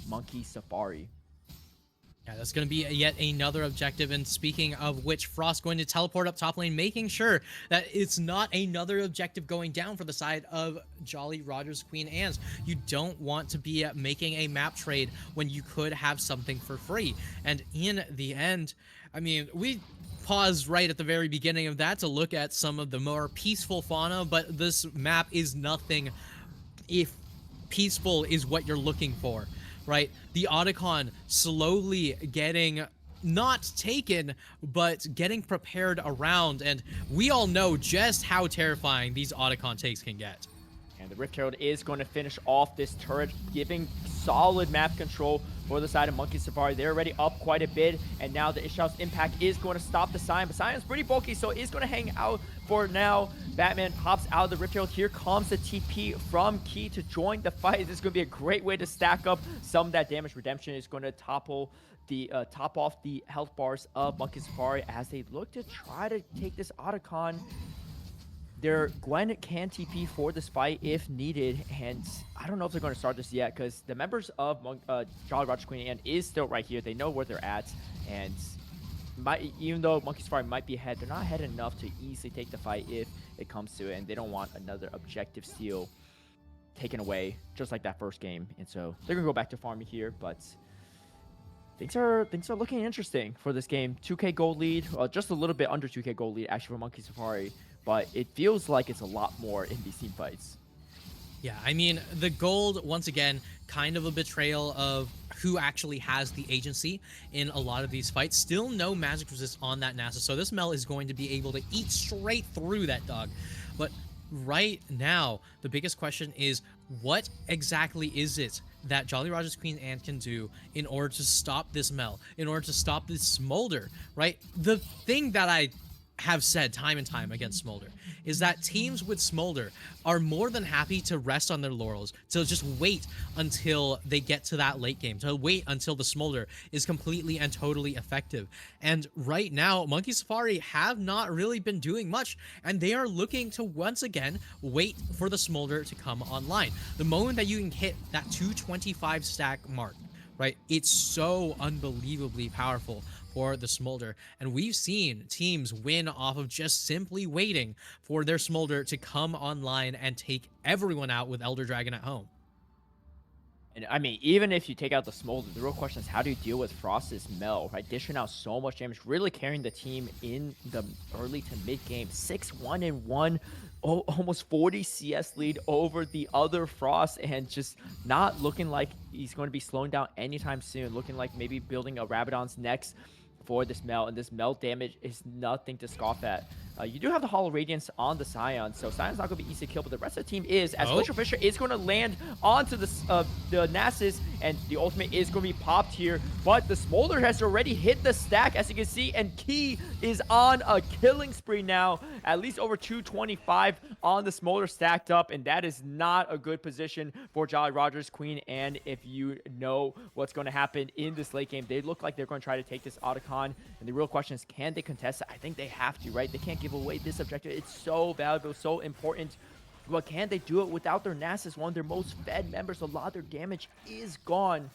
Monkey Safari. Yeah, that's going to be yet another objective. And speaking of which, Frost going to teleport up top lane, making sure that it's not another objective going down for the side of Jolly Roger's Queen Anne's. You don't want to be making a map trade when you could have something for free. And in the end, I mean, we paused right at the very beginning of that to look at some of the more peaceful fauna, but this map is nothing if peaceful is what you're looking for. Right? The Otacon slowly getting not taken, but getting prepared around, and we all know just how terrifying these Otacon takes can get. And the Rift Herald is going to finish off this turret, giving solid map control for the side of Monkey Safari. They're already up quite a bit, and now the Ishao's impact is going to stop the Scion, but Scion's pretty bulky, so it's going to hang out for now. Batman pops out of the Rift Herald. Here comes the TP from Key to join the fight. This is going to be a great way to stack up some of that damage. Redemption is going to topple the top off the health bars of Monkey Safari as they look to try to take this Otacon. Their Gwen can TP for this fight if needed, and I don't know if they're going to start this yet because the members of Jolly Roger's Queen Anne is still right here. They know where they're at, and even though Monkey Safari might be ahead, they're not ahead enough to easily take the fight if it comes to it, and they don't want another objective steal taken away just like that first game. And so they're going to go back to farming here, but things are looking interesting for this game. 2K gold lead, just a little bit under 2K gold lead actually for Monkey Safari, but it feels like it's a lot more in these team fights. Yeah, I mean, the gold, once again, kind of a betrayal of who actually has the agency in a lot of these fights. Still no magic resist on that Nasus, so this Mel is going to be able to eat straight through that dog. But right now, the biggest question is, what exactly is it that Jolly Roger's Queen Anne can do in order to stop this Mel, in order to stop this Smolder, right? The thing that I have said time and time against Smolder is that teams with Smolder are more than happy to rest on their laurels, to just wait until they get to that late game, to wait until the Smolder is completely and totally effective. And right now, Monkey Safari have not really been doing much, and they are looking to once again wait for the Smolder to come online. The moment that you can hit that 225 stack mark, right, it's so unbelievably powerful for the Smolder, and we've seen teams win off of just simply waiting for their Smolder to come online and take everyone out with Elder Dragon at home. And I mean, even if you take out the Smolder, the real question is how do you deal with Frost's Mel, right? Dishing out so much damage, really carrying the team in the early to mid game. 6-1 and 1, almost 40 CS lead over the other Frost, and just not looking like he's going to be slowing down anytime soon. Looking like maybe building a Rabadon's next for this Mel, and this Mel damage is nothing to scoff at. You do have the Hollow Radiance on the Scion, so Sion's not going to be easy to kill, but the rest of the team is, as Oh, Glacial Fissure is going to land onto the Nasus, and the ultimate is going to be popped here, but the Smolder has already hit the stack, as you can see, and Key is on a killing spree now, at least over 225 on the Smolder stacked up, and that is not a good position for Jolly Rogers, Queen, and if you know what's going to happen in this late game, they look like they're going to try to take this Otacon, and the real question is, can they contest it? I think they have to, right? They can't give away this objective. It's so valuable, so important. But can they do it without their Nasus, one of their most fed members? A lot of their damage is gone.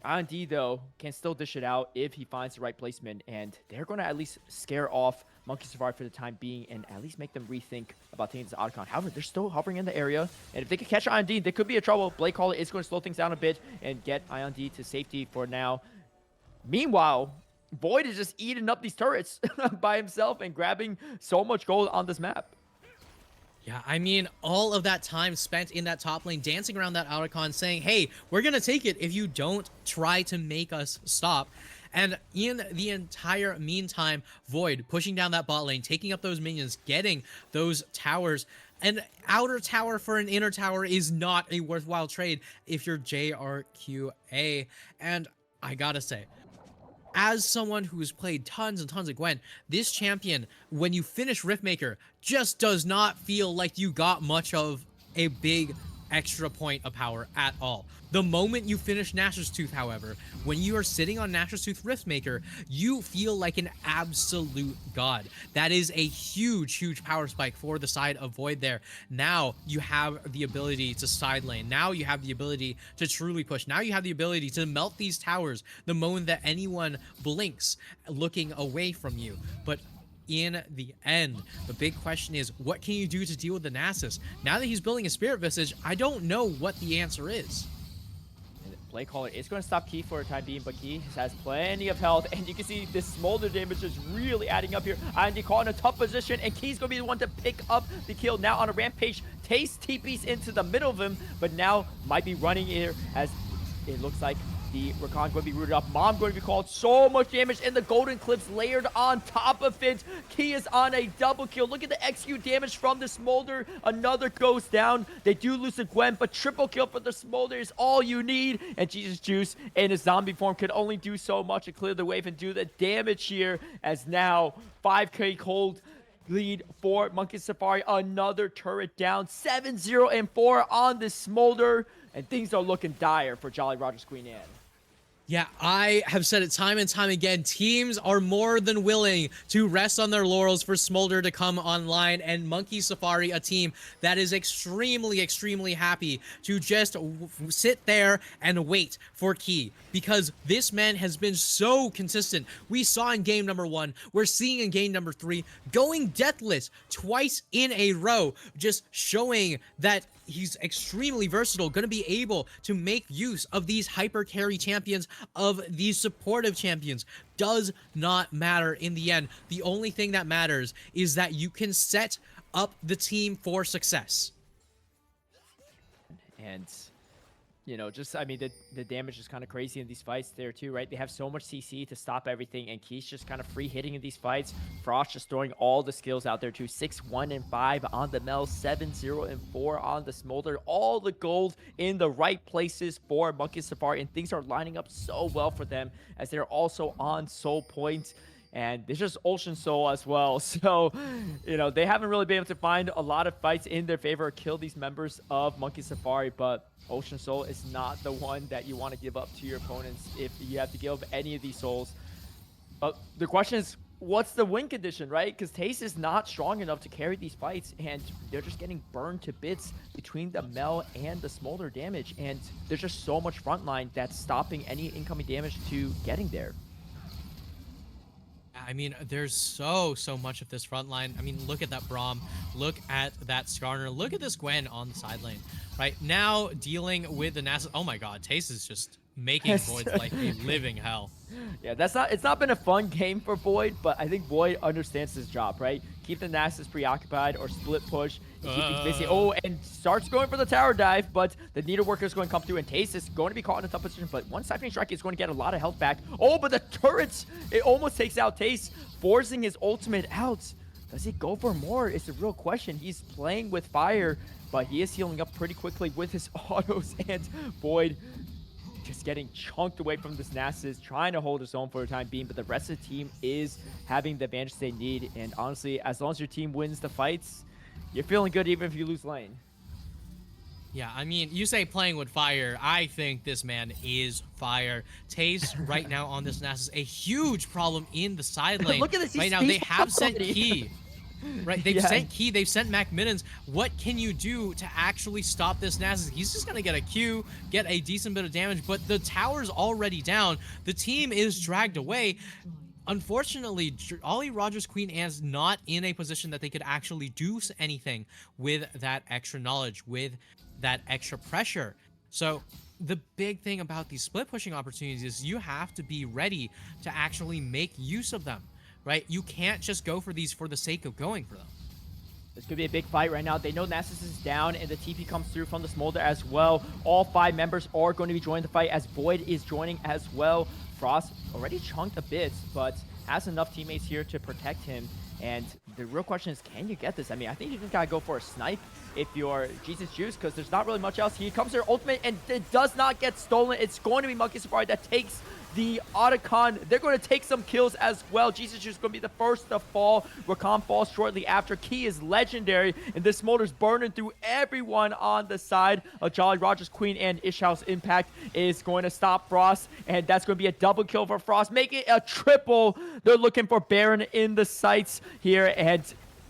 IND, though, can still dish it out if he finds the right placement, and they're going to at least scare off Monkey Safari for the time being and at least make them rethink about taking this Otacon. However, they're still hovering in the area, and if they can catch IND, they could be in trouble. Blake Caller is going to slow things down a bit and get IND to safety for now. Meanwhile, Void is just eating up these turrets by himself and grabbing so much gold on this map. yeah, I mean, all of that time spent in that top lane, dancing around that Otacon, saying, hey, we're going to take it if you don't try to make us stop. And in the entire meantime, Void pushing down that bot lane, taking up those minions, getting those towers. An outer tower for an inner tower is not a worthwhile trade if you're JRQA. And I gotta say, as someone who's played tons and tons of Gwen, this champion, when you finish Riftmaker, just does not feel like you got much of a big extra point of power at all. The moment you finish Nashor's Tooth, however, when you are sitting on Nashor's Tooth Riftmaker, you feel like an absolute god. That is a huge, huge power spike for the side of Void there. Now you have the ability to side lane. Now you have the ability to truly push. Now you have the ability to melt these towers the moment that anyone blinks looking away from you. But in the end, the big question is, what can you do to deal with the Nasus? Now that he's building a Spirit Visage, I don't know what the answer is. Blake Caller is going to stop Key for a time being, but Key has plenty of health, and you can see this Smolder damage is really adding up here. IND caught in a tough position, and Key's going to be the one to pick up the kill. Now on a rampage, Taste TP's into the middle of him, but now might be running here as it looks like the Rakan going to be rooted up. Mom going to be called. So much damage, and the golden clips layered on top of it. Key is on a double kill. Look at the XQ damage from the Smolder. Another goes down. They do lose the Gwen, but triple kill for the Smolder is all you need. And Jesus Juice in his zombie form could only do so much to clear the wave and do the damage here, as now 5k cold lead for Monkey Safari. Another turret down. 7-0 and 4 on the Smolder. And things are looking dire for Jolly Rogers Queen Anne. Yeah, I have said it time and time again. Teams are more than willing to rest on their laurels for Smolder to come online, and Monkey Safari, a team that is extremely, extremely happy to just sit there and wait for Key, because this man has been so consistent. We saw in game number 1, we're seeing in game number 3, going deathless twice in a row, just showing that he's extremely versatile, going to be able to make use of these hyper carry champions, of these supportive champions. Does not matter in the end. The only thing that matters is that you can set up the team for success. And you know, just, I mean, the damage is kind of crazy in these fights there too, right? They have so much CC to stop everything, and Key's just kind of free hitting in these fights. Frost just throwing all the skills out there too. 6-1 and 5 on the Mel, 7-0 and 4 on the Smolder. All the gold in the right places for Monkey Safari, and things are lining up so well for them as they're also on soul points. And there's just Ocean Soul as well. So, you know, they haven't really been able to find a lot of fights in their favor or kill these members of Monkey Safari, but Ocean Soul is not the one that you want to give up to your opponents if you have to give up any of these souls. But the question is, what's the win condition, right? Because Taste is not strong enough to carry these fights, and they're just getting burned to bits between the Mel and the Smolder damage, and there's just so much frontline that's stopping any incoming damage to getting there. I mean, there's so much of this front line. I mean, look at that Braum. Look at that Skarner. Look at this Gwen on the side lane, right? Now dealing with the NASA. Oh my God, Taste is just making Void's life a living hell. Yeah, it's not been a fun game for Void, but I think Void understands his job, right? Keep the Nasus preoccupied or split push and keep things busy. Uh, Oh, and starts going for the tower dive, but the Needle Worker is going to come through, and Taste is going to be caught in a tough position, but one Siphoning Strike is going to get a lot of health back. Oh, but the turrets, it almost takes out Taste, forcing his ultimate out. Does he go for more? It's a real question. He's playing with fire, but he is healing up pretty quickly with his autos, and Void just getting chunked away from this Nasus, trying to hold his own for the time being, but the rest of the team is having the advantage they need, and honestly, as long as your team wins the fights, you're feeling good even if you lose lane. Yeah, I mean, you say playing with fire. I think this man is fire. Taste right now on this Nasus a huge problem in the side lane. Look at this, Right now, they have sent Key. Right, they've sent Key, they've sent Mac Middens. What can you do to actually stop this Nasus? He's just gonna get a Q, get a decent bit of damage, but the tower's already down. The team is dragged away. Unfortunately, Ollie Rogers Queen Anne's not in a position that they could actually do anything with that extra knowledge, with that extra pressure. So the big thing about these split pushing opportunities is you have to be ready to actually make use of them, right? You can't just go for these for the sake of going for them. This could be a big fight right now. They know Nasus is down, and the TP comes through from the Smolder as well. All 5 members are going to be joining the fight as Void is joining as well. Frost already chunked a bit, but has enough teammates here to protect him. And the real question is, can you get this? I mean, I think you just gotta go for a snipe if you're Jesus Juice, because there's not really much else. He comes there ultimate, and it does not get stolen. It's going to be Monkey Safari that takes the Otacon. They're going to take some kills as well. Jesus Juice is going to be the first to fall. Rakan falls shortly after. Key is legendary, and this Smolder's burning through everyone on the side of Jolly Rogers Queen, and Ishhaus Impact is going to stop Frost, and that's going to be a double kill for Frost. Make it a triple. They're looking for Baron in the sights here, and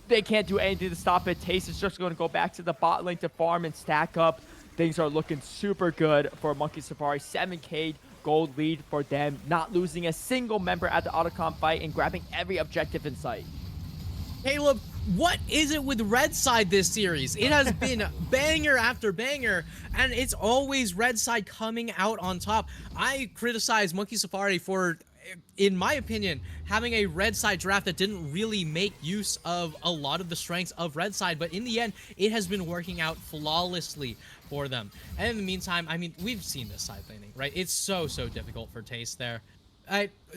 they can't do anything to stop it. Taste is just going to go back to the bot lane to farm and stack up. Things are looking super good for Monkey Safari. 7K gold lead for them, not losing a single member at the Otacon fight and grabbing every objective in sight. Caleb, what is it with Red Side this series? It has been banger after banger, and it's always Red Side coming out on top. I criticize Monkey Safari for, in my opinion, having a Red Side draft that didn't really make use of a lot of the strengths of Red Side, but in the end, it has been working out flawlessly for them. And in the meantime, I mean, we've seen this side laning, right? It's so difficult for Taste there.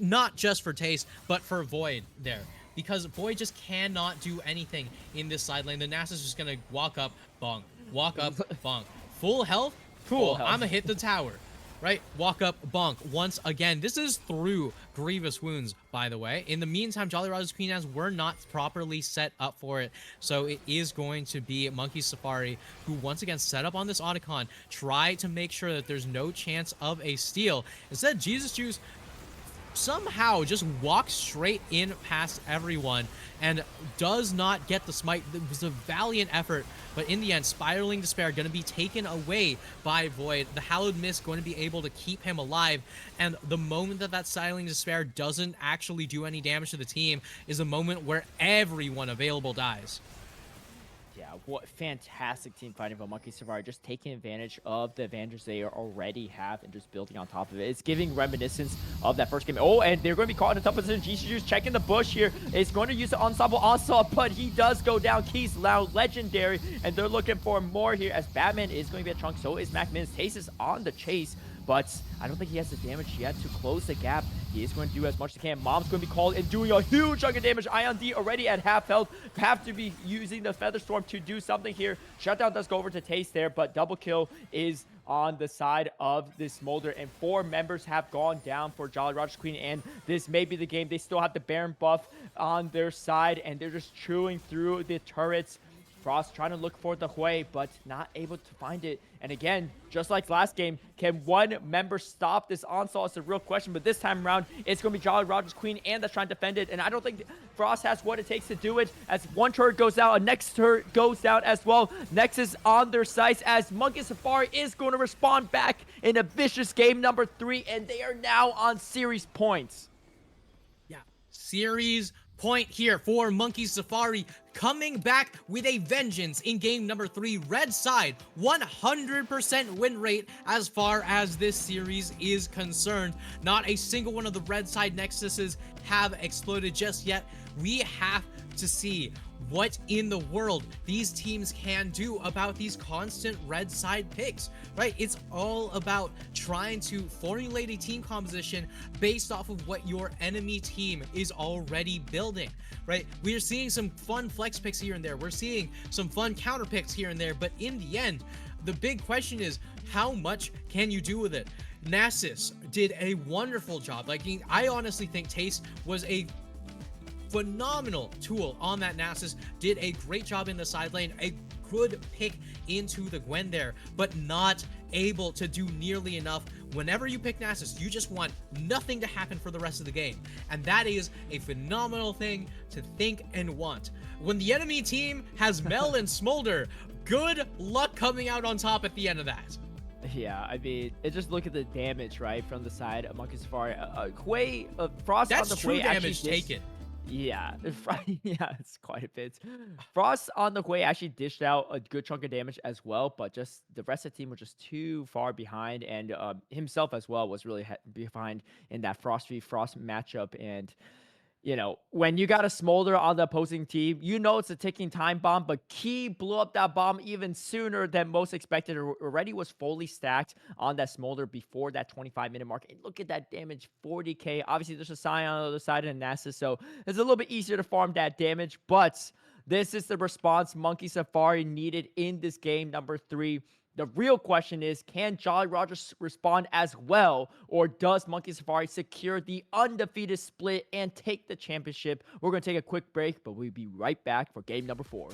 Not just for Taste, but for Void there. Because Void just cannot do anything in this side lane. The Nasus is just gonna walk up, bonk. Walk up, bonk. Full health? Cool, I'm gonna hit the tower. Right? Walk up, bonk. Once again, this is through grievous wounds, by the way. In the meantime, Jolly Rogers Queen Anne's were not properly set up for it. So it is going to be Monkey Safari, who once again set up on this Otacon, try to make sure that there's no chance of a steal. Instead, Jesus Juice somehow just walks straight in past everyone and does not get the smite. It was a valiant effort, but in the end, Spiraling Despair going to be taken away by Void. The Hallowed Mist going to be able to keep him alive, and the moment that Spiraling Despair doesn't actually do any damage to the team is a moment where everyone available dies. Yeah, what fantastic team fighting from Monkey Safari, just taking advantage of the advantage they already have and just building on top of it. It's giving reminiscence of that first game. Oh, and they're going to be caught in a tough position. Jesus checking the bush here. It's going to use the ensemble onslaught, but he does go down. Key's now legendary, and they're looking for more here as Batman is going to be a chunk. So is Mac Minn's. Taste is on the chase, but I don't think he has the damage yet to close the gap. He is going to do as much as he can. Mom's going to be called and doing a huge chunk of damage. Ion D already at half health. Have to be using the Feather Storm to do something here. Shutdown does go over to Taste there, but double kill is on the side of this Smolder, and 4 members have gone down for Jolly Rogers Queen, and this may be the game. They still have the Baron buff on their side, and they're just chewing through the turrets. Frost trying to look for the Hui, but not able to find it. And again, just like last game, can one member stop this onslaught? It's a real question, but this time around, it's going to be Jolly Rogers Queen and that's trying to defend it. And I don't think Frost has what it takes to do it. As one turret goes out, a next turret goes down as well. Nexus on their sights as Monkey Safari is going to respond back in a vicious game number 3, and they are now on series points. Yeah, series point here for Monkey Safari. coming back with a vengeance in game number 3. Red side, 100% win rate as far as this series is concerned. Not a single one of the red side nexuses have exploded just yet. We have to see what in the world these teams can do about these constant red side picks, right? It's all about trying to formulate a team composition based off of what your enemy team is already building, right? We are seeing some fun flex picks here and there. We're seeing some fun counter picks here and there, but in the end, the big question is, how much can you do with it? Nasus did a wonderful job. Like, I honestly think TES was a phenomenal tool on that Nasus, did a great job in the side lane, a good pick into the Gwen there, but not able to do nearly enough. Whenever you pick Nasus, you just want nothing to happen for the rest of the game, and that is a phenomenal thing to think and want. When the enemy team has Mel and Smolder, good luck coming out on top at the end of that. Yeah, I mean, just look at the damage, right, from the side of Monkey Safari. Quay, Frost That's on the true Quay damage taken. Yeah, yeah, it's quite a bit. Frost on the way actually dished out a good chunk of damage as well, but just the rest of the team was just too far behind, and himself as well was really behind in that Frost v Frost matchup. And when you got a Smolder on the opposing team, it's a ticking time bomb, but Key blew up that bomb even sooner than most expected. Already was fully stacked on that Smolder before that 25-minute mark. And look at that damage, 40k. Obviously, there's a Scion on the other side of Nasus, so it's a little bit easier to farm that damage, but this is the response Monkey Safari needed in this game number 3. The real question is, can Jolly Rogers respond as well, or does Monkey Safari secure the undefeated split and take the championship? We're going to take a quick break, but we'll be right back for game number 4.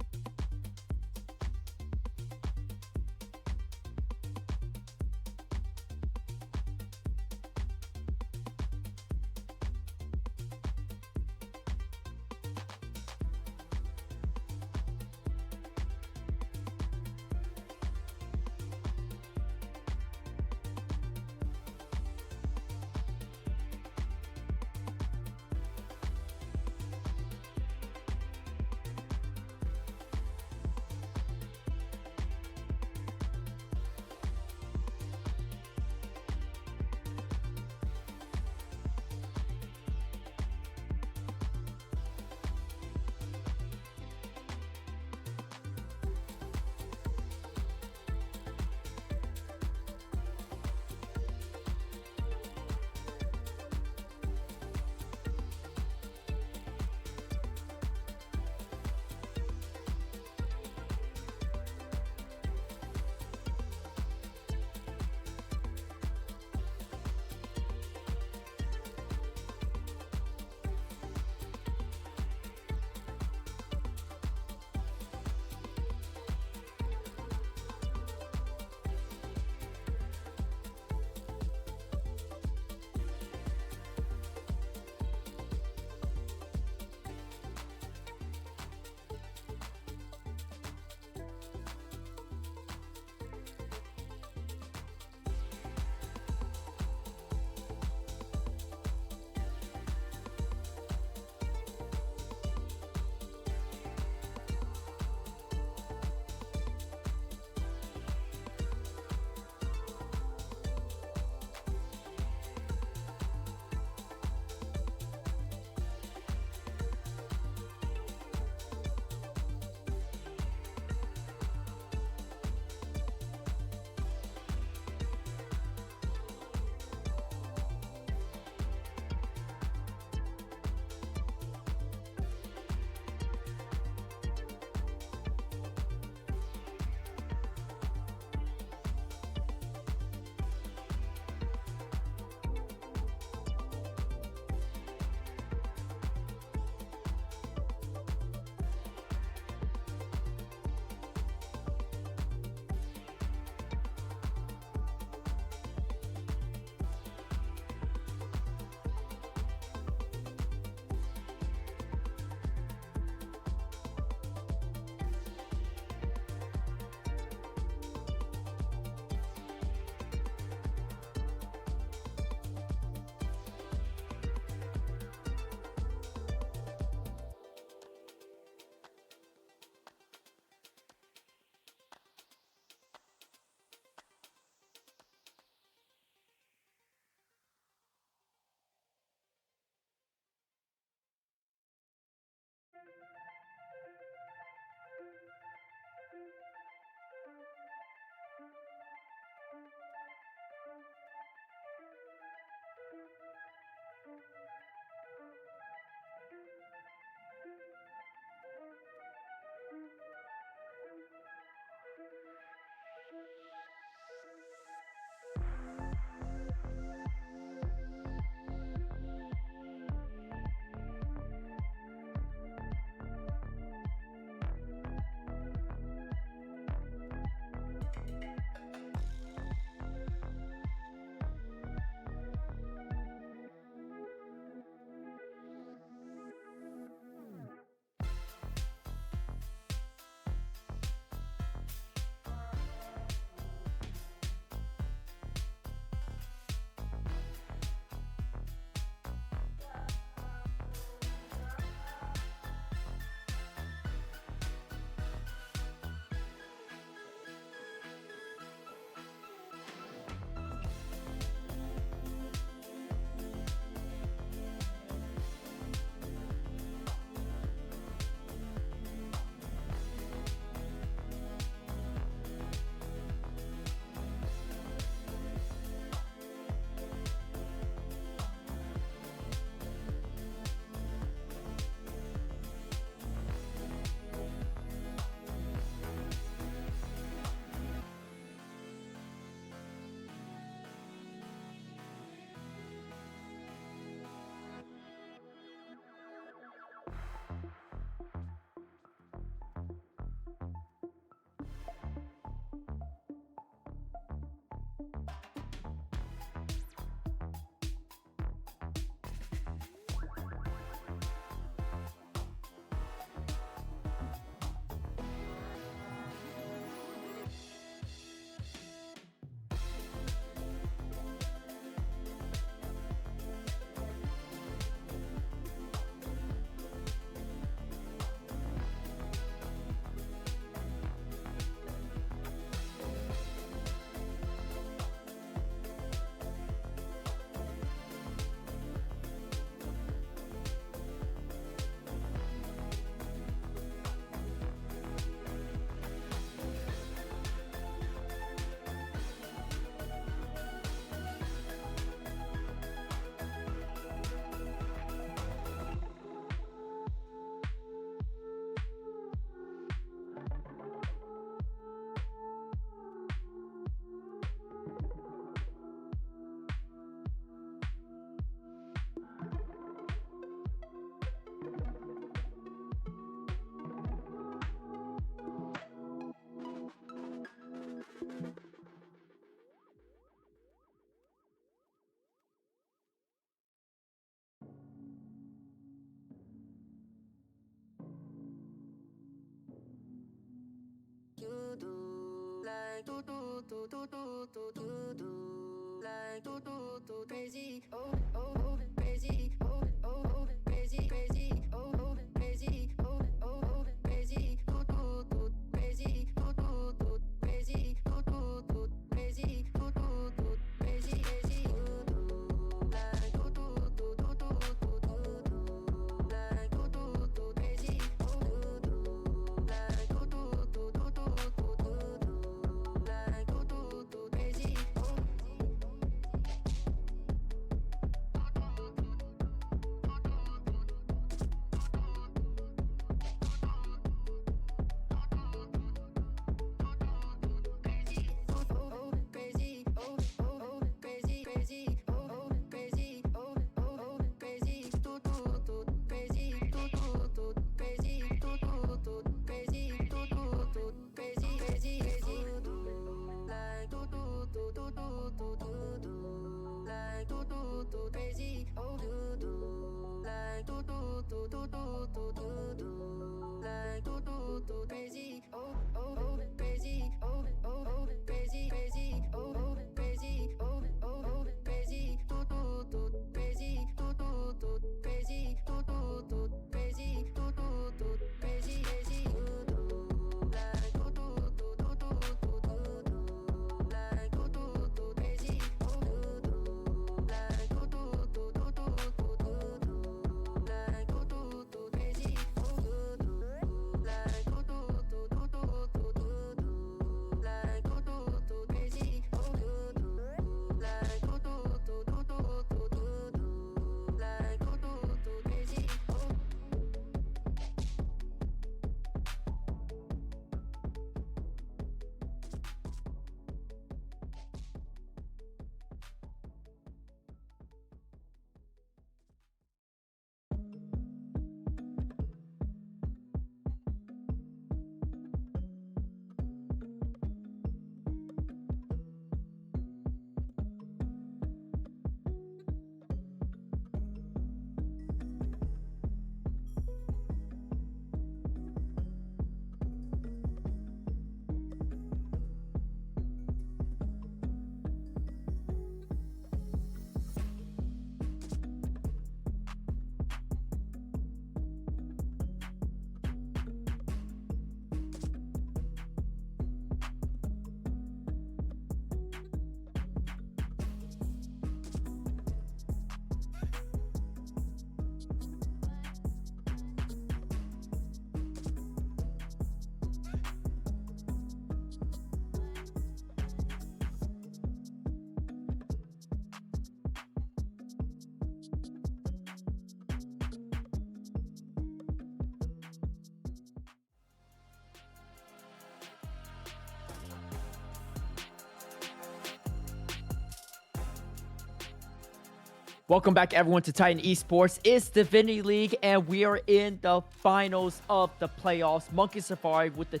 Welcome back, everyone, to Titan Esports. It's Divinity League, and we are in the finals of the playoffs. Monkey Safari with the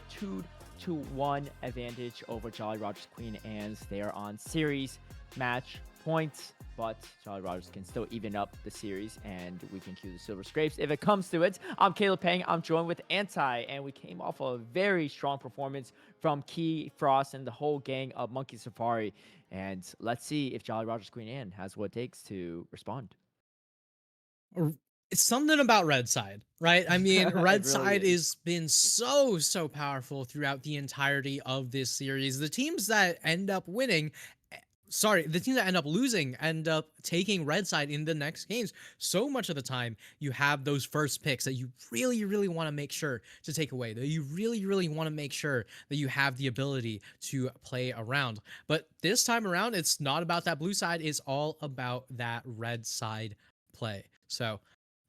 2-1 advantage over Jolly Rogers Queen Anne's. They are on series match points, but Jolly Rogers can still even up the series, and we can cue the Silver Scrapes if it comes to it. I'm Caleb Pang. I'm joined with Anti, and we came off of a very strong performance from Key, Frost, and the whole gang of Monkey Safari. And let's see if Jolly Rogers Queen Anne has what it takes to respond. It's something about Red Side, right? I mean, It Red really Side is. has been so powerful throughout the entirety of this series. The teams that end up winning, the teams that end up losing end up taking Red Side in the next games. So much of the time, you have those first picks that you really want to make sure to take away, that you really want to make sure that you have the ability to play around. But this time around, it's not about that blue side, it's all about that red side play. So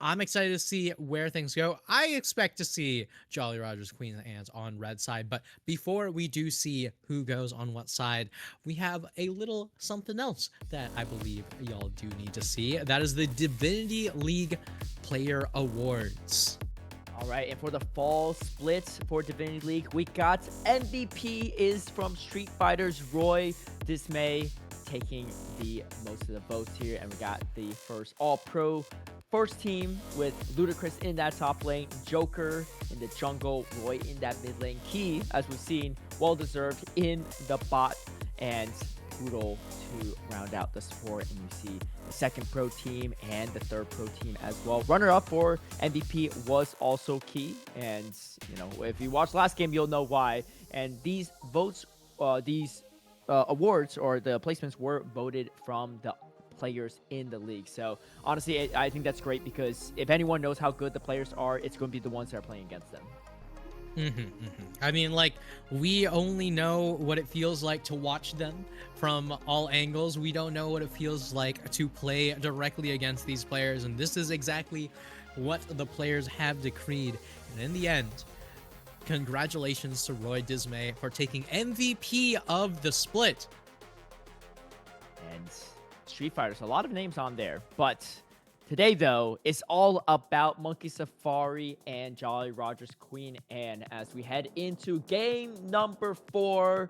I'm excited to see where things go. I expect to see Jolly Rogers Queen Anne's on red side, but before we do see who goes on what side, we have a little something else that I believe y'all do need to see. That is the Divinity League Player Awards. All right, and for the fall split for Divinity League, we got MVP is from Street Fighter's Roy Dismay, taking the most of the votes here, and we got the first All-Pro first team with Ludacris in that top lane, Joker in the jungle, Roy in that mid lane, Key, as we've seen, well deserved in the bot, and Poodle to round out the support. And you see the second pro team and the third pro team as well. Runner up for MVP was also Key, and you know, if you watched last game, you'll know why. And these votes, these awards or the placements were voted from the players in the league. So honestly, I think that's great because if anyone knows how good the players are, it's going to be the ones that are playing against them. I mean, like, we only know what it feels like to watch them from all angles. We don't know what it feels like to play directly against these players, and this is exactly what the players have decreed. And in the end, congratulations to Roy Dismay for taking MVP of the split. And Street Fighters, a lot of names on there, but today, though, it's all about Monkey Safari and Jolly Roger's Queen Anne as we head into game number 4.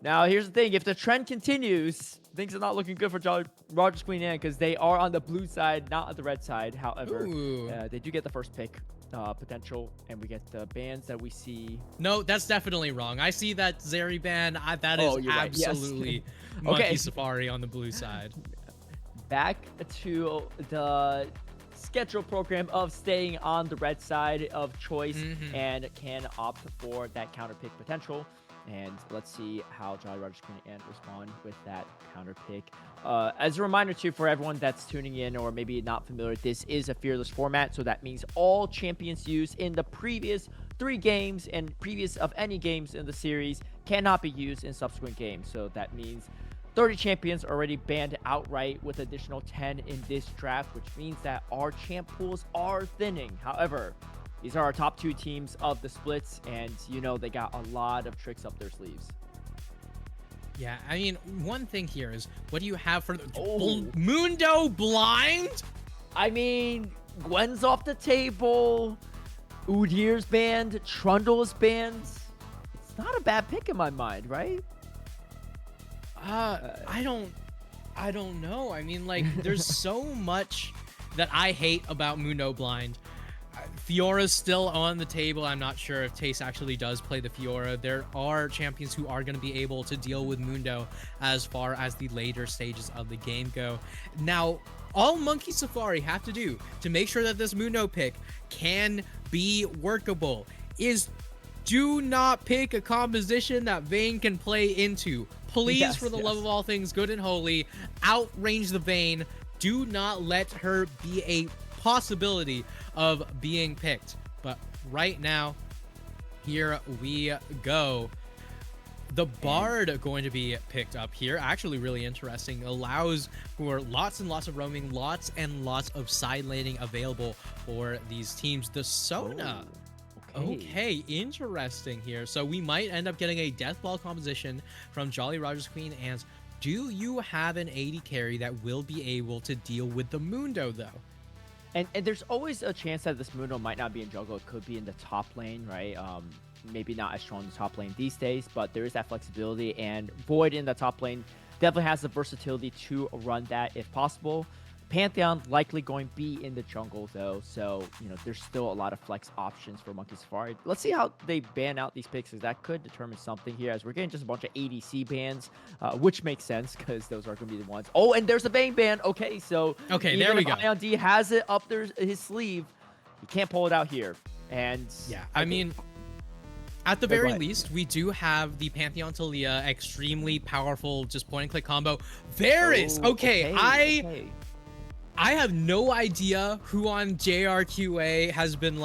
Now, here's the thing. If the trend continues, things are not looking good for Jolly Roger's Queen Anne because they are on the blue side, not on the red side. However, they do get the first pick potential, and we get the bans that we see. No, that's definitely wrong. I see that Zeri ban. That is absolutely right. Yes. Monkey Safari on the blue side. Back to the schedule program of staying on the red side of choice and can opt for that counter pick potential. And let's see how Jolly Roger's Queen Anne respond with that counter pick. As a reminder too, for everyone that's tuning in or maybe not familiar, this is a fearless format. So that means all champions used in the previous 3 games and previous of any games in the series cannot be used in subsequent games. So that means 30 champions already banned outright with additional 10 in this draft, which means that our champ pools are thinning. However, these are our top 2 teams of the splits, and you know they got a lot of tricks up their sleeves. Yeah, I mean, one thing here is, what do you have for the Mundo blind? I mean, Gwen's off the table, Udyr's banned, Trundle's banned. It's not a bad pick in my mind, right? I don't know. I mean, like, there's so much that I hate about Mundo blind. Fiora's still on the table. I'm not sure if TES actually does play the Fiora. There are champions who are going to be able to deal with Mundo as far as the later stages of the game go. Now, all Monkey Safari have to do to make sure that this Mundo pick can be workable is do not pick a composition that Vayne can play into. Please, for the love of all things good and holy, outrange the Vayne. Do not let her be a possibility of being picked. But right now, here we go. The Bard going to be picked up here. Actually really interesting. Allows for lots and lots of roaming, lots and lots of side laning available for these teams. The Sona. Okay, interesting here. So we might end up getting a death ball composition from Jolly Roger's Queen Anne's. Do you have an AD carry that will be able to deal with the Mundo, though? And there's always a chance that this Mundo might not be in jungle. It could be in the top lane, right? Maybe not as strong in the top lane these days, but there is that flexibility. And Void in the top lane definitely has the versatility to run that if possible. Pantheon likely going to be in the jungle, though. So, you know, there's still a lot of flex options for Monkey Safari. Let's see how they ban out these picks, because that could determine something here, as we're getting just a bunch of ADC bans, which makes sense, because those are going to be the ones. Oh, and there's a Vayne ban. Okay, so there we go. Ion D has it up his sleeve, he can't pull it out here. And yeah, I mean, at the very least, we do have the Pantheon Talia, extremely powerful, just point and click combo. I have no idea who on JRQA has been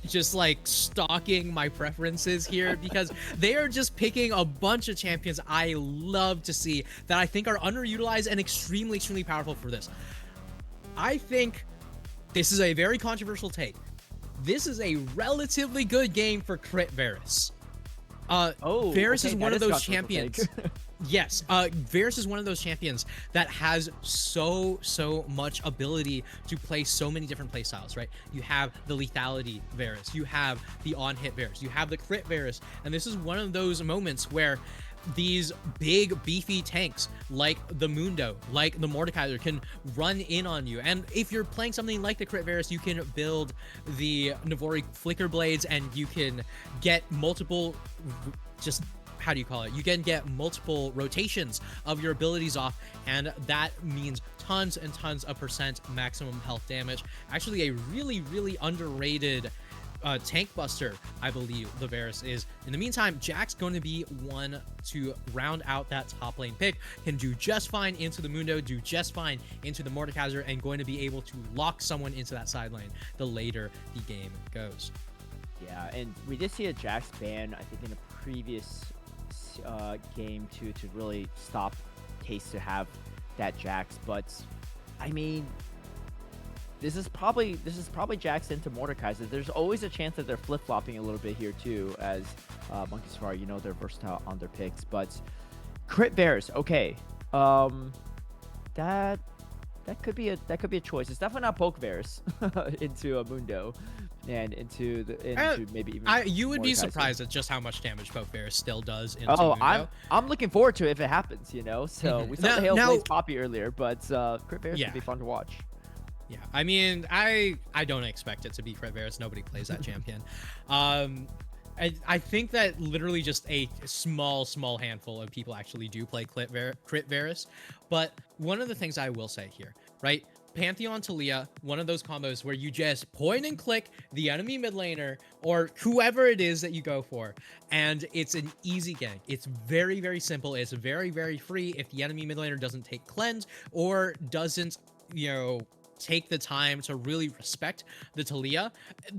just stalking my preferences here, because they are just picking a bunch of champions I love to see that I think are underutilized and extremely, extremely powerful for this. I think this is a very controversial take. This is a relatively good game for Crit Varus. Varus is one of those champions. Yes, Varus is one of those champions that has so much ability to play so many different playstyles, right? You have the lethality Varus, you have the on-hit Varus, you have the crit Varus, and this is one of those moments where these big beefy tanks like the Mundo, like the Mordekaiser can run in on you. And if you're playing something like the Crit Varus, you can build the Navori Flicker Blades and you can get multiple, just how do you call it? You can get multiple rotations of your abilities off, and that means tons and tons of percent maximum health damage. Actually, a really, really underrated tank buster, I believe the Varus is. In the meantime, Jack's going to be one to round out that top lane pick. Can do just fine into the Mundo, do just fine into the Mordekaiser, and going to be able to lock someone into that side lane the later the game goes. Yeah, and we did see a Jax ban, I think, in a previous game to really stop TES to have that Jax. But I mean, this is probably Jax into Mordekaiser. There's always a chance that they're flip flopping a little bit here too, as Monkey Safari, you know, they're versatile on their picks. But Crit Varus, okay, that could be a choice. It's definitely not Poke Varus into a Mundo. And into maybe even you would be Mordekaiser. surprised at just how much damage Poke Varus still does into Oh, Mundo. I'm looking forward to it if it happens, you know. So we saw the Hail Blaze Poppy earlier, but Crit Varus could be fun to watch. Yeah, I mean, I don't expect it to be Crit Varus. Nobody plays that champion. I think that literally just a small handful of people actually do play Crit Varus. But one of the things I will say here, right? Pantheon Talia, one of those combos where you just point and click the enemy mid laner or whoever it is that you go for, and it's an easy gank. It's very, very simple. It's very, very free if the enemy mid laner doesn't take cleanse or doesn't, you know, take the time to really respect the Talia.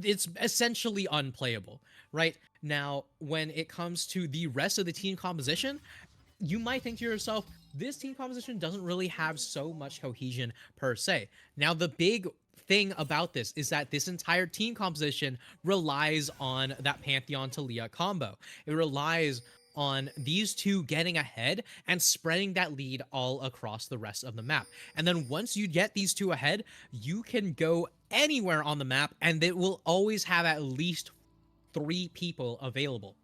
It's essentially unplayable, right? Now, when it comes to the rest of the team composition, you might think to yourself, this team composition doesn't really have so much cohesion per se. Now, the big thing about this is that this entire team composition relies on that Pantheon Talia combo. It relies on these two getting ahead and spreading that lead all across the rest of the map. And then once you get these two ahead, you can go anywhere on the map and it will always have at least 3 people available.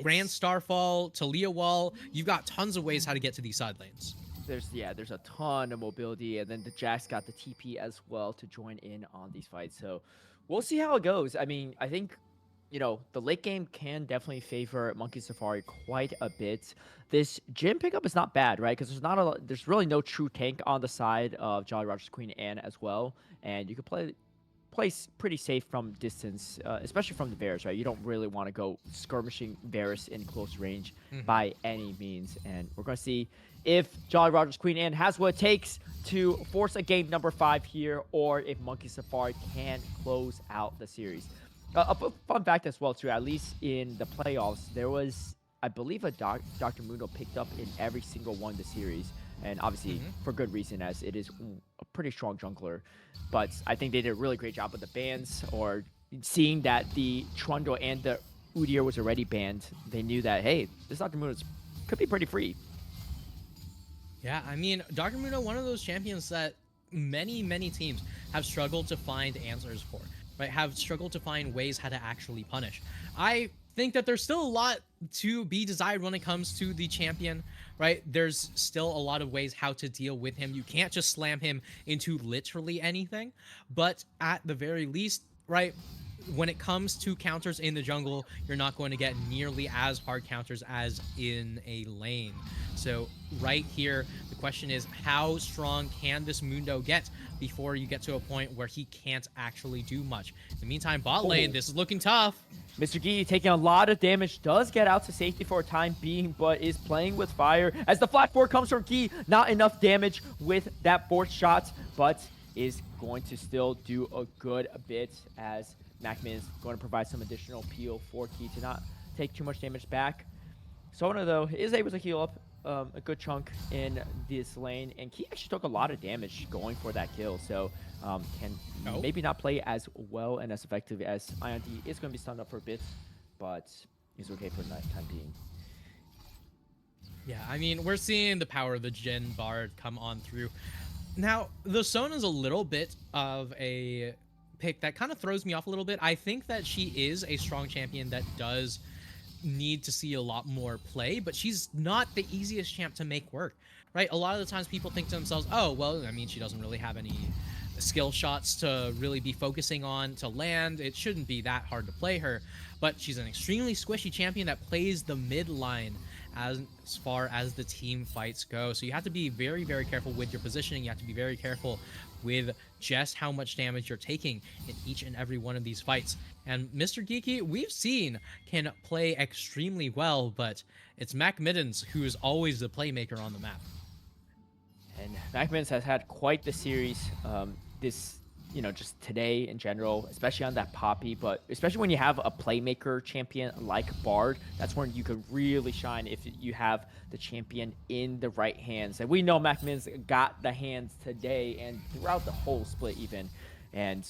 Grand Starfall, Talia Wall, you've got tons of ways how to get to these side lanes. There's a ton of mobility, and then the Jax got the TP as well to join in on these fights. So we'll see how it goes. I mean, I think, you know, the late game can definitely favor Monkey Safari quite a bit. This Jhin pickup is not bad, right? Because there's really no true tank on the side of Jolly Roger's Queen Anne as well, and you could play pretty safe from distance, especially from the Varus, right? You don't really want to go skirmishing Varus in close range by any means. And we're going to see if Jolly Roger's Queen Anne has what it takes to force a game number 5 here, or if Monkey Safari can close out the series. A fun fact as well, too, at least in the playoffs, there was, I believe, a Dr. Mundo picked up in every single one of the series. And obviously, for good reason, as it is a pretty strong jungler. But I think they did a really great job with the bans, or seeing that the Trundle and the Udyr was already banned. They knew that, hey, this Dr. Mundo could be pretty free. Yeah, I mean, Dr. Mundo, one of those champions that many teams have struggled to find answers for, right? Have struggled to find ways how to actually punish. I think that there's still a lot to be desired when it comes to the champion, right? There's still a lot of ways how to deal with him. You can't just slam him into literally anything, but at the very least, right, when it comes to counters in the jungle, you're not going to get nearly as hard counters as in a lane. So right here, the question is, how strong can this Mundo get before you get to a point where he can't actually do much? In the meantime, bot lane, this is looking tough. Mr. Gee taking a lot of damage, does get out to safety for a time being, but is playing with fire. As the flat 4 comes from Gee, not enough damage with that 4th shot, but is going to still do a good bit, as Macman is going to provide some additional peel for Key to not take too much damage back. Sona, though, is able to heal up a good chunk in this lane, and Key actually took a lot of damage going for that kill, so can maybe not play as well and as effective, as IonD is going to be stunned up for a bit, but he's okay for the time being. Yeah, I mean, we're seeing the power of the Jhin Bard come on through. Now, the Sona is a little bit of a pick that kind of throws me off a little bit. I think that she is a strong champion that does need to see a lot more play, but she's not the easiest champ to make work, right? A lot of the times people think to themselves, oh, well, I mean, she doesn't really have any skill shots to really be focusing on to land. It shouldn't be that hard to play her, but she's an extremely squishy champion that plays the mid line as far as the team fights go. So you have to be very, very careful with your positioning. You have to be very careful with just how much damage you're taking in each and every one of these fights. And Mr. Geeky, we've seen, can play extremely well, but it's Mac Middens who is always the playmaker on the map. And Mac Middens has had quite the series this, just today in general, especially on that Poppy, but especially when you have a playmaker champion like Bard, that's when you can really shine if you have the champion in the right hands. And we know Mac Middens got the hands today and throughout the whole split even. And,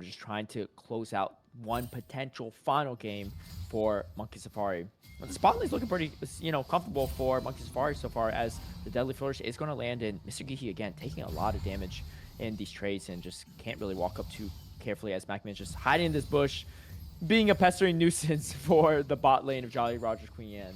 just trying to close out one potential final game for Monkey Safari. The spotlight's looking pretty, comfortable for Monkey Safari so far, as the Deadly Flourish is going to land in Mr. Geeky again, taking a lot of damage in these trades and just can't really walk up too carefully, as MacMan's just hiding in this bush, being a pestering nuisance for the bot lane of Jolly Roger's Queen Anne.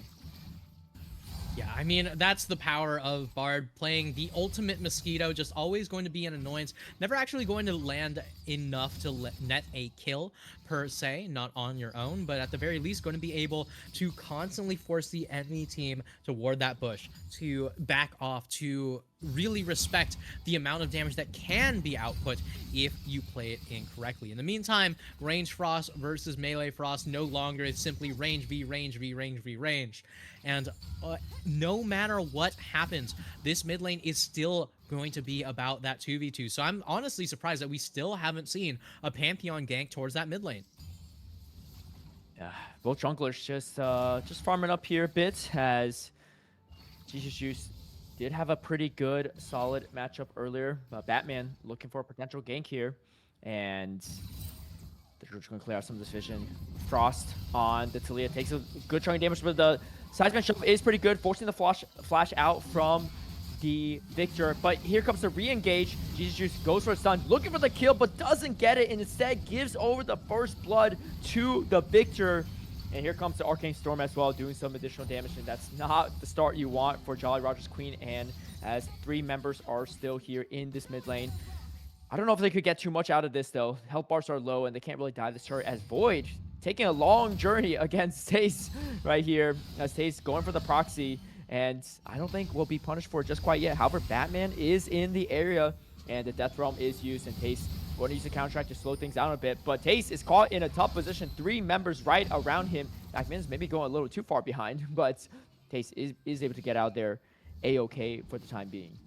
Yeah, I mean, that's the power of Bard, playing the ultimate mosquito, just always going to be an annoyance, never actually going to land enough to net a kill, per se, not on your own, but at the very least going to be able to constantly force the enemy team toward that bush, to back off, to really respect the amount of damage that can be output if you play it incorrectly. In the meantime, range frost versus melee frost no longer is simply range v range v range v range. And no matter what happens, this mid lane is still going to be about that 2v2. So I'm honestly surprised that we still haven't seen a Pantheon gank towards that mid lane. Yeah, both junglers just farming up here a bit, as Jesus Juice did have a pretty good, solid matchup earlier. Batman looking for a potential gank here, and the Druid's going to clear out some of this vision. Frost on the Taliyah takes a good chunk of damage, but the Seismic shove is pretty good, forcing the flash out from the Victor. But here comes the re-engage. Jesus Juice goes for a stun, looking for the kill, but doesn't get it, and instead gives over the first blood to the Victor. And here comes the Arcane Storm as well, doing some additional damage, and that's not the start you want for Jolly Roger's Queen Anne, as 3 members are still here in this mid lane. I don't know if they could get too much out of this, though. Health bars are low, and they can't really dive this turret, as Void taking a long journey against TES right here, as TES going for the proxy, and I don't think we'll be punished for it just quite yet. However, Batman is in the area, and the Death Realm is used, and TES going to use the counter-attack to slow things down a bit, but TES is caught in a tough position. 3 members right around him. Batman's maybe going a little too far behind, but TES is able to get out there A-okay for the time being.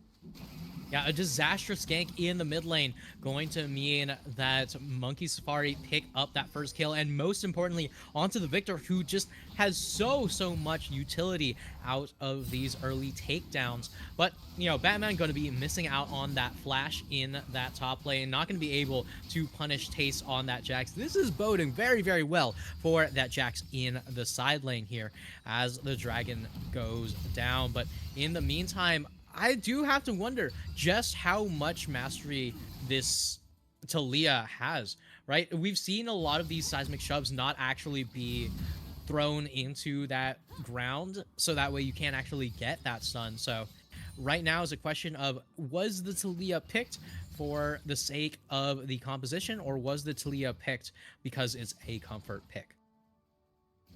Yeah, a disastrous gank in the mid lane, going to mean that Monkey Safari pick up that first kill, and most importantly, onto the Victor, who just has so much utility out of these early takedowns. But, Batman going to be missing out on that flash in that top lane, not going to be able to punish TES on that Jax. This is boding very, very well for that Jax in the side lane here as the dragon goes down. But in the meantime, I do have to wonder just how much mastery this Taliyah has, right? We've seen a lot of these seismic shoves not actually be thrown into that ground, so that way you can't actually get that stun. So right now is a question of, was the Taliyah picked for the sake of the composition, or was the Taliyah picked because it's a comfort pick?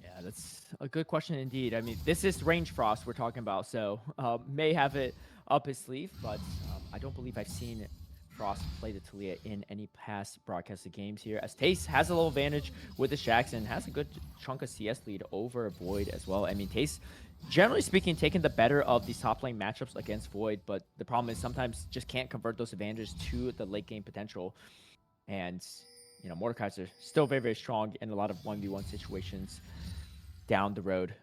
Yeah, that's a good question indeed. I mean, this is Range Frost we're talking about, so may have it up his sleeve, but I don't believe I've seen Frost play the Taliyah in any past broadcasted games here, as TES has a little advantage with the Shax and has a good chunk of CS lead over Void as well. I mean, TES, generally speaking, taking the better of these top lane matchups against Void, but the problem is sometimes just can't convert those advantages to the late game potential. And, Mordekaiser still very, very strong in a lot of 1v1 situations down the road,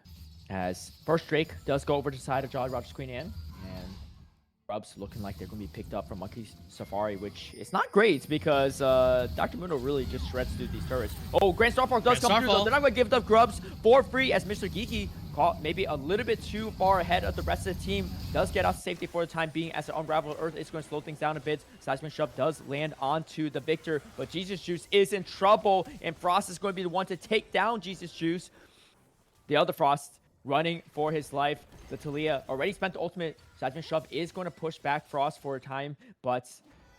as first Drake does go over to the side of Jolly Roger's Queen Anne, and Rubs looking like they're going to be picked up from Monkey Safari, which is not great because Dr. Mundo really just shreds through these turrets. Oh, Grand Starfall does come through, though. They're not going to give up Grubs for free, as Mr. Geeky caught maybe a little bit too far ahead of the rest of the team. Does get out to safety for the time being, as the Unraveled Earth is going to slow things down a bit. Seismic Shove does land onto the Victor, but Jesus Juice is in trouble, and Frost is going to be the one to take down Jesus Juice. The Elder Frost running for his life. The Talia already spent the ultimate. Seismic Shove is going to push back Frost for a time, but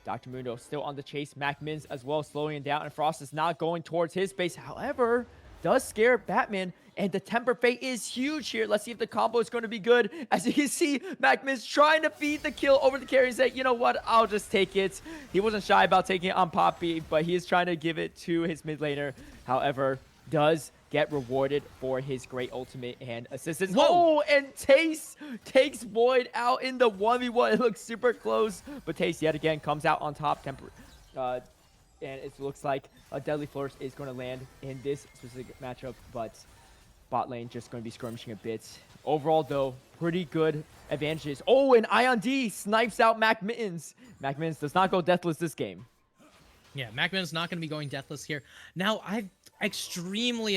Dr. Mundo still on the chase. Mac Mins as well slowing him down, and Frost is not going towards his base. However, does scare Batman, and the Temper Fate is huge here. Let's see if the combo is going to be good. As you can see, Mac Mins trying to feed the kill over the carry and say, you know what, I'll just take it. He wasn't shy about taking it on Poppy, but he is trying to give it to his mid laner. However, does get rewarded for his great ultimate and assistance. Whoa. Oh, and Taste takes Void out in the 1v1. It looks super close, but Taste yet again comes out on top. And it looks like a Deadly Flourish is going to land in this specific matchup, but bot lane just going to be skirmishing a bit. Overall, though, pretty good advantages. Oh, and Ion D snipes out Mac Mittens. Mac Mittens does not go deathless this game. Yeah, MacMan's not going to be going deathless here. Now, I'm extremely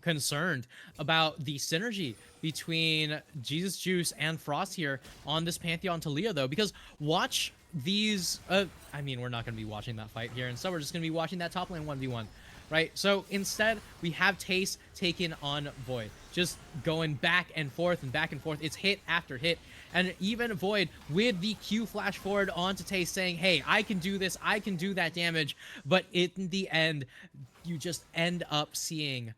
concerned about the synergy between Jesus Juice and Frost here on this Pantheon Talia, though, because watch these... I mean, we're not going to be watching that fight here, and so we're just going to be watching that top lane 1v1. Right? So instead, we have Tace taken on Void. Just going back and forth and back and forth. It's hit after hit. And even Void with the Q flash forward onto Tace saying, hey, I can do this. I can do that damage. But in the end, you just end up seeing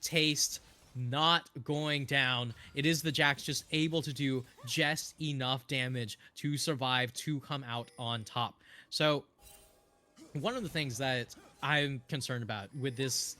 Taste not going down. It is the Jax just able to do just enough damage to survive, to come out on top. So one of the things that I'm concerned about with this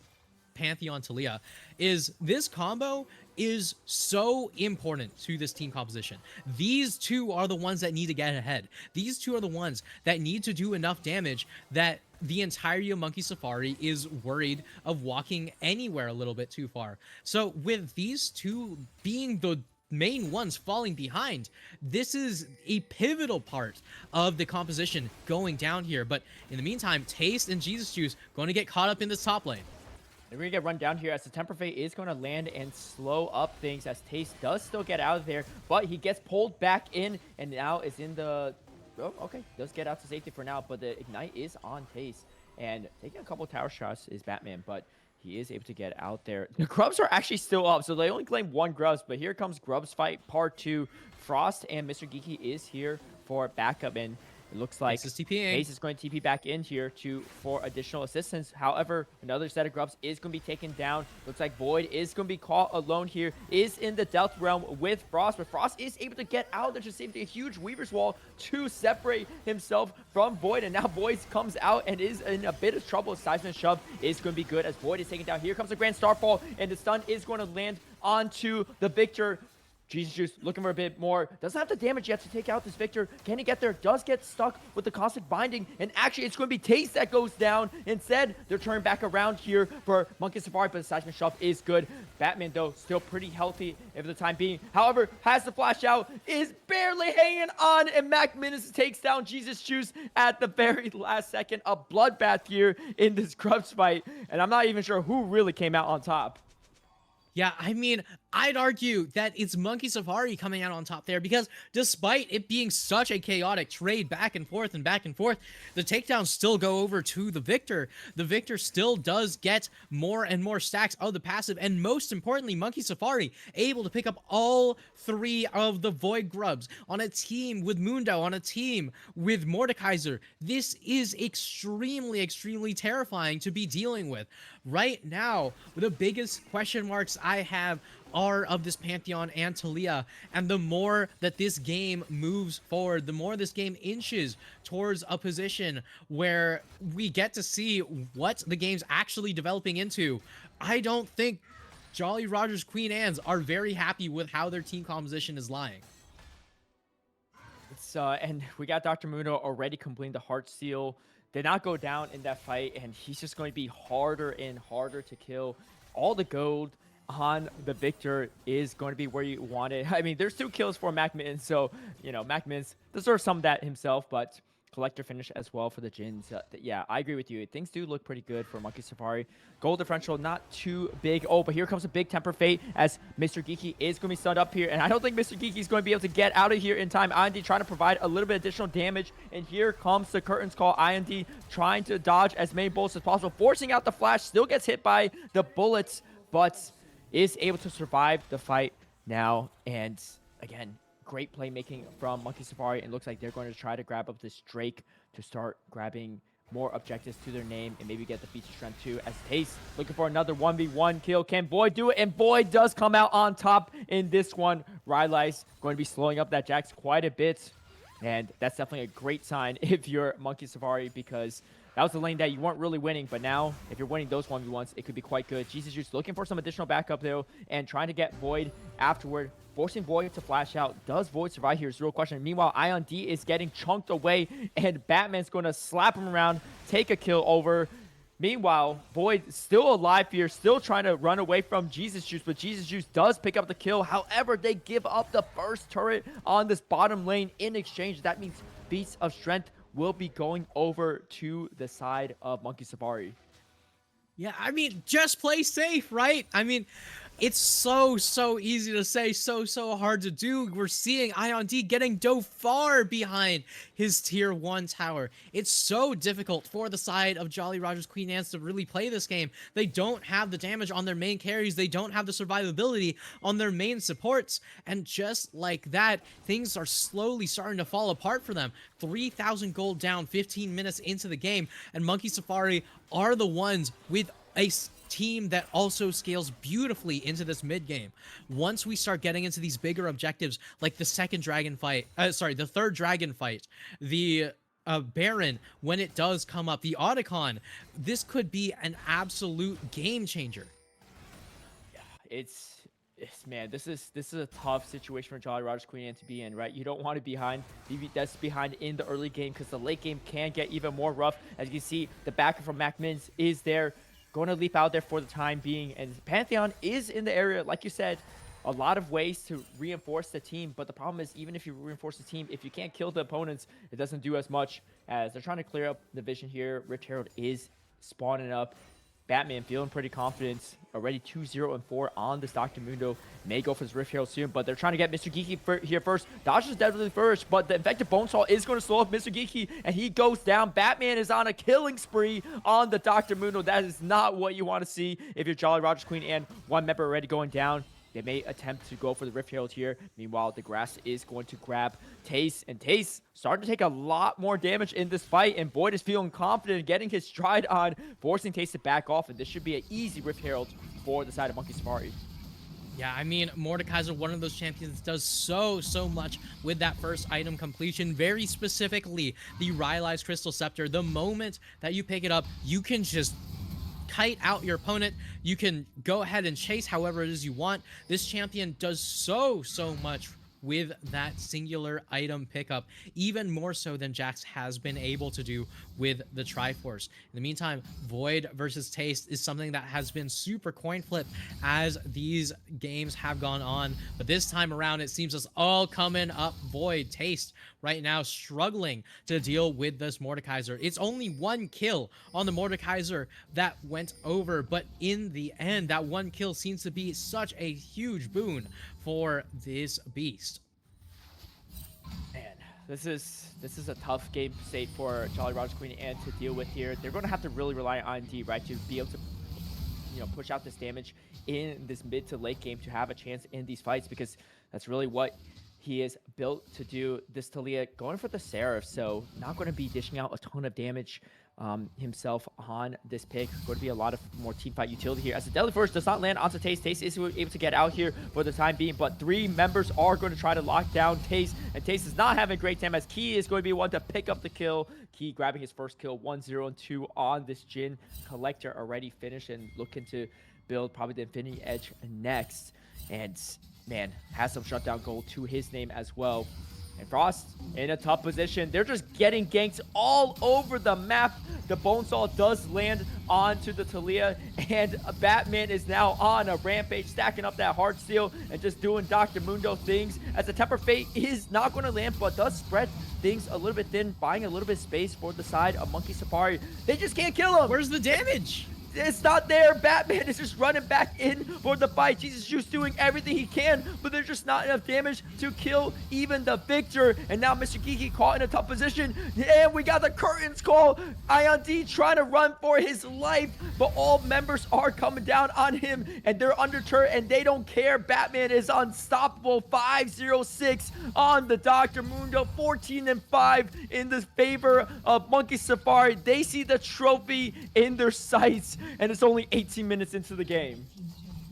Pantheon Talia is this combo is so important to this team composition. These two are the ones that need to get ahead. These two are the ones that need to do enough damage that the entirety of Monkey Safari is worried of walking anywhere a little bit too far. So with these two being the main ones falling behind, this is a pivotal part of the composition going down here. But in the meantime, Taste and Jesus Juice going to get caught up in this top lane. We're going to get run down here as the Temper Fate is going to land and slow up things as Taste does still get out of there, but he gets pulled back in and now is in the... Oh, okay, does get out to safety for now, but the Ignite is on Taste. And taking a couple tower shots is Batman, but he is able to get out there. The Grubs are actually still up, so they only claim one Grubs, but here comes Grubs fight part 2. Frost and Mr. Geeky is here for backup, and it looks like Ace is going to TP back in here for additional assistance. However, another set of Grubs is going to be taken down. Looks like Void is going to be caught alone here, is in the Death Realm with Frost, but Frost is able to get out there to save a huge Weaver's Wall to separate himself from Void, and now Void comes out and is in a bit of trouble. Seismic Shove is going to be good as Void is taken down. Here comes the Grand Starfall, and the stun is going to land onto the Victor. Jesus Juice looking for a bit more. Doesn't have the damage yet to take out this Victor. Can he get there? Does get stuck with the Caustic Binding. And actually, it's going to be Taste that goes down. Instead, they're turning back around here for Monkey Safari, but the Seismic Shove is good. Batman, though, still pretty healthy for the time being. However, has the flash out, is barely hanging on, and Mac Minus takes down Jesus Juice at the very last second. A bloodbath here in this Grubs fight, and I'm not even sure who really came out on top. Yeah, I mean, I'd argue that it's Monkey Safari coming out on top there, because despite it being such a chaotic trade back and forth, the takedowns still go over to the Victor. The Victor still does get more and more stacks of the passive, and most importantly, Monkey Safari able to pick up all 3 of the Void Grubs on a team with Mundo, on a team with Mordekaiser. This is extremely terrifying to be dealing with. Right now, the biggest question marks I have are of this Pantheon and Talia, and the more that this game moves forward, the more this game inches towards a position where we get to see what the game's actually developing into, I don't think Jolly Rogers Queen Anne's are very happy with how their team composition is lying. And we got Dr. Mundo already completing the Heart Seal. Did not go down in that fight, and he's just going to be harder and harder to kill. All the gold on the Victor is going to be where you want it. I mean, there's 2 kills for Mac Mittens, so, you know, Mac Mittens deserves some of that himself, but collector finish as well for the Jins. Yeah, I agree with you. Things do look pretty good for Monkey Safari. Goal differential not too big. Oh, but here comes a big Temper Fate as Mr. Geeky is going to be stunned up here, and I don't think Mr. Geeky is going to be able to get out of here in time. IND trying to provide a little bit additional damage, and here comes the Curtains Call. IND trying to dodge as many bullets as possible, forcing out the flash, still gets hit by the bullets, but is able to survive the fight now. And again, great playmaking from Monkey Safari. And looks like they're going to try to grab up this Drake to start grabbing more objectives to their name and maybe get the feature strength too. As TES looking for another 1v1 kill. Can Boyd do it? And Boyd does come out on top in this one. Rylai's going to be slowing up that Jax quite a bit. And that's definitely a great sign if you're Monkey Safari, because that was the lane that you weren't really winning. But now, if you're winning those 1v1s, it could be quite good. Jesus Juice looking for some additional backup, though, and trying to get Void afterward, forcing Void to flash out. Does Void survive here is the real question. Meanwhile, Ion D is getting chunked away, and Batman's going to slap him around, take a kill over. Meanwhile, Void still alive here, still trying to run away from Jesus Juice, but Jesus Juice does pick up the kill. However, they give up the first turret on this bottom lane in exchange. That means Beasts of Strength will be going over to the side of Monkey Safari. Yeah, I mean, just play safe, right? I mean, it's so easy to say, so hard to do. We're seeing Ion D getting dove far behind his tier 1 tower. It's so difficult for the side of Jolly Rogers Queen Ants to really play this game. They don't have the damage on their main carries. They don't have the survivability on their main supports. And just like that, things are slowly starting to fall apart for them. 3,000 gold down 15 minutes into the game, and Monkey Safari are the ones with a team that also scales beautifully into this mid game. Once we start getting into these bigger objectives, like the second dragon fight, the third dragon fight, the Baron, when it does come up, the Otacon, this could be an absolute game changer. Yeah, it's man, this is a tough situation for Jolly Rogers Queen Ant to be in, right? You don't want to be behind in the early game, because the late game can get even more rough. As you can see, the backer from Mac Mins is there, going to leap out there for the time being, and Pantheon is in the area. Like you said, a lot of ways to reinforce the team, but the problem is, even if you reinforce the team, if you can't kill the opponents, it doesn't do as much. As they're trying to clear up the vision here. Rift Herald is spawning up. Batman feeling pretty confident. Already 2-0-4 on this Dr. Mundo. May go for his Rift Herald soon, but they're trying to get Mr. Geeky here first. Dodge is definitely first, but the Infected Bonesaw is going to slow up Mr. Geeky, and he goes down. Batman is on a killing spree on the Dr. Mundo. That is not what you want to see if you're Jolly Rogers Queen and one member already going down. They may attempt to go for the Rift Herald here. Meanwhile, the grass is going to grab TES, and TES starting to take a lot more damage in this fight, and Boyd is feeling confident, getting his stride on, forcing TES to back off, and this should be an easy Rift Herald for the side of Monkey Safari. Yeah, I mean, Mordekaiser, one of those champions, does so much with that first item completion. Very specifically, the Rylai's Crystal Scepter. The moment that you pick it up, you can just kite out your opponent. You can go ahead and chase however it is you want. This champion does so much with that singular item pickup, even more so than Jax has been able to do with the Triforce. In the meantime, Void versus TES is something that has been super coin flip as these games have gone on, but this time around it seems it's all coming up Void. TES right now struggling to deal with this Mordekaiser. It's only one kill on the Mordekaiser that went over, but in the end, that one kill seems to be such a huge boon for this beast. Man, this is a tough game state for Jolly Rogers Queen Ant to deal with here. They're going to have to really rely on D, right, to be able to, you know, push out this damage in this mid to late game to have a chance in these fights, because that's really what he is built to do. This Talia going for the Seraph, so not going to be dishing out a ton of damage himself on this pick. Going to be a lot of more teamfight utility here, as the Deadly First does not land onto TES. TES is able to get out here for the time being, but three members are going to try to lock down TES, and TES is not having a great time, as Key is going to be one to pick up the kill. Key grabbing his first kill, 1-0-2 on this Jhin Collector, already finished and looking to build probably the Infinity Edge next. And man, has some shutdown gold to his name as well. And Frost in a tough position. They're just getting ganked all over the map. The Bonesaw does land onto the Talia, and Batman is now on a rampage, stacking up that hard steel and just doing Dr. Mundo things, as the Temper Fate is not going to land, but does spread things a little bit thin, buying a little bit of space for the side of Monkey Safari. They just can't kill him. Where's the damage? it's not there. Batman is just running back in for the fight. Jesus Juice doing everything he can, but there's just not enough damage to kill even the Victor. And now Mr. Geeky caught in a tough position. And we got the curtains call. Ion D trying to run for his life, but all members are coming down on him, and they're undeterred, and they don't care. Batman is unstoppable. 5-0-6 on the Dr. Mundo. 14-5 in the favor of Monkey Safari. They see the trophy in their sights, and it's only 18 minutes into the game.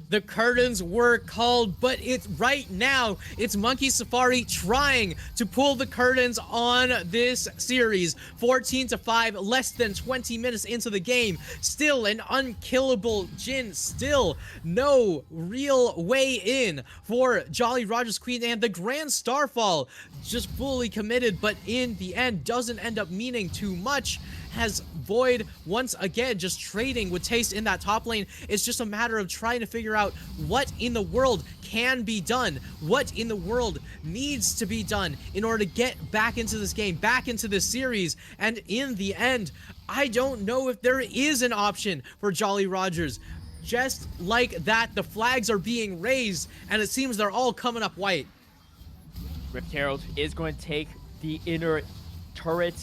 The curtains were called, but it's right now, it's Monkey Safari trying to pull the curtains on this series. 14-5, less than 20 minutes into the game. Still an unkillable Jin. Still no real way in for Jolly Roger's Queen, and the Grand Starfall just fully committed, but in the end doesn't end up meaning too much. Has Void once again just trading with Taste in that top lane. It's just a matter of trying to figure out what in the world can be done, what in the world needs to be done in order to get back into this game, back into this series. And in the end, I don't know if there is an option for Jolly Rogers. Just like that, the flags are being raised, and it seems they're all coming up white. Rift Herald is going to take the inner turret.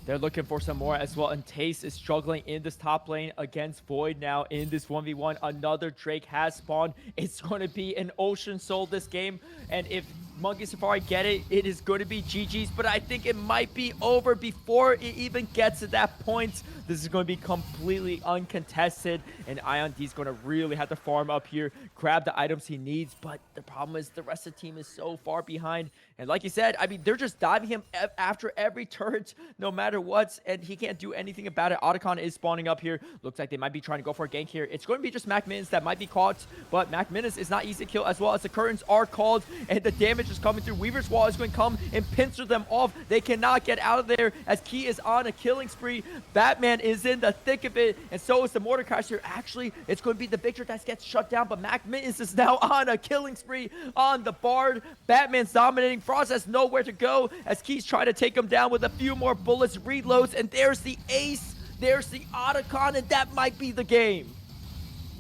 They're looking for some more as well, and Taste is struggling in this top lane against Void now in this 1v1. Another Drake has spawned. It's going to be an Ocean Soul this game, and if Monkey Safari get it, it is going to be GG's, but I think it might be over before it even gets to that point. This is going to be completely uncontested, and Ion D is going to really have to farm up here, grab the items he needs, but the problem is the rest of the team is so far behind, and like you said, I mean, they're just diving him after every turret, no matter what, and he can't do anything about it. Otacon is spawning up here. Looks like they might be trying to go for a gank here. It's going to be just Mac Minus that might be caught, but Mac Minus is not easy to kill, as well as the curtains are called, and the damage is coming through. Weaver's Wall is going to come and pincer them off. They cannot get out of there as Key is on a killing spree. Batman is in the thick of it, and so is the Mordecaister. Actually, it's going to be the Victor that gets shut down, but Mac Mittens is now on a killing spree on the Bard. Batman's dominating. Frost has nowhere to go as Key's trying to take him down with a few more bullets, reloads, and there's the ace. There's the Otacon, and that might be the game.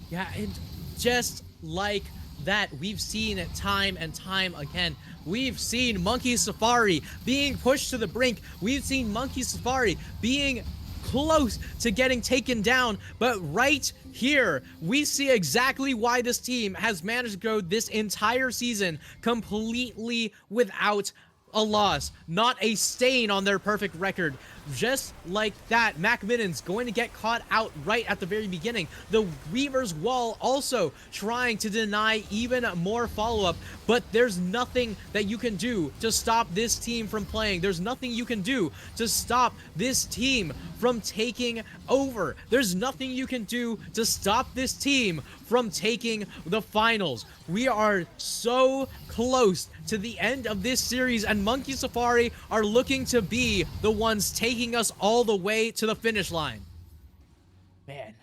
Yeah, and just like that, we've seen it time and time again. We've seen Monkey Safari being pushed to the brink. We've seen Monkey Safari being close to getting taken down, but right here we see exactly why this team has managed to go this entire season completely without a loss, not a stain on their perfect record. Just like that, Mac Mittens going to get caught out right at the very beginning. The Weaver's Wall also trying to deny even more follow-up, but there's nothing that you can do to stop this team from playing. There's nothing you can do to stop this team from taking over. There's nothing you can do to stop this team from taking the finals. We are so close to the end of this series, and Monkey Safari are looking to be the ones taking us all the way to the finish line. Man,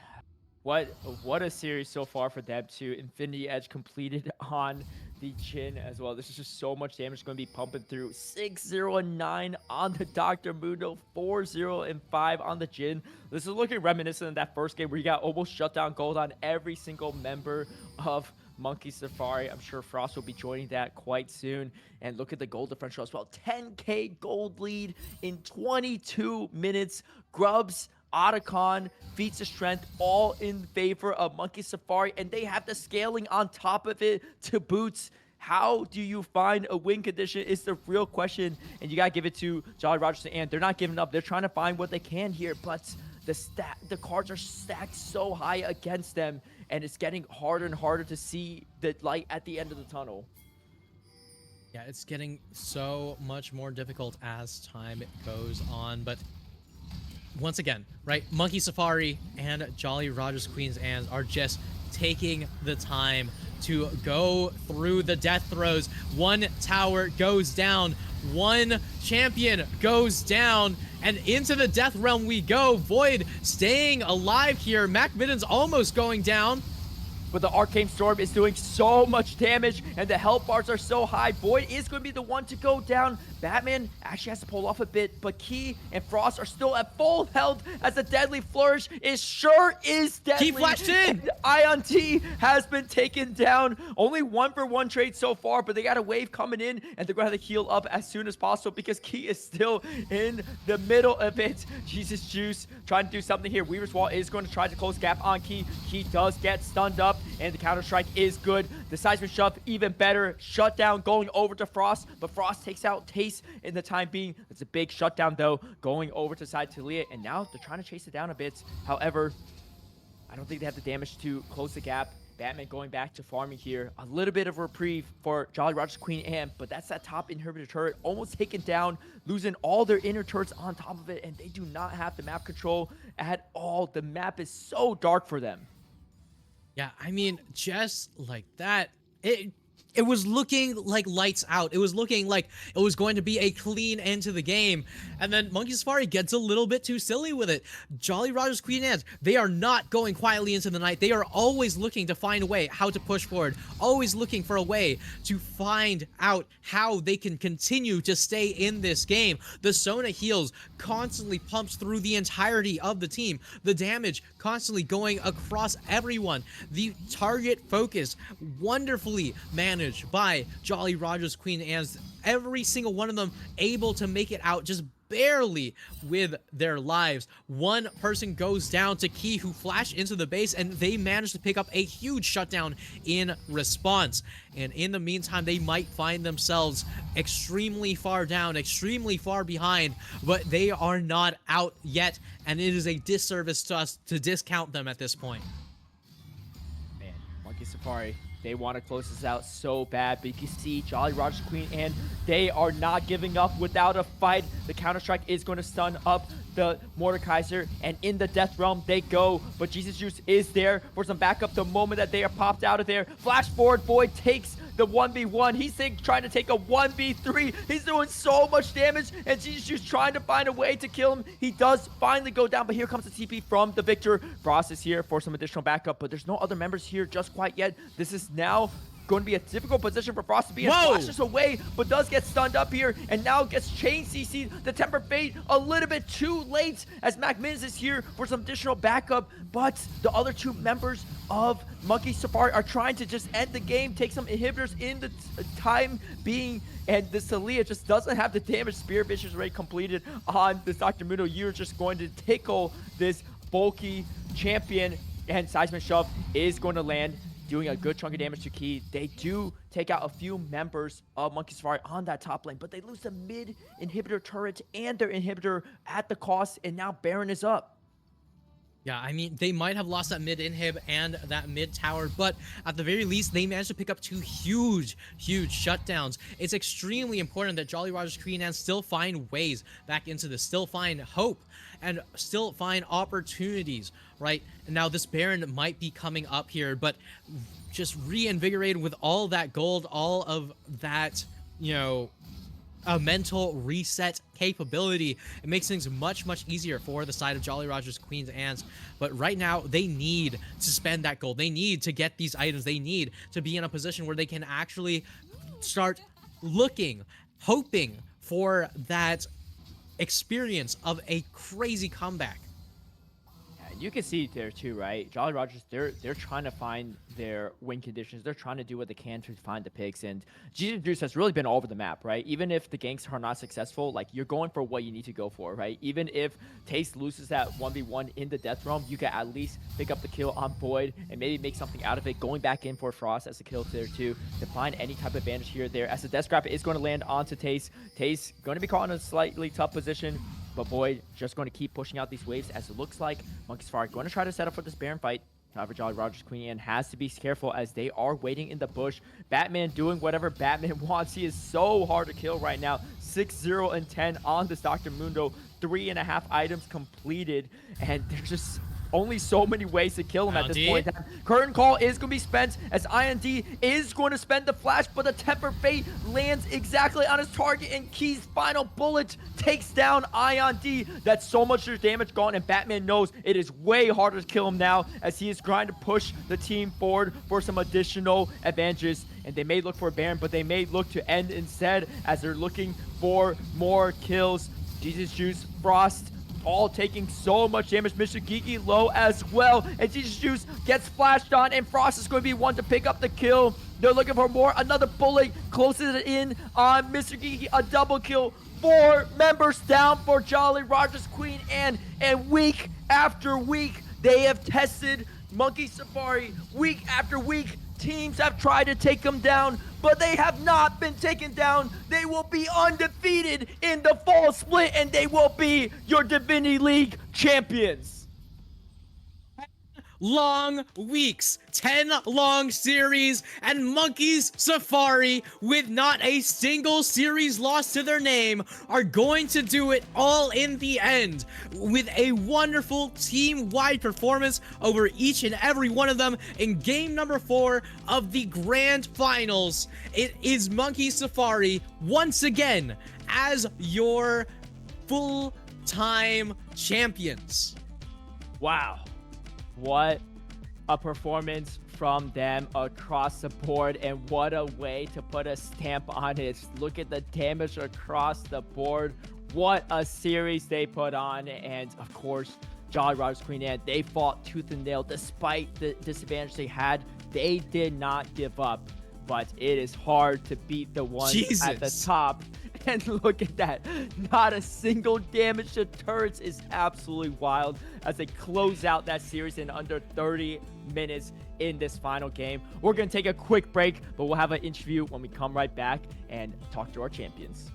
what a series so far for them too. Infinity Edge completed on the Jhin as well. This is just so much damage going to be pumping through. 6-0-9 on the Dr. Mundo, 4-0-5 on the Jhin. This is looking reminiscent of that first game where you got almost shut down gold on every single member of Monkey Safari. I'm sure Frost will be joining that quite soon. And look at the gold differential as well. 10k gold lead in 22 minutes. Grubs, Otacon, feats of strength, all in favor of Monkey Safari, and they have the scaling on top of it to boots. How do you find a win condition is the real question, and you gotta give it to Jolly Rogers, and they're not giving up. They're trying to find what they can here, but the cards are stacked so high against them, and it's getting harder and harder to see the light at the end of the tunnel. Yeah, it's getting so much more difficult as time goes on, but once again, right, Monkey Safari and Jolly Rogers Queen's Ands are just taking the time to go through the death throes. One tower goes down, one champion goes down, and into the death realm we go. Void staying alive here. Mac Mittens almost going down. but the Arcane Storm is doing so much damage, and the health bars are so high. Boyd is going to be the one to go down. Batman actually has to pull off a bit, but Key and Frost are still at full health as the Deadly Flourish is deadly. Key flashed in! And Ion T has been taken down. Only 1-for-1 trade so far, but they got a wave coming in, and they're going to have to heal up as soon as possible because Key is still in the middle of it. Jesus Juice trying to do something here. Weaver's Wall is going to try to close gap on Key. Key does get stunned up, and the Counter-Strike is good. The Seismic Shove, even better. Shutdown going over to Frost, but Frost takes out Tace in the time being. It's a big shutdown, though, going over to side Talia, and now they're trying to chase it down a bit. However, I don't think they have the damage to close the gap. Batman going back to farming here. A little bit of reprieve for Jolly Roger's Queen Anne, but that's that top inhibitor turret almost taken down, losing all their inner turrets on top of it, and they do not have the map control at all. The map is so dark for them. Yeah, I mean, just like that, it was looking like lights out. It was looking like it was going to be a clean end to the game. And then Monkey Safari gets a little bit too silly with it. Jolly Roger's Queen Anne's, they are not going quietly into the night. They are always looking to find a way how to push forward. Always looking for a way to find out how they can continue to stay in this game. The Sona heals constantly pumps through the entirety of the team. The damage constantly going across everyone. The target focus wonderfully managed by Jolly Roger's Queen Anne's. Every single one of them able to make it out just barely with their lives. One person goes down to Key, who flashed into the base, and they managed to pick up a huge shutdown in response. And in the meantime, they might find themselves extremely far down, extremely far behind, but they are not out yet, and it is a disservice to us to discount them at this point. Man, Monkey Safari, they want to close this out so bad, but you can see Jolly Roger's Queen, and they are not giving up without a fight. The Counter-Strike is going to stun up the Mordekaiser, and in the Death Realm they go, but Jesus Juice is there for some backup the moment that they are popped out of there. Flash forward, Boyd takes the 1v1. He's trying to take a 1v3. He's doing so much damage, and Jesus Juice trying to find a way to kill him. He does finally go down, but here comes the TP from the Victor. Frost is here for some additional backup, but there's no other members here just quite yet. This is now going to be a difficult position for Frost to be in. Flashes away, but does get stunned up here, and now gets chain CC'd. The Temper Fate a little bit too late as Mac Mins is here for some additional backup, but the other two members of Monkey Safari are trying to just end the game, take some inhibitors in the time being, and the Talia just doesn't have the damage. Spear Vicious already completed on this Dr. Mundo. You're just going to tickle this bulky champion, and Seismic Shove is going to land, doing a good chunk of damage to Key. They do take out a few members of Monkey Safari on that top lane, but they lose the mid inhibitor turret and their inhibitor at the cost, and now Baron is up. Yeah, I mean, they might have lost that mid inhib and that mid tower, but at the very least, they managed to pick up two huge shutdowns. It's extremely important that Jolly Roger's Queen Anne still find ways back into this, still find hope, and still find opportunities, right? And now this Baron might be coming up here, but just reinvigorated with all that gold, all of that, you know, a mental reset capability. It makes things much easier for the side of Jolly Roger's Queen's Anne's. But right now, they need to spend that gold. They need to get these items. They need to be in a position where they can actually start looking, hoping for that experience of a crazy comeback. You can see there too, right? Jolly Rogers, they're trying to find their win conditions. They're trying to do what they can to find the picks. And Jesus Juice has really been all over the map, right? Even if the ganks are not successful, like, you're going for what you need to go for, right? Even if Taste loses that 1v1 in the Death Realm, you can at least pick up the kill on Boyd and maybe make something out of it. Going back in for Frost as a kill there too, to find any type of advantage here or there. As the Death Scrap is going to land onto Taste. Taste going to be caught in a slightly tough position, but Boyd just going to keep pushing out these waves, as it looks like Monkey Safari going to try to set up for this Baron fight. However, Jolly Roger's Queen Anne has to be careful as they are waiting in the bush. Batman doing whatever Batman wants. He is so hard to kill right now. 6-0 and 10 on this Dr. Mundo. 3.5 items completed, and they're just only so many ways to kill him at this IND. point in time. Curtain Call is going to be spent as IND is going to spend the flash, but the Temper Fate lands exactly on his target, and Key's final bullet takes down IND. That's so much damage gone, and Batman knows it is way harder to kill him now as he is trying to push the team forward for some additional advantages. And they may look for a Baron, but they may look to end instead as they're looking for more kills. Jesus Juice, Frost, all taking so much damage. Mr. Geeky low as well. And Jesus Juice gets flashed on, and Frost is going to be one to pick up the kill. They're looking for more. Another bullet closes it in on Mr. Geeky. A double kill. 4 members down for Jolly Roger's Queen. And week after week, they have tested Monkey Safari. Week after week, teams have tried to take them down, but they have not been taken down. They will be undefeated in the fall split, and they will be your Divinity League champions. Long weeks, 10 long series, and Monkeys Safari, with not a single series lost to their name, are going to do it all in the end with a wonderful team-wide performance over each and every one of them in game number 4 of the grand finals. It is Monkey Safari once again as your full-time champions. Wow. What a performance from them across the board, and what a way to put a stamp on it. Look at the damage across the board. What a series they put on, and of course, Jolly Roger's Queen Anne, they fought tooth and nail despite the disadvantage they had. They did not give up, but it is hard to beat the ones at the top. And look at that. Not a single damage to turrets is absolutely wild as they close out that series in under 30 minutes in this final game. We're going to take a quick break, but we'll have an interview when we come right back and talk to our champions.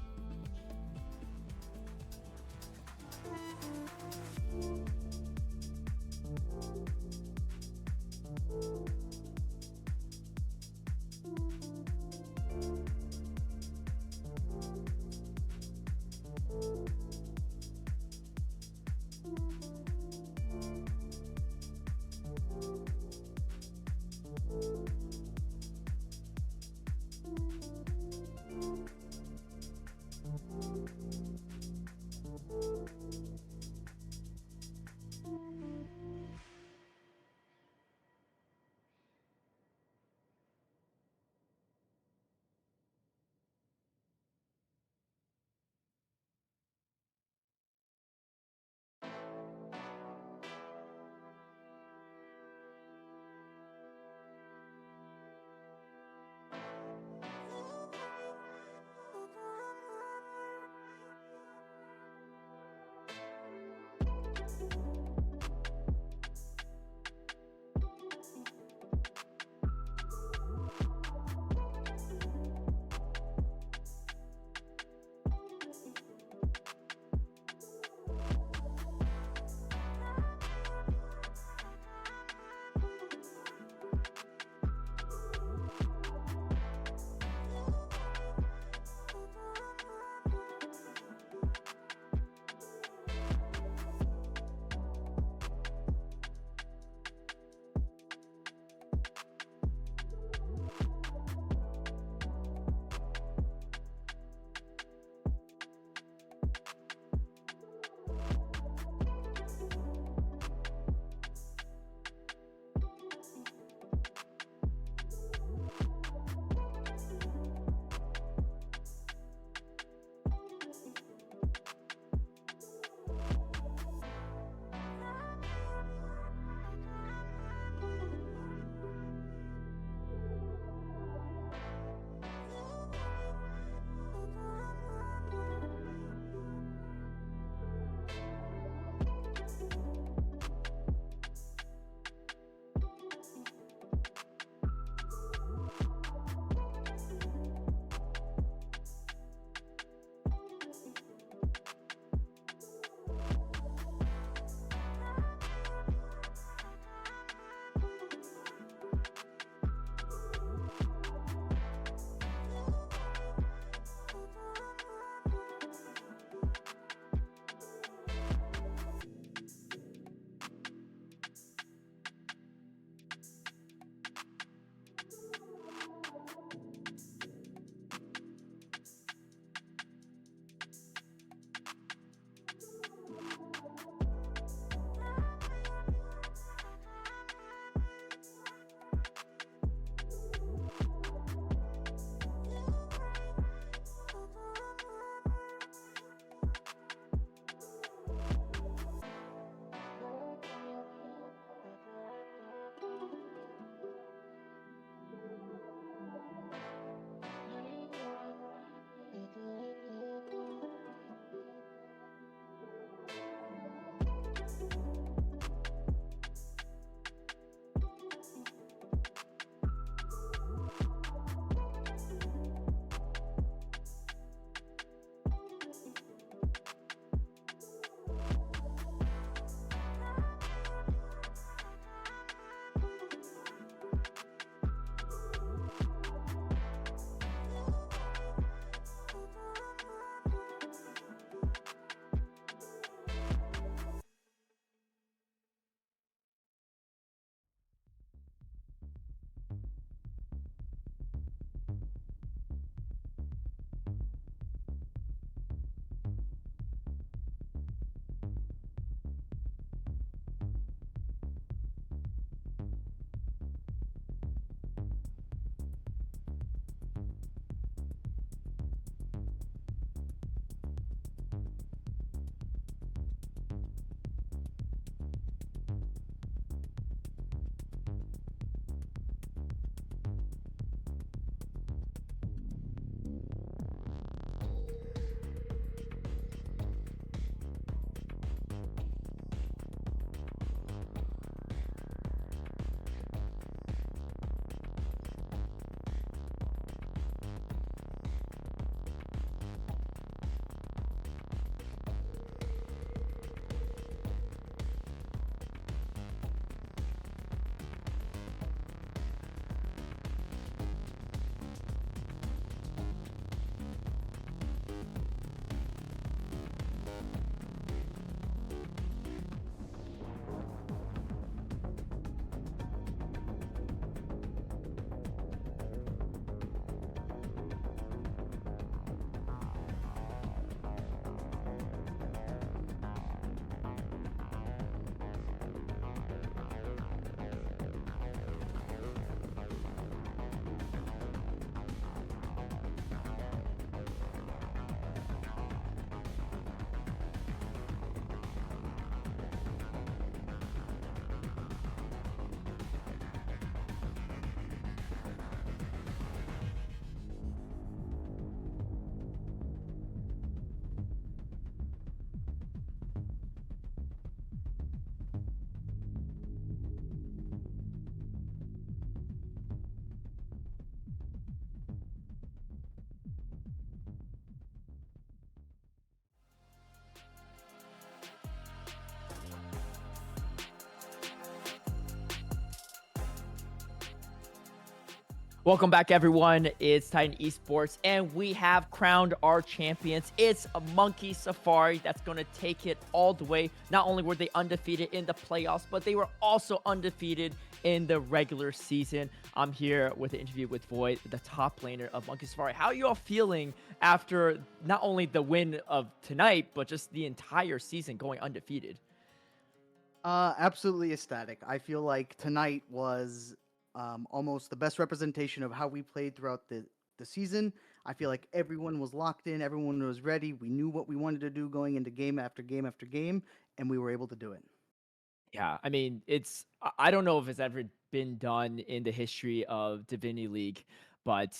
Welcome back, everyone. It's Titan Esports, and we have crowned our champions. It's a Monkey Safari that's going to take it all the way. Not only were they undefeated in the playoffs, but they were also undefeated in the regular season. I'm here with an interview with Void, the top laner of Monkey Safari. How are you all feeling after not only the win of tonight, but just the entire season going undefeated? Absolutely ecstatic. I feel like tonight was almost the best representation of how we played throughout the season. I feel like everyone was locked in, everyone was ready. We knew what we wanted to do going into game after game after game, and we were able to do it. Yeah, I mean, I don't know if it's ever been done in the history of Divinity League, but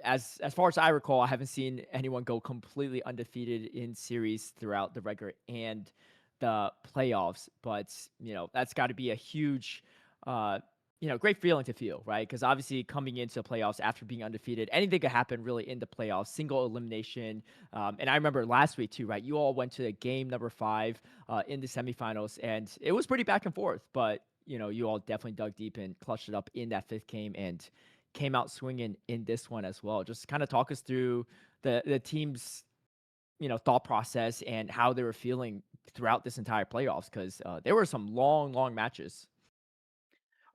as far as I recall, I haven't seen anyone go completely undefeated in series throughout the regular and the playoffs. But that's got to be a huge, uh, great feeling to feel, right? Because obviously coming into playoffs after being undefeated, anything could happen really in the playoffs. Single elimination, and I remember last week too, right? You all went to game number 5 in the semifinals, and it was pretty back and forth. But you all definitely dug deep and clutched it up in that 5th game and came out swinging in this one as well. Just kind of talk us through the team's thought process and how they were feeling throughout this entire playoffs because there were some long matches.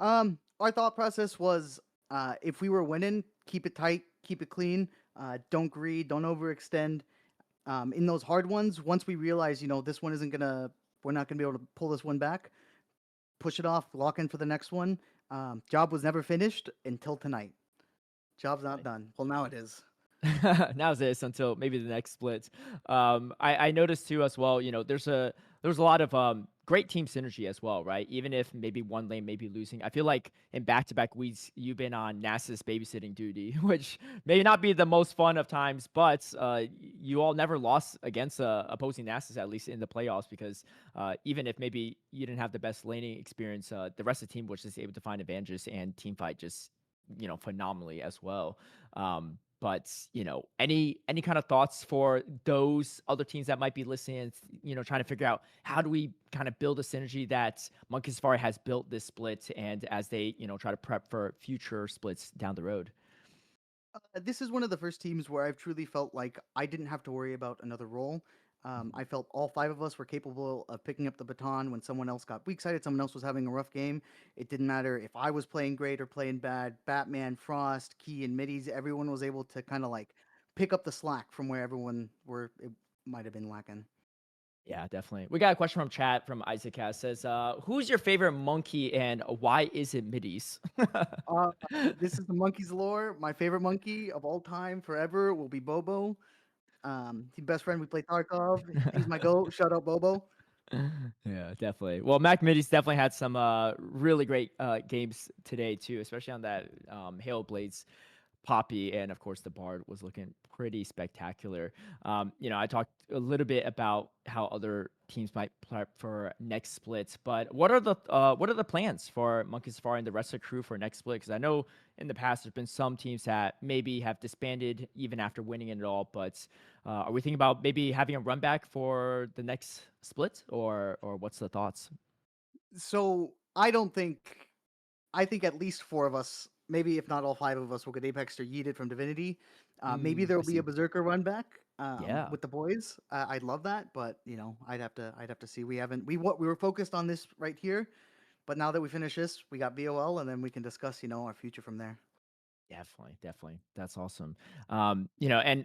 Our thought process was if we were winning, keep it tight, keep it clean, don't greed, don't overextend. In those hard ones, once we realize, this one isn't gonna, we're not gonna be able to pull this one back, push it off, lock in for the next one. Job was never finished until tonight. Job's not done. Well, now it is. Now's this until maybe the next split. I noticed too as well. There's a lot of great team synergy as well, right? Even if maybe one lane may be losing, I feel like in back-to-back weeks you've been on NASA's babysitting duty, which may not be the most fun of times, but you all never lost against opposing NASA's at least in the playoffs because even if maybe you didn't have the best laning experience, the rest of the team was just able to find advantages and team fight just phenomenally as well. But any kind of thoughts for those other teams that might be listening and trying to figure out how do we kind of build a synergy that Monkey Safari has built this split and as they try to prep for future splits down the road. This is one of the first teams where I've truly felt like I didn't have to worry about another role. Mhm. I felt all 5 of us were capable of picking up the baton when someone else got weak sided, someone else was having a rough game. It didn't matter if I was playing great or playing bad. Batman, Frost, Key, and Middies, everyone was able to kind of like pick up the slack from where everyone were it might have been lacking. Yeah, definitely. We got a question from chat from Isaac Cass says, who's your favorite monkey and why is it middies? Uh, this is the monkey's lore. My favorite monkey of all time, forever, will be Bobo. He's best friend. We play Tarkov. He's my goat. Shout out Bobo. Yeah, definitely. Well, Mac Middy's definitely had some really great games today too, especially on that Halo Blades Poppy, and of course the Bard was looking pretty spectacular. I talked a little bit about how other teams might prep for next splits, but what are the plans for Monkey Safari and the rest of the crew for next split? Because I know in the past there's been some teams that maybe have disbanded even after winning it all, but are we thinking about maybe having a run back for the next split, or what's the thoughts? So I think at least four of us, maybe if not all five of us, will get Apex or yeeted from Divinity. Maybe there I will be a see. Berserker run back Yeah, with the boys. I'd love that, but I'd have to see. We were focused on this right here, but now that we finish this, we got VOL, and then we can discuss our future from there. definitely, definitely. That's awesome. And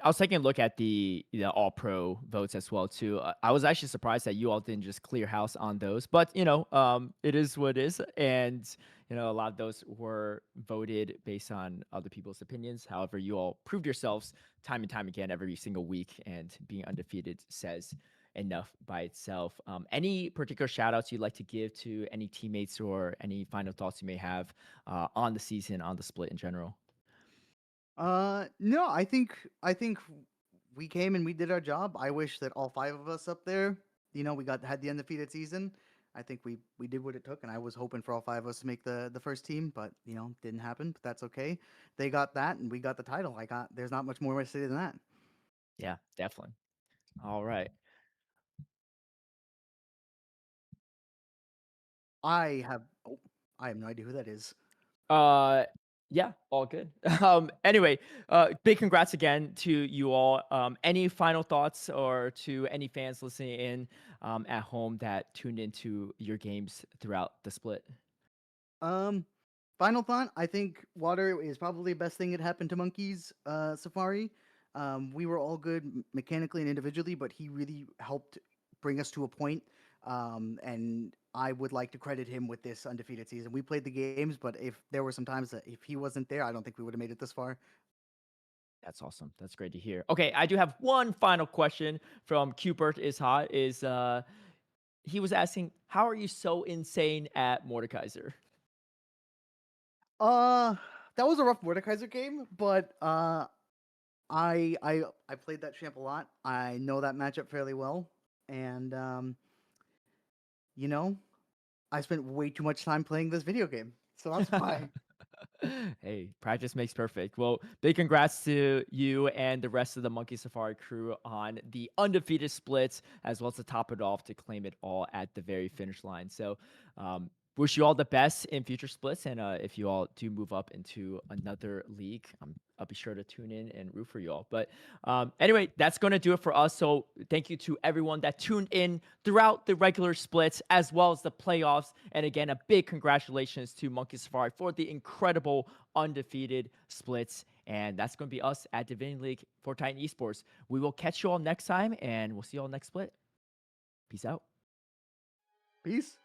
I was taking a look at the all pro votes as well too. I was actually surprised that you all didn't just clear house on those, but it is what it is, and a lot of those were voted based on other people's opinions. However, you all proved yourselves time and time again every single week, and being undefeated says enough by itself. Any particular shout outs you'd like to give to any teammates or any final thoughts you may have on the season, on the split in general? No, I think we came and we did our job. I wish that all five of us up there, we had the undefeated season. I think we did what it took, and I was hoping for all five of us to make the first team, but didn't happen. But that's okay. They got that, and we got the title. There's not much more to say than that. Yeah, definitely. All right. I have oh, I have no idea who that is. Uh, yeah, all good. Anyway, big congrats again to you all. Any final thoughts or to any fans listening in at home that tuned into your games throughout the split? Um, Final thought, I think water is probably the best thing that happened to Monkey's Safari. We were all good mechanically and individually, but he really helped bring us to a point. And I would like to credit him with this undefeated season. We played the games, but if there were some times that if he wasn't there, I don't think we would have made it this far. That's awesome. That's great to hear. Okay, I do have one final question from Cubert is hot. Is he was asking, how are you so insane at Mordekaiser? Uh, that was a rough Mordekaiser game, but I played that champ a lot. I know that matchup fairly well, and you know, I spent way too much time playing this video game, so that's why. Hey, practice makes perfect. Well, big congrats to you and the rest of the Monkey Safari crew on the undefeated splits, as well as to top it off to claim it all at the very finish line. So, wish you all the best in future splits. And if you all do move up into another league, I'll be sure to tune in and root for you all. But anyway, that's going to do it for us. So, thank you to everyone that tuned in throughout the regular splits as well as the playoffs. And again, a big congratulations to Monkey Safari for the incredible undefeated splits. And that's going to be us at Divinity League for Titan Esports. We will catch you all next time, and we'll see you all next split. Peace out. Peace.